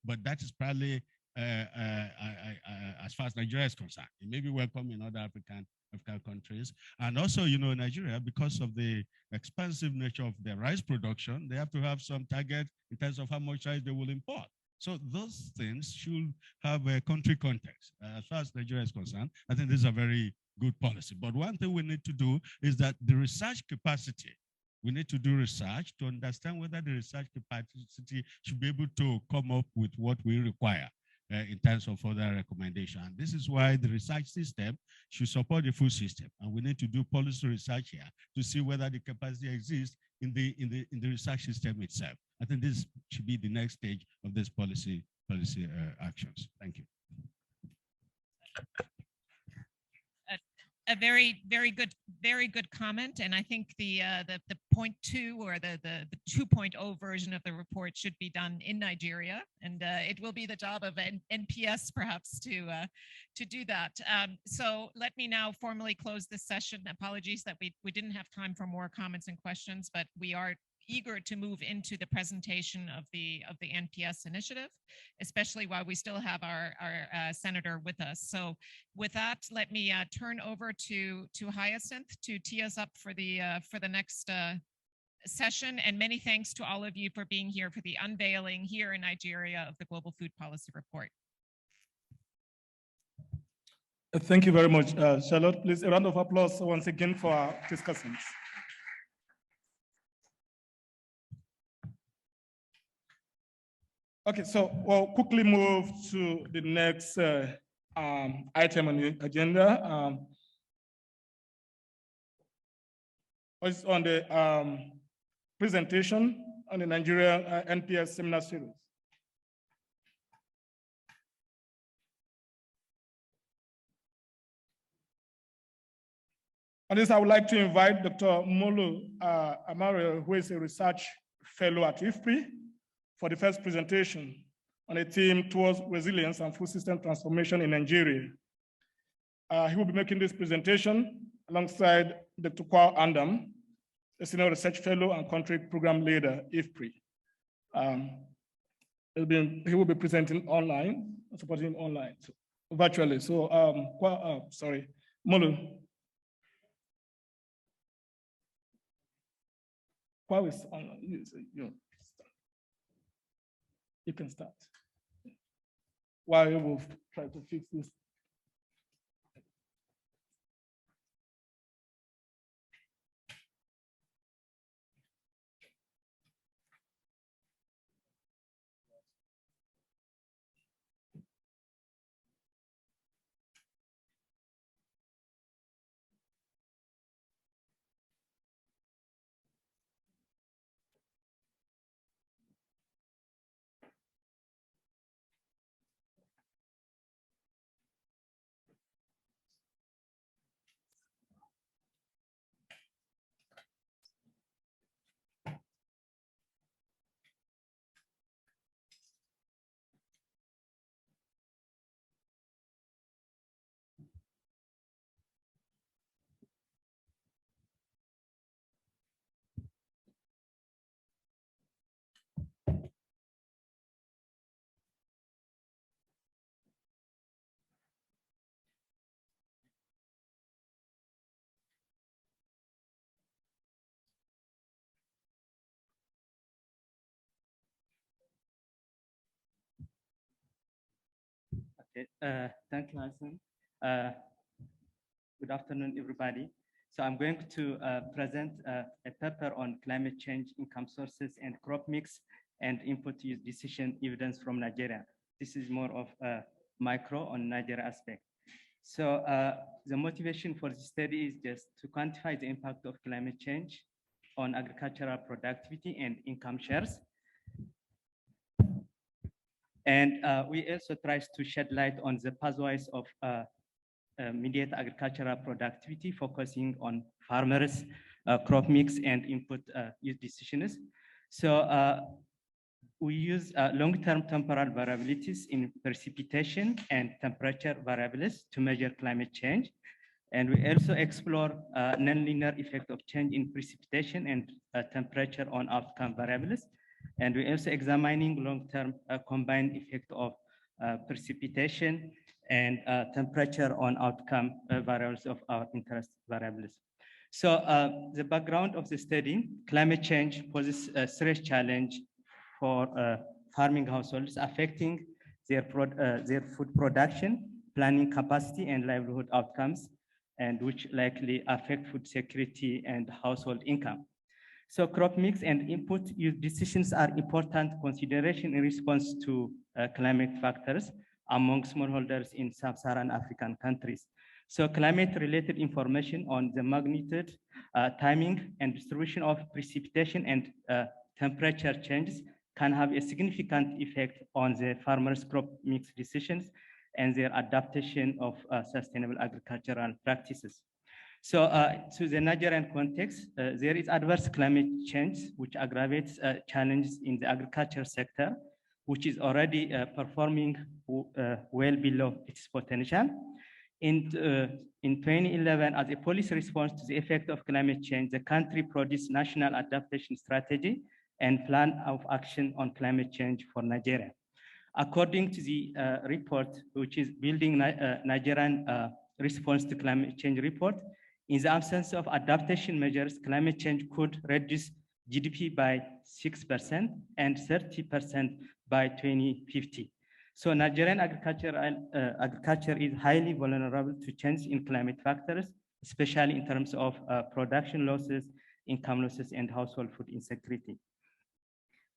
but that is probably as far as Nigeria is concerned. It may be welcome in other African countries. And also, you know, Nigeria, because of the expansive nature of their rice production, they have to have some target in terms of how much rice they will import. So those things should have a country context. As far as Nigeria is concerned, I think this is a very good policy. But one thing we need to do is that the research capacity, we need to do research to understand whether the research capacity should be able to come up with what we require in terms of other recommendation. And this is why the research system should support the food system. And we need to do policy research here to see whether the capacity exists in the research system itself. I think this should be the next stage of this policy actions. Thank you. A very good comment, and I think the point 2 or the 2.0 version of the report should be done in Nigeria, and it will be the job of NPS perhaps to do that. So let me now formally close this session. Apologies that we didn't have time for more comments and questions, but we are eager to move into the presentation of the NPS initiative, especially while we still have our senator with us. So with that, let me turn over to Hyacinth to tee us up for the next session. And many thanks to all of you for being here for the unveiling here in Nigeria of the Global Food Policy Report. Thank you very much, Charlotte. Please, a round of applause once again for our discussants. Okay, so we'll quickly move to the next item on the agenda. It's on the presentation on the Nigeria NPS seminar series. On this, I would like to invite Dr. Molu Amare, who is a research fellow at IFPRI, for the first presentation on a theme towards resilience and food system transformation in Nigeria. He will be making this presentation alongside Dr. Kwao Andam, a senior research fellow and country program leader, IFPRI. He will be presenting online, supporting online, so virtually. So, sorry, Molu. Kwao is online. You can start. While we will try to fix this. Okay, thank you, Hassan. Good afternoon, everybody. So I'm going to present a paper on climate change, income sources, and crop mix and input use decision evidence from Nigeria. This is more of a micro on Nigeria aspect. So the motivation for the study is just to quantify the impact of climate change on agricultural productivity and income shares. And we also try to shed light on the pathways of immediate agricultural productivity, focusing on farmers, crop mix, and input use decisions. So we use long-term temporal variabilities in precipitation and temperature variables to measure climate change. And we also explore nonlinear effect of change in precipitation and temperature on outcome variables. And we're also examining long-term combined effect of precipitation and temperature on outcome variables of our interest variables. So the background of the study, climate change poses a serious challenge for farming households, affecting their food production, planning capacity, and livelihood outcomes, and which likely affect food security and household income. So crop mix and input use decisions are important consideration in response to climate factors among smallholders in sub-Saharan African countries. So climate-related information on the magnitude, timing, and distribution of precipitation and temperature changes can have a significant effect on the farmers' crop mix decisions and their adaptation of sustainable agricultural practices. So to the Nigerian context, there is adverse climate change, which aggravates challenges in the agriculture sector, which is already performing well below its potential. In 2011, as a policy response to the effect of climate change, the country produced National Adaptation Strategy and Plan of Action on Climate Change for Nigeria. According to the report, which is Building Nigerian Response to Climate Change report, in the absence of adaptation measures, climate change could reduce GDP by 6% and 30% by 2050. So Nigerian agriculture is highly vulnerable to change in climate factors, especially in terms of production losses, income losses, and household food insecurity.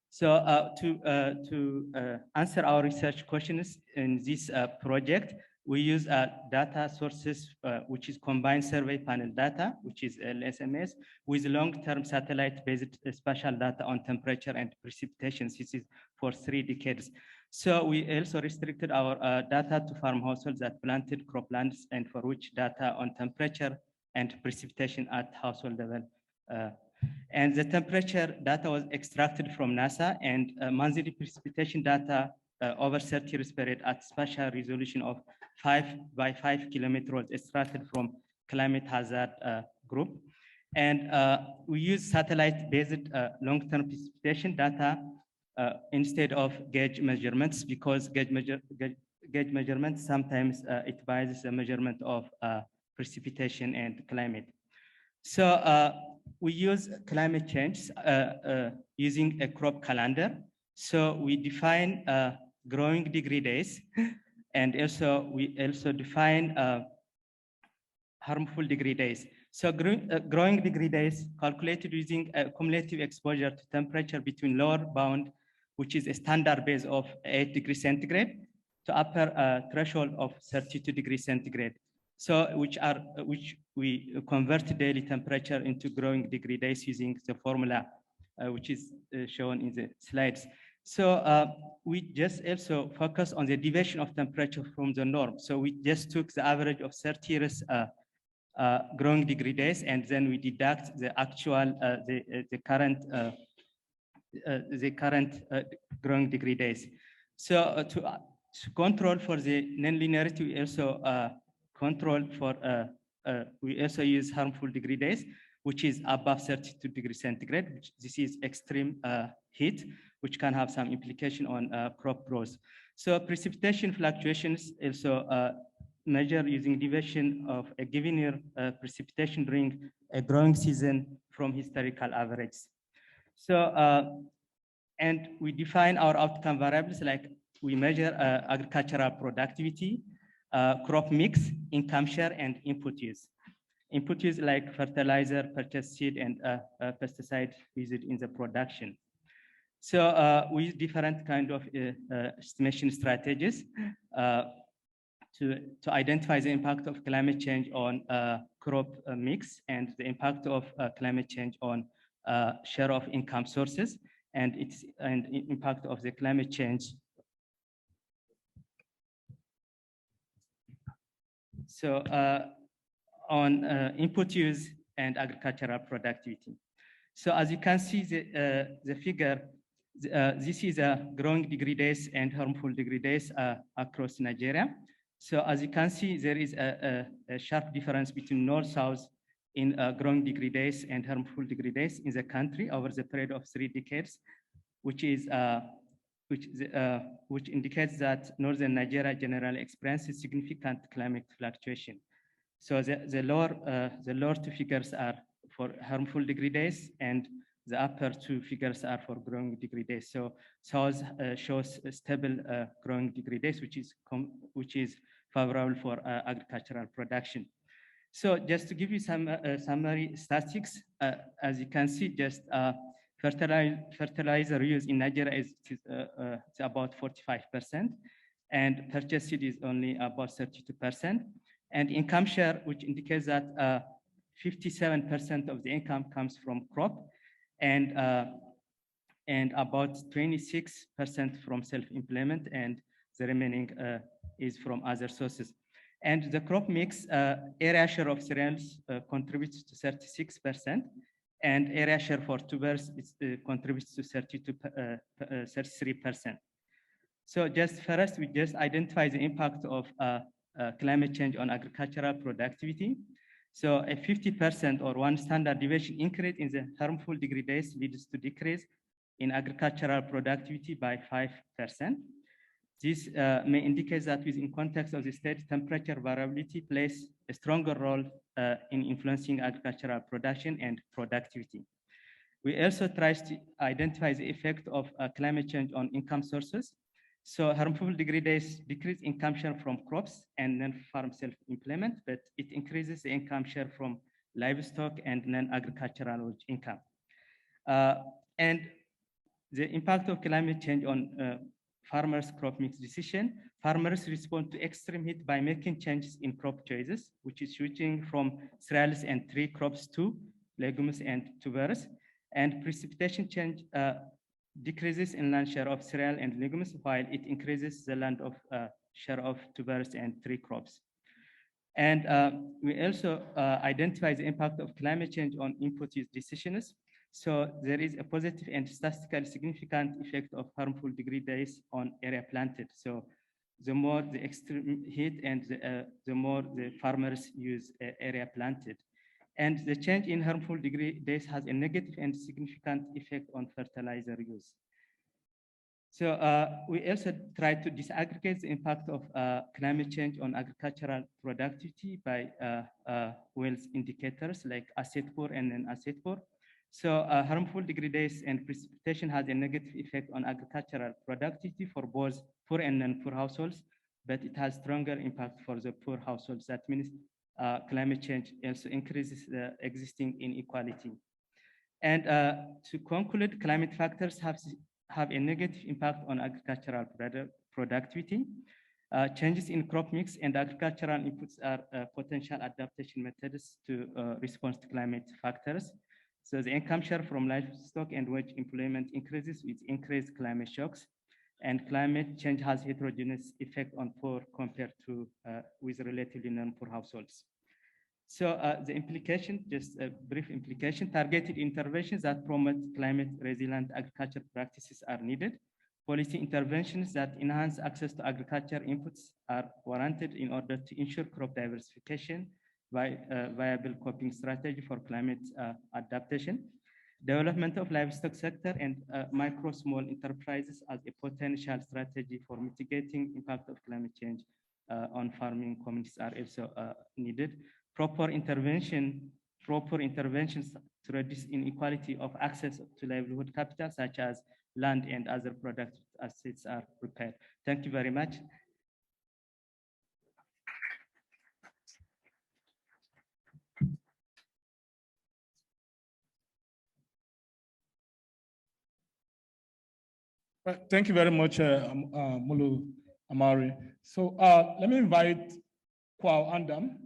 So to answer our research questions in this project, we use data sources, which is combined survey panel data, which is LSMS, with long-term satellite-based spatial data on temperature and precipitation. This is for 3 decades. So we also restricted our data to farm households that planted croplands and for which data on temperature and precipitation at household level. And the temperature data was extracted from NASA, and monthly precipitation data over 30 years period at spatial resolution of 5 by 5 kilometers was extracted from climate hazard group. And we use satellite-based long-term precipitation data instead of gauge measurements, because gauge measurements sometimes it biases the measurement of precipitation and climate. So we use climate change using a crop calendar. So we define growing degree days, and also we also define harmful degree days. So growing degree days calculated using a cumulative exposure to temperature between lower bound, which is a standard base of 8 degrees centigrade, to upper threshold of 32 degrees centigrade. So which we convert daily temperature into growing degree days using the formula, which is shown in the slides. So we just also focus on the deviation of temperature from the norm. So we just took the average of 30 years growing degree days, and then we deduct the actual, the current growing degree days. So to control for the nonlinearity, we also control for, we also use harmful degree days, which is above 32 degrees centigrade, which this is extreme heat, which can have some implication on crop growth. So precipitation fluctuations also measure using deviation of a given year precipitation during a growing season from historical averages. So, and we define our outcome variables like we measure agricultural productivity, crop mix, income share, and input use. Input use like fertilizer, purchased seed, and pesticide used in the production. So we use different kind of estimation strategies to identify the impact of climate change on crop mix and the impact of climate change on share of income sources and its impact of the climate change. So on input use and agricultural productivity. So as you can see the figure, this is a growing degree days and harmful degree days across Nigeria. So as you can see, there is a sharp difference between north-south in growing degree days and harmful degree days in the country over the period of 3 decades, which indicates that northern Nigeria generally experiences significant climate fluctuation. So the lower two figures are for harmful degree days, and the upper two figures are for growing degree days. So south shows a stable growing degree days, which is favorable for agricultural production. So just to give you some summary statistics, as you can see, just fertilizer use in Nigeria is about 45%, and purchase seed is only about 32%. And income share, which indicates that 57% of the income comes from crop, and about 26% from self-employment, and the remaining is from other sources. And the crop mix, area share of cereals contributes to 36%, and area share for tubers contributes to 33%. So just first, we just identify the impact of climate change on agricultural productivity. So a 50% or 1 standard deviation increase in the harmful degree days leads to decrease in agricultural productivity by 5%. This may indicate that within context of the state, temperature variability plays a stronger role in influencing agricultural production and productivity. We also try to identify the effect of climate change on income sources. So harmful degree days decrease income share from crops and non-farm self-employment, but it increases the income share from livestock and non-agricultural income. And the impact of climate change on farmers' crop mix decision. Farmers respond to extreme heat by making changes in crop choices, which is switching from cereals and tree crops to legumes and tubers. And precipitation change decreases in land share of cereal and legumes, while it increases the land of share of tubers and tree crops. And we also identify the impact of climate change on input use decisions. So there is a positive and statistically significant effect of harmful degree days on area planted. So the more the extreme heat and the more the farmers use area planted. And the change in harmful degree days has a negative and significant effect on fertilizer use. So we also try to disaggregate the impact of climate change on agricultural productivity by wealth indicators like asset poor and non-asset poor. So harmful degree days and precipitation has a negative effect on agricultural productivity for both poor and non-poor households, but it has stronger impact for the poor households. That means climate change also increases the existing inequality. And to conclude, climate factors have a negative impact on agricultural productivity. Changes in crop mix and agricultural inputs are potential adaptation methods to respond to climate factors. So the income share from livestock and wage employment increases with increased climate shocks, and climate change has heterogeneous effect on poor compared to with relatively non-poor households. So the implication, just a brief implication, targeted interventions that promote climate resilient agriculture practices are needed. Policy interventions that enhance access to agriculture inputs are warranted in order to ensure crop diversification by viable coping strategy for climate adaptation. Development of livestock sector and micro small enterprises as a potential strategy for mitigating impact of climate change on farming communities are also needed. Proper interventions to reduce inequality of access to livelihood capital, such as land and other productive assets are prepared. Thank you very much. Thank you very much, Mulu Amari. So let me invite Kwao Andam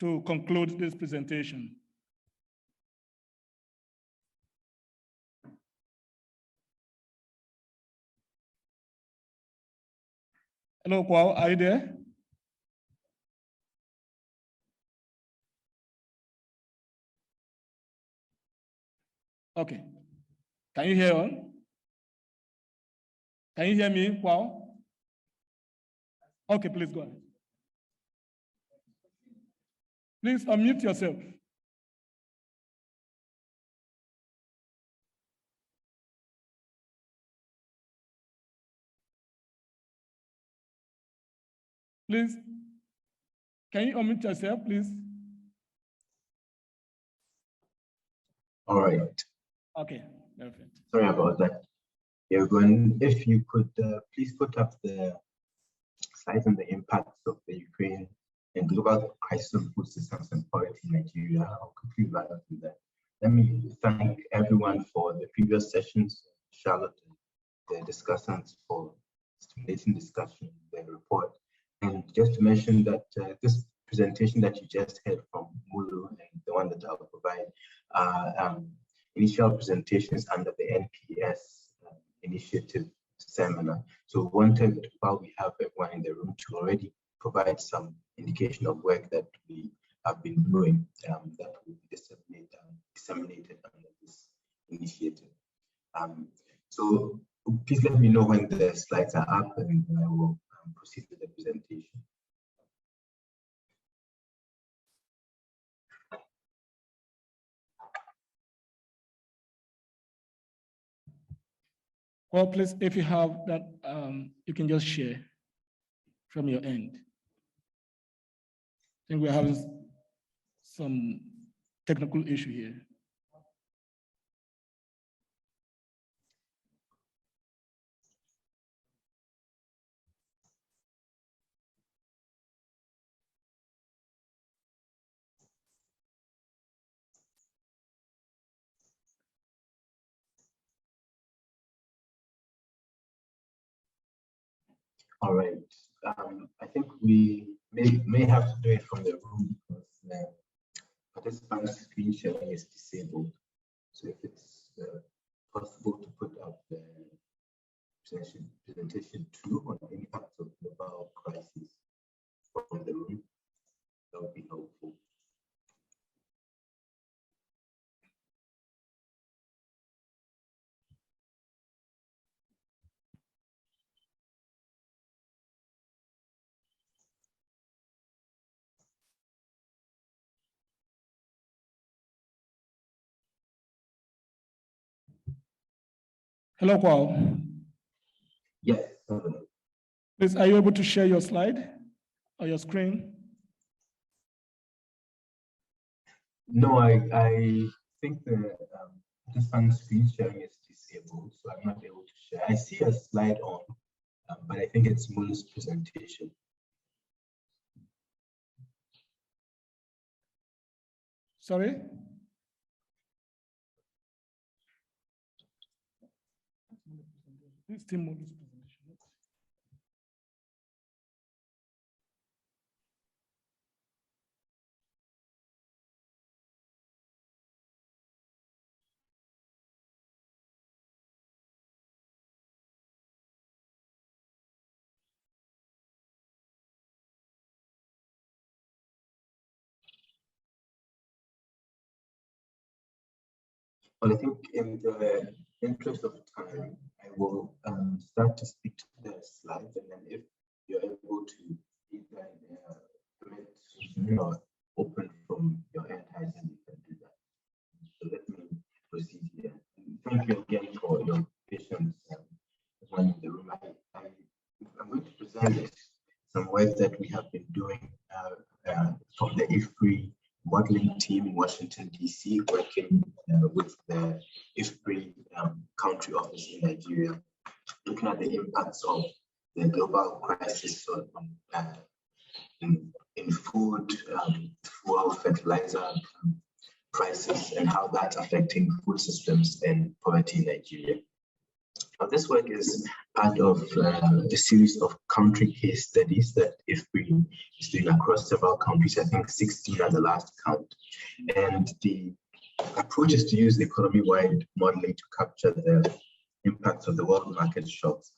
to conclude this presentation. Hello, Kwao, are you there? Okay. Can you hear on? Can you hear me, Kwao? Okay, please go ahead. Please unmute yourself. Please, can you unmute yourself, please? All right. Okay, perfect. Sorry about that. Yeah, going. If you could please put up the slides on the impacts of the Ukraine and global crisis of food systems and poverty in Nigeria. I'll quickly run through that. Let me thank everyone for the previous sessions, Charlotte, the discussants for stimulating discussion, the report. And just to mention that this presentation that you just heard from Mulu and the one that I'll provide initial presentations under the NPS initiative seminar. So wanted, while we have everyone in the room, to already provide some indication of work that we have been doing that will be disseminated under this initiative. So please let me know when the slides are up and I will proceed with the presentation. Well, please, if you have that, you can just share from your end. I think we're having some technical issue here. All right. I think we may have to do it from the room because the participant's screen sharing is disabled. So if it's possible to put up the presentation 2 on the impacts of global crisis from the room, that would be helpful. Hello, Kwao. Yes. Please, are you able to share your slide or your screen? No, I think the participant screen sharing is disabled, so I'm not able to share. I see a slide on, but I think it's Mulu's presentation. Sorry? It's still Mulu's presentation. Well, I think in the interest of time, I will start to speak to the slides, and then if you're able to either commit or open from your end, then you can do that. So let me proceed here. And thank you again for your patience, everyone in the room. I'm going to present some work that we have been doing from the IFPRI modeling team in Washington, D.C., working with the IFPRI country office in Nigeria, looking at the impacts of the global crisis in food, fuel, fertilizer prices, and how that's affecting food systems and poverty in Nigeria. Now, this work is part of a series of country case studies that IFPRI is doing across several countries, I think 16 at the last count. And the approach is to use the economy-wide modeling to capture the impacts of the world market shocks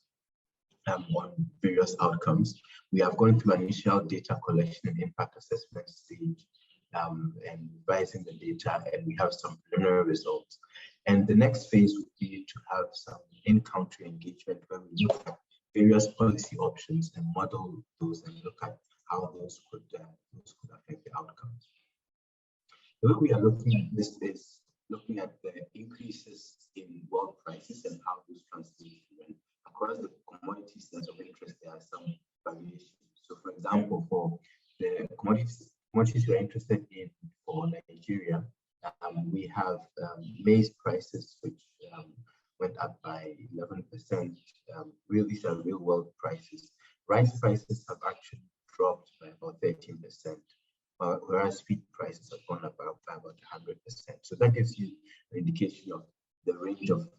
on various outcomes. We have gone through an initial data collection and impact assessment stage and revising the data, and we have some preliminary results. And the next phase would be to have some in-country engagement where we look at various policy options and model those and look at how those could affect the outcomes. The way we are looking at this is looking at the increases in world prices and how those translate. Across the commodities that's of interest, there are some variations. So, for example, for the commodities we're interested in for Nigeria, we have maize prices, which went up by 11%. These are real world prices. Rice prices have actually dropped by about 13%, whereas feed prices have gone up by about 100%. So that gives you an indication of the range of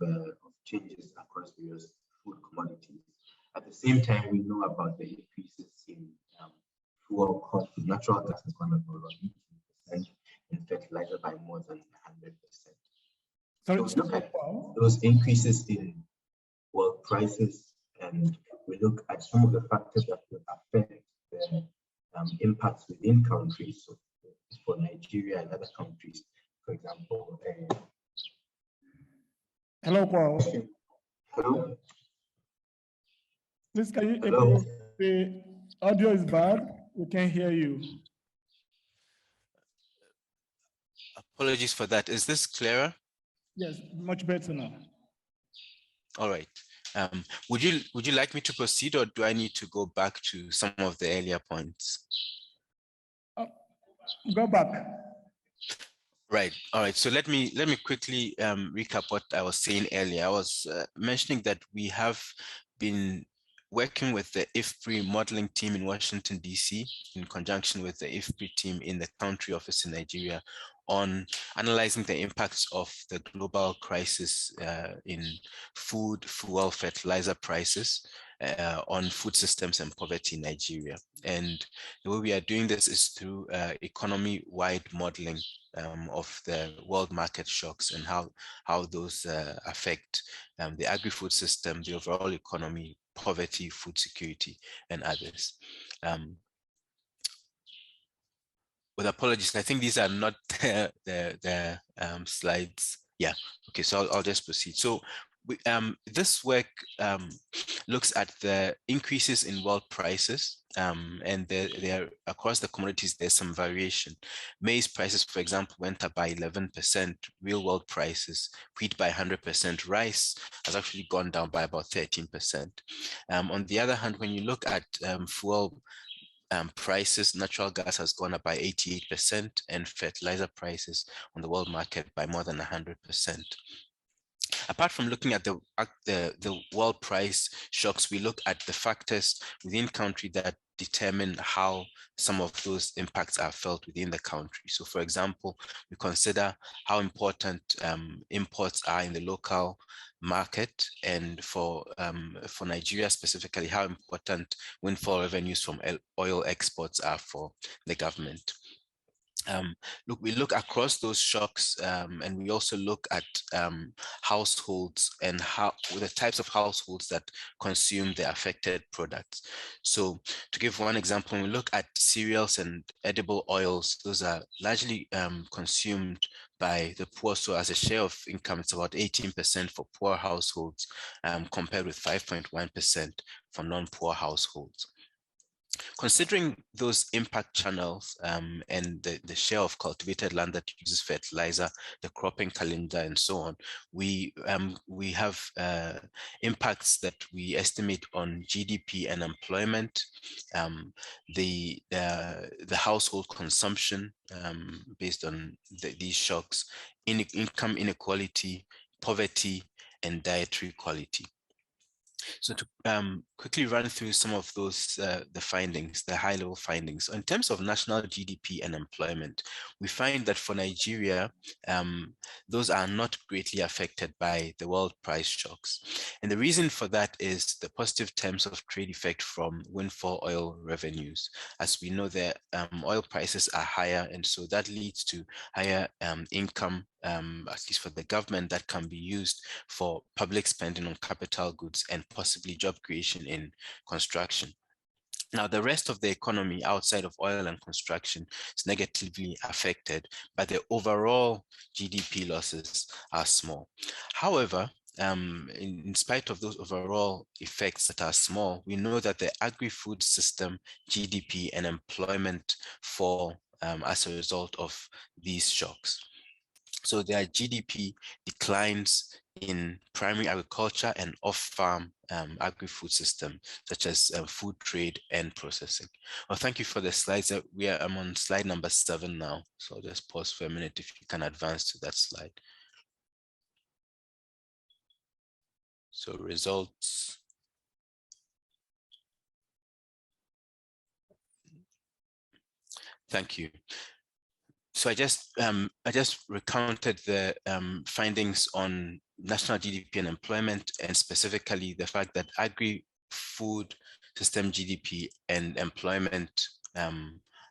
changes across various food commodities. At the same time, we know about the increases in fuel costs. Natural gas has gone up by around 18%, and fertilizer by more than 100%. So we look at those increases in world prices, and we look at some of the factors that will affect the impacts within countries. So for Nigeria and other countries, for example. Hello, Paul. Hello. Please, can you, the audio is bad, we can't hear you. Apologies for that. Is this clearer? Yes, much better now. All right. Would you like me to proceed, or do I need to go back to some of the earlier points? Go back. Right. All right. So let me quickly recap what I was saying earlier. I was mentioning that we have been working with the IFPRI modeling team in Washington, D.C., in conjunction with the IFPRI team in the country office in Nigeria, on analyzing the impacts of the global crisis in food, fuel, fertilizer prices on food systems and poverty in Nigeria. And the way we are doing this is through economy-wide modeling of the world market shocks and how those affect the agri-food system, the overall economy, poverty, food security, and others. With apologies, I think these are not the slides. Yeah, okay, so I'll just proceed. So this work looks at the increases in world prices, and there across the commodities, there's some variation. Maize prices, for example, went up by 11%, real world prices, wheat by 100%, rice has actually gone down by about 13%. On the other hand, when you look at fuel prices, natural gas has gone up by 88%, and fertilizer prices on the world market by more than 100%. Apart from looking at the world price shocks, we look at the factors within country that determine how some of those impacts are felt within the country. So, for example, we consider how important imports are in the local market, and for Nigeria specifically, how important windfall revenues from oil exports are for the government. We look across those shocks, and we also look at households and how the types of households that consume the affected products. So to give one example, when we look at cereals and edible oils, those are largely consumed by the poor. So as a share of income, it's about 18% for poor households, compared with 5.1% for non-poor households. Considering those impact channels and the share of cultivated land that uses fertilizer, the cropping calendar, and so on, we have impacts that we estimate on GDP and employment, the household consumption based on these shocks, income inequality, poverty, and dietary quality. So to quickly run through some of those, the findings, the high-level findings. In terms of national GDP and employment, we find that for Nigeria, those are not greatly affected by the world price shocks. And the reason for that is the positive terms of trade effect from windfall oil revenues. As we know, the oil prices are higher, and so that leads to higher income, at least for the government, that can be used for public spending on capital goods and possibly job creation in construction. Now, the rest of the economy outside of oil and construction is negatively affected, but the overall GDP losses are small. However, in spite of those overall effects that are small, we know that the agri-food system, GDP, and employment fall as a result of these shocks. So their GDP declines in primary agriculture and off-farm agri-food system, such as food trade and processing. Well, thank you for the slides. I'm on slide number 7 now. So I'll just pause for a minute if you can advance to that slide. So results. Thank you. So I just recounted the findings on national GDP and employment, and specifically the fact that agri-food system GDP and employment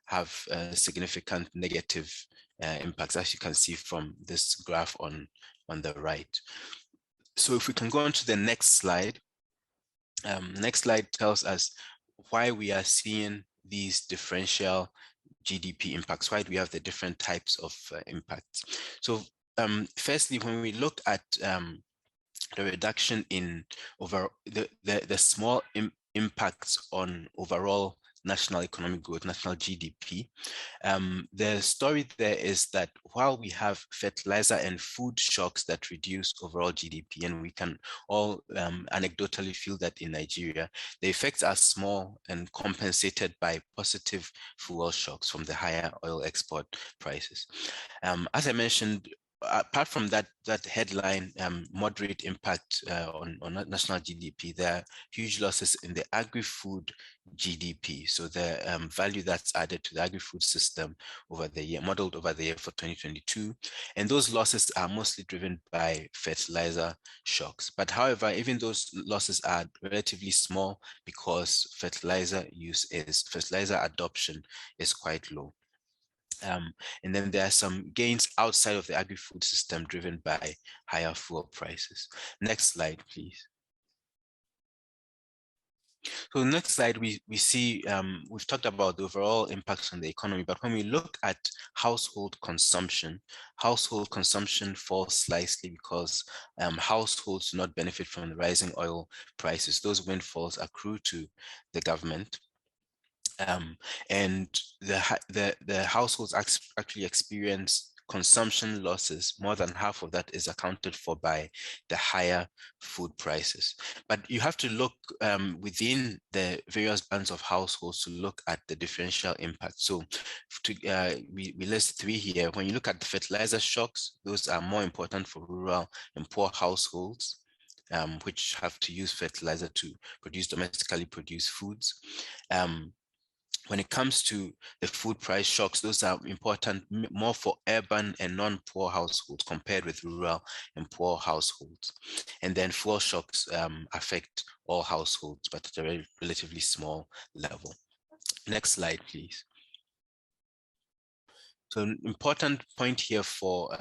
have significant negative impacts, as you can see from this graph on the right. So if we can go on to the next slide. Next slide tells us why we are seeing these differential GDP impacts. Why do we have the different types of impacts? So firstly, when we look at the reduction in the small impacts on overall national economic growth, national GDP, the story there is that while we have fertilizer and food shocks that reduce overall GDP, and we can all anecdotally feel that in Nigeria, the effects are small and compensated by positive fuel shocks from the higher oil export prices. As I mentioned, apart from that headline moderate impact on national GDP, there are huge losses in the agri-food GDP. So the value that's added to the agri-food system over the year, modeled over the year for 2022. And those losses are mostly driven by fertilizer shocks. But however, even those losses are relatively small because fertilizer adoption is quite low. And then there are some gains outside of the agri-food system driven by higher fuel prices. Next slide, please. So next slide, we see, we've talked about the overall impacts on the economy, but when we look at household consumption falls slightly because households do not benefit from the rising oil prices. Those windfalls accrue to the government. And the households actually experience consumption losses. More than half of that is accounted for by the higher food prices. But you have to look within the various bands of households to look at the differential impact. So we list 3 here. When you look at the fertilizer shocks, those are more important for rural and poor households, which have to use fertilizer to produce domestically produced foods. When it comes to the food price shocks, those are important more for urban and non-poor households compared with rural and poor households. And then fuel shocks affect all households, but at a relatively small level. Next slide, please. So an important point here for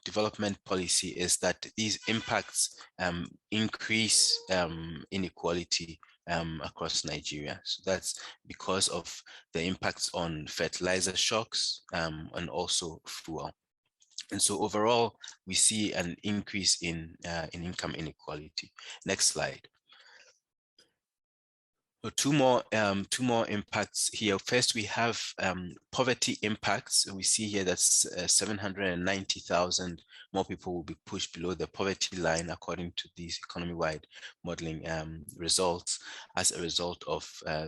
development policy is that these impacts increase inequality across Nigeria. So that's because of the impacts on fertilizer shocks and also fuel. And so overall, we see an increase in income inequality. Next slide. Two more impacts here. First, we have poverty impacts. We see here that 790,000 more people will be pushed below the poverty line, according to these economy-wide modeling results, as a result of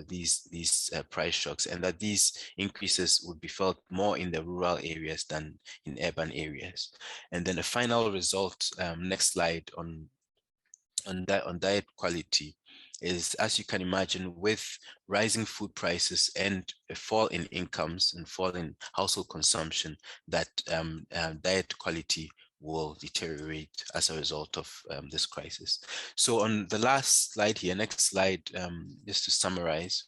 these price shocks, and that these increases would be felt more in the rural areas than in urban areas. And then a final result, next slide, on diet quality, is, as you can imagine, with rising food prices and a fall in incomes and fall in household consumption, that diet quality will deteriorate as a result of this crisis. So on the last slide here, next slide, just to summarize,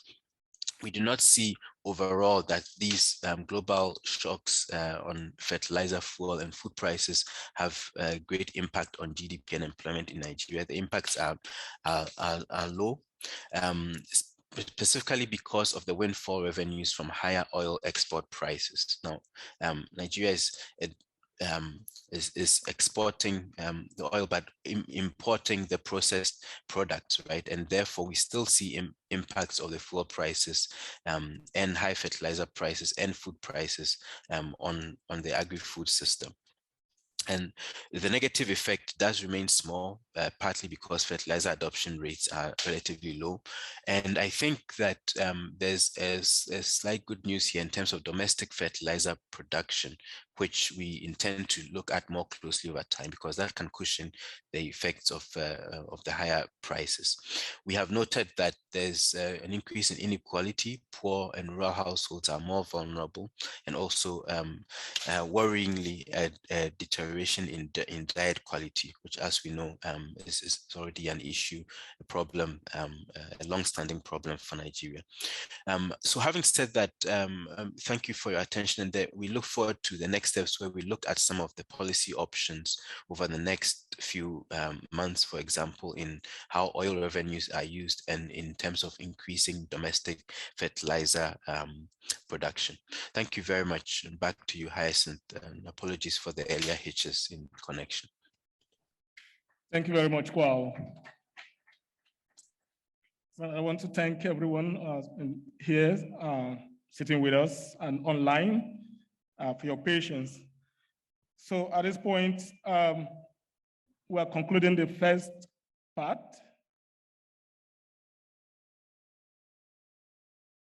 we do not see overall that these global shocks on fertilizer, fuel, and food prices have a great impact on GDP and employment in Nigeria. The impacts are low, specifically because of the windfall revenues from higher oil export prices. Now, Nigeria is exporting the oil, but importing the processed products, right? And therefore, we still see impacts of the fuel prices and high fertilizer prices and food prices on the agri-food system. And the negative effect does remain small, partly because fertilizer adoption rates are relatively low. And I think that there's a slight good news here in terms of domestic fertilizer production, which we intend to look at more closely over time, because that can cushion the effects of the higher prices. We have noted that there's an increase in inequality. Poor and rural households are more vulnerable, and also worryingly a deterioration in diet quality, which, as we know, is already an issue, a problem, a long-standing problem for Nigeria. So having said that, thank you for your attention, and that we look forward to the next steps, where we look at some of the policy options over the next few months, for example, in how oil revenues are used and in terms of increasing domestic fertilizer production. Thank you very much. And back to you, Hyacinth, and apologies for the earlier hitches in connection. Thank you very much, Kwao. I want to thank everyone here sitting with us and online for your patience. So at this point, we are concluding the first part.